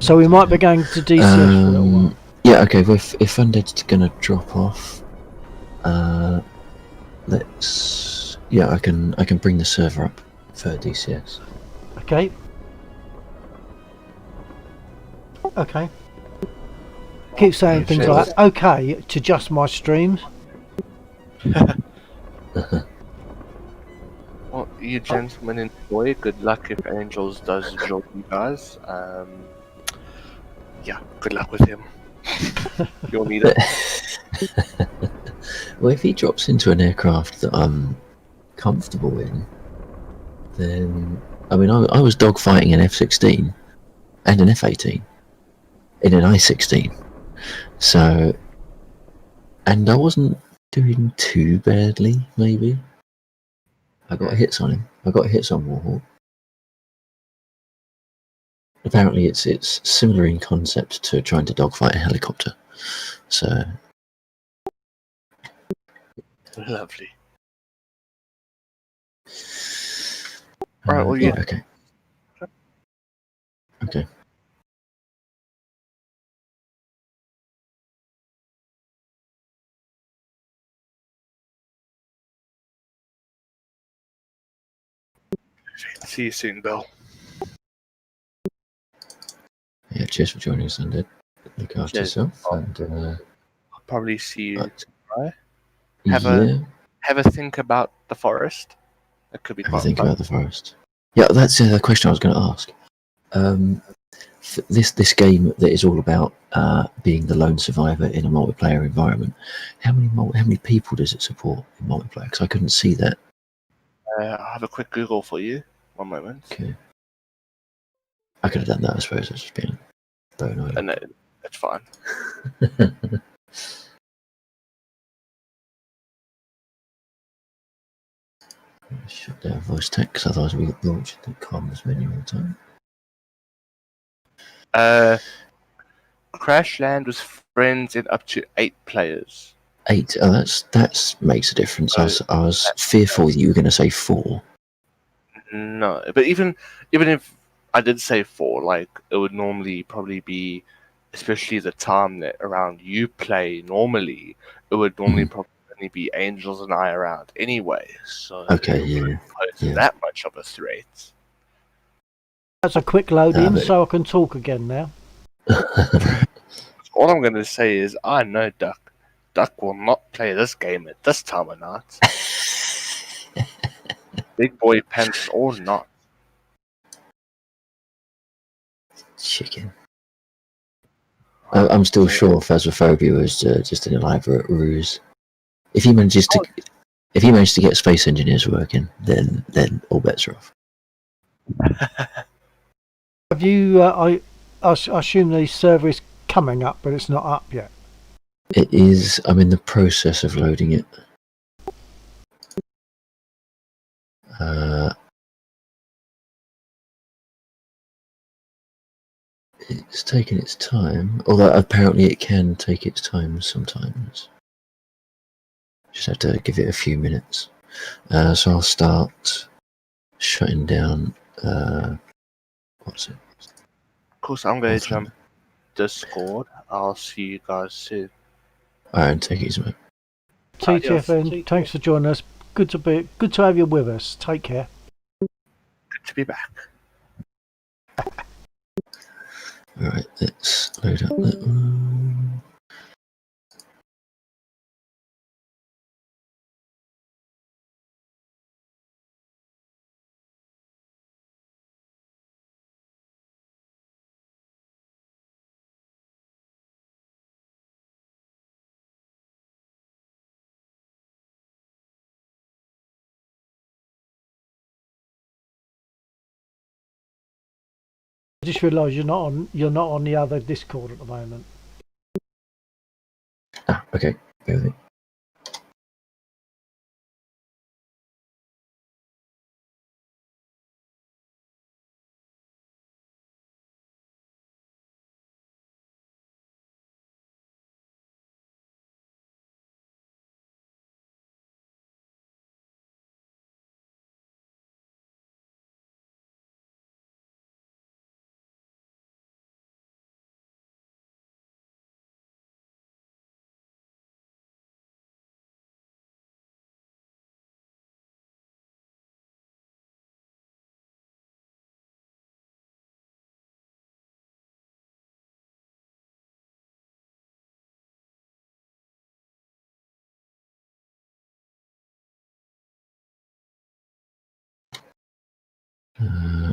So we might be going to DCS for a little while. Yeah, okay, well, if Undead's gonna drop off, let's... Yeah, I can bring the server up for DCS. Okay. Okay. Keep saying things Sure. like okay to just my streams. Well, you gentlemen enjoy. Good luck if Angels does join you guys. Yeah, good luck with him. You'll need it. Well, if he drops into an aircraft that I'm comfortable in, then... I mean, I was dogfighting an F-16 and an F-18 in an I-16. So... And I wasn't doing too badly, maybe. I got hits on him. I got hits on Warhawk. Apparently it's similar in concept to trying to dogfight a helicopter. So... Lovely. Right, well, yeah, okay. Okay. See you soon, Bill. Yeah, cheers for joining us, Undead. Look after Cheers. yourself, and I'll probably see you Right. tomorrow. yeah, Have a think about the forest. That could be have a quite think fun. about the forest. Yeah, that's the question I was going to ask. This game that is all about being the lone survivor in a multiplayer environment. How many people does it support in multiplayer? Because I couldn't see that. I'll have a quick Google for you. One moment. Okay, I could have done that. I suppose it's just being paranoid. No, that's fine. Shut down voice text, otherwise we get launched the comms menu all the time. Crashland was friends in up to 8 players. 8. Oh, that makes a difference. I was fearful that you were going to say 4. No, but even if I did say 4, like it would normally probably be, especially the time that around you play normally, it would normally probably only be Angels and I around anyway. So Okay, it yeah, wouldn't pose yeah. that much of a threat. That's a quick load in, but- so I can talk again now. All I'm going to say is I know Duck. Duck will not play this game at this time of night. Big boy pants or not. Chicken. I'm still sure Phasmophobia was just an elaborate ruse. If he manages to get space engineers working, then all bets are off. Have you? I assume the server is coming up, but it's not up yet. It is. I'm in the process of loading it. It's taking its time, although apparently it can take its time sometimes. Just have to give it a few minutes. So I'll start shutting down. What's it? Of course, I'm going to Awesome. jump Discord. I'll see you guys soon. Alright, take it easy, mate. TTFN, thanks for joining us. Good to have you with us. Take care. Good to be back. Alright, let's load up that one. I just realised you're not on the other Discord at the moment. Ah, okay, bear with it.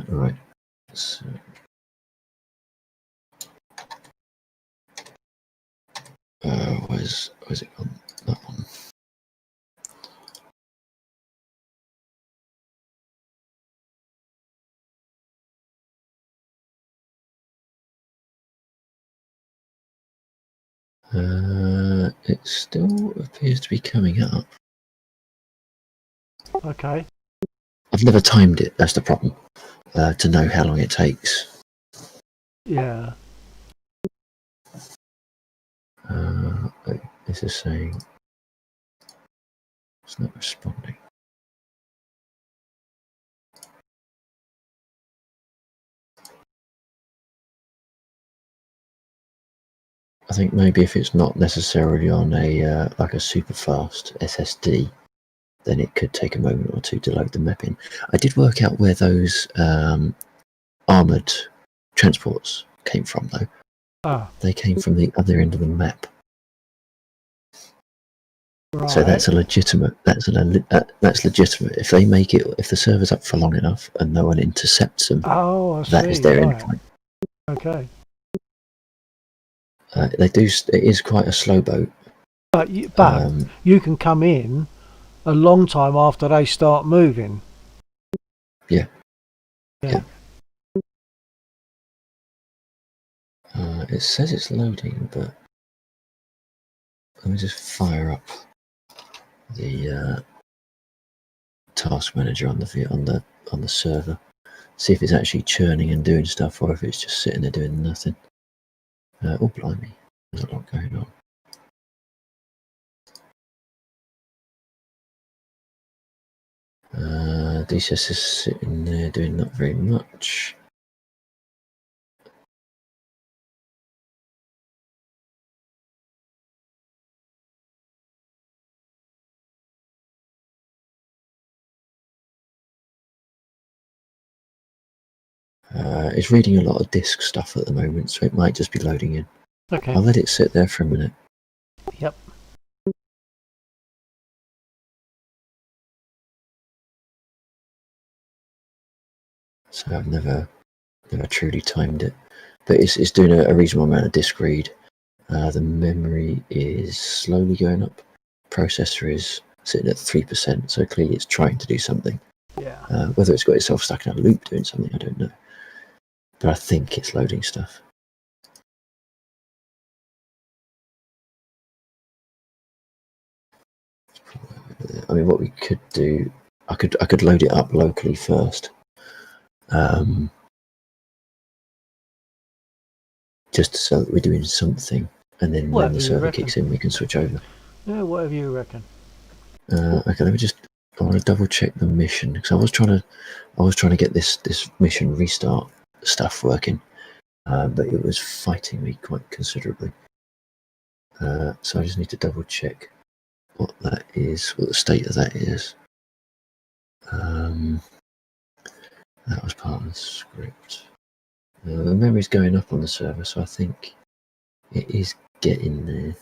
Right. So, where's it gone? That one. It still appears to be coming up. Okay. I've never timed it, that's the problem. To know how long it takes. Yeah. This is saying it's not responding. I think maybe if it's not necessarily on a like a super fast SSD, then it could take a moment or two to load the map in. I did work out where those armoured transports came from, though. Ah, They came from the other end of the map. right. So that's a legitimate. That's legitimate. If they make it, if the server's up for long enough and no one intercepts them, Oh, I see. that is their right. endpoint. Okay. They do. It is quite a slow boat. But you can come in a long time after they start moving. Yeah. Yeah. It says it's loading, but let me just fire up the task manager on the server. See if it's actually churning and doing stuff, or if it's just sitting there doing nothing. Oh blimey, there's a lot going on. DCS is sitting there doing not very much. It's reading a lot of disk stuff at the moment, so it might just be loading in. Okay. I'll let it sit there for a minute. Yep. So I've never truly timed it, but it's doing a reasonable amount of disk read. The memory is slowly going up. Processor is sitting at 3%, so clearly it's trying to do something. Yeah. Whether it's got itself stuck in a loop doing something, I don't know. But I think it's loading stuff. I mean, what we could do, I could load it up locally first. Just so that we're doing something, and then when the server kicks in, we can switch over. Yeah, whatever you reckon. Okay, let me just. I want to double check the mission because I was trying to get this mission restart stuff working, but it was fighting me quite considerably. So I just need to double check what that is, what the state of that is. That was part of the script. The memory's going up on the server, so I think it is getting there.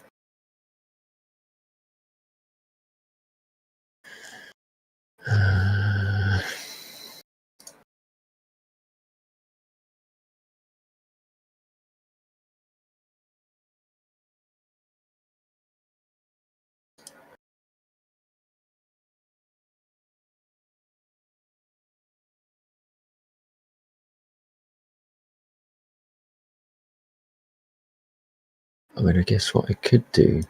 I mean, I guess what I could do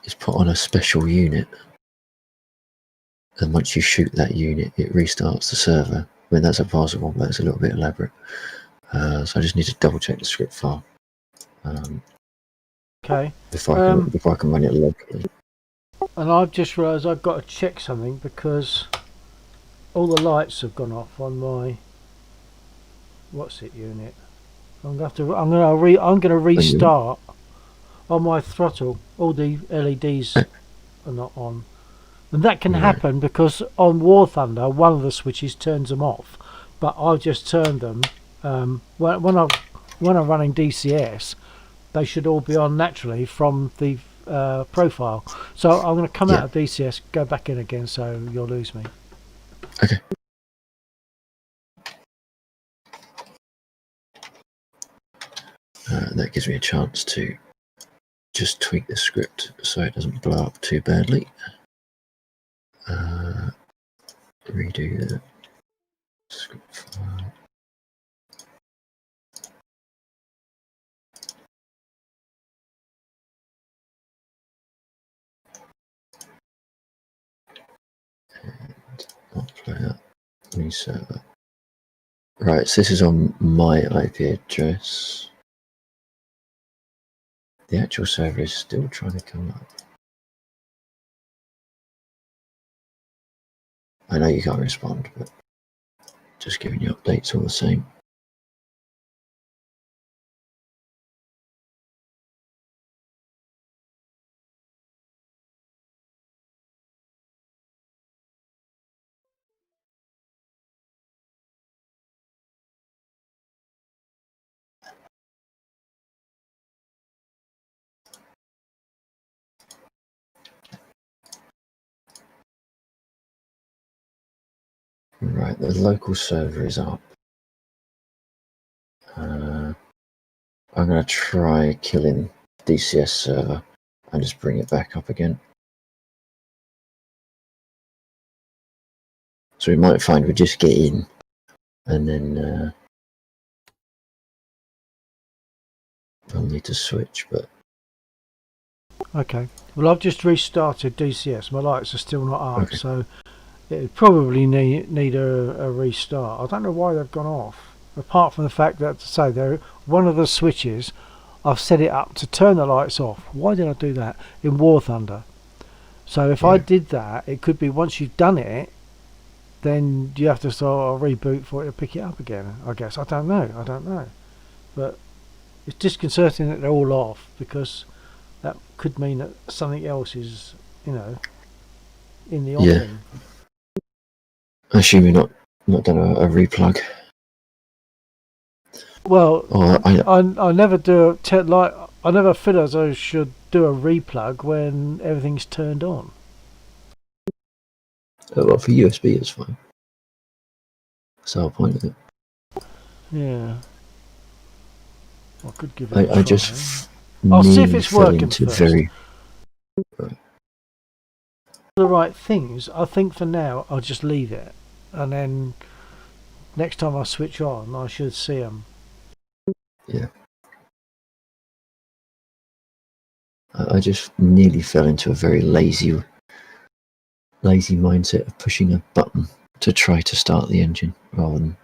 is put on a special unit, and once you shoot that unit, it restarts the server. I mean, that's impossible, but it's a little bit elaborate. So I just need to double check the script file. Okay. Before I can run it locally. And I've just realised I've got to check something because all the lights have gone off on my unit. I'm gonna restart on my throttle. All the LEDs are not on, and that can happen because on War Thunder one of the switches turns them off, but I've just turned them. When I'm running DCS, they should all be on naturally from the profile. So I'm going to come out of DCS, go back in again, so you'll lose me. Okay. That gives me a chance to just tweak the script so it doesn't blow up too badly. Redo the script file. And not play that. New server. Right, so this is on my IP address. The actual server is still trying to come up. I know you can't respond, but just giving you updates all the same. Right, the local server is up. I'm going to try killing DCS server and just bring it back up again. So we might find we just get in and then we'll need to switch, but Okay. Well, I've just restarted DCS. My lights are still not up, Okay. so it probably need a restart. I don't know why they've gone off. Apart from the fact that, to say, they're one of the switches, I've set it up to turn the lights off. Why did I do that in War Thunder? So if I Yeah. did that, it could be once you've done it, then you have to sort of reboot for it to pick it up again. I guess I don't know, but it's disconcerting that they're all off, because that could mean that something else is, in the Yeah. offing. I assume you're not done a replug. Well, Or I never do I never feel as though I should do a replug when everything's turned on. well, for USB it's fine. That's the whole point of it. Yeah. I could give it a try. I just I'll see if nearly it's fell working into first. very The right things. I think for now I'll just leave it, and then next time I switch on, I should see them. yeah. I just nearly fell into a very lazy mindset of pushing a button to try to start the engine rather than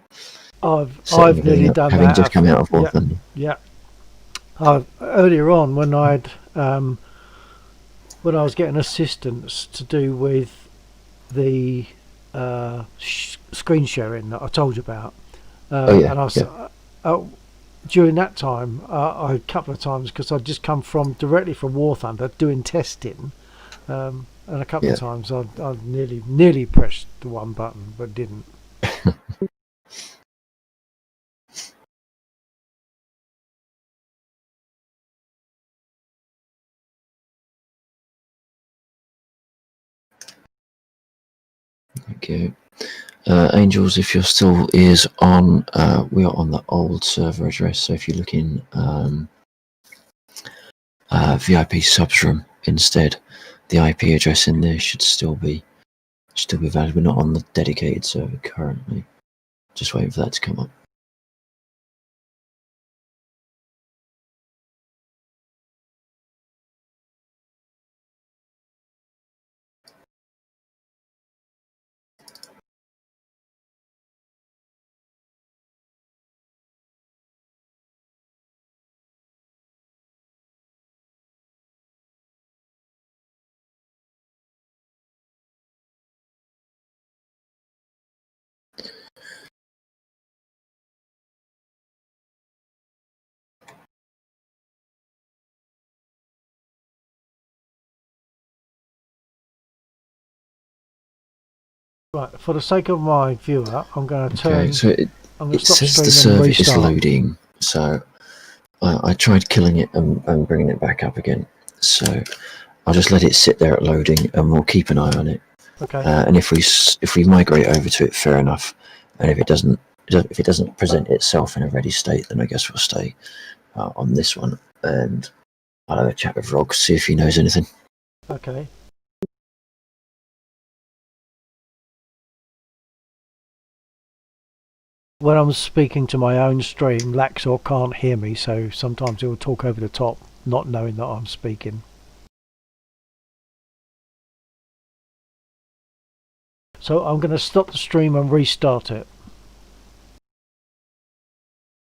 I've setting nearly everything up, done having that. just come out of War Yeah. Thunder. Yeah. Earlier on, when I was getting assistance to do with the screen sharing that I told you about, Yeah, and I was during that time, I a couple of times, because I'd just come directly from War Thunder doing testing, and a couple of times I nearly pressed the one button but didn't. Okay. Angels, if your still is on, we are on the old server address. So if you look in VIP subs room instead, the IP address in there should still be valid. We're not on the dedicated server currently. Just waiting for that to come up. Right, for the sake of my viewer, I'm going to turn. Okay, so I'm going it to stop says the streaming and server is restart. loading. So I tried killing it and bringing it back up again. So I'll just let it sit there at loading, and we'll keep an eye on it. Okay. And if we migrate over to it, fair enough. And if it doesn't present itself in a ready state, then I guess we'll stay on this one. And I'll have a chat with Rog, see if he knows anything. Okay. When I'm speaking to my own stream, Laxor can't hear me, so sometimes he'll talk over the top, not knowing that I'm speaking. So I'm going to stop the stream and restart it.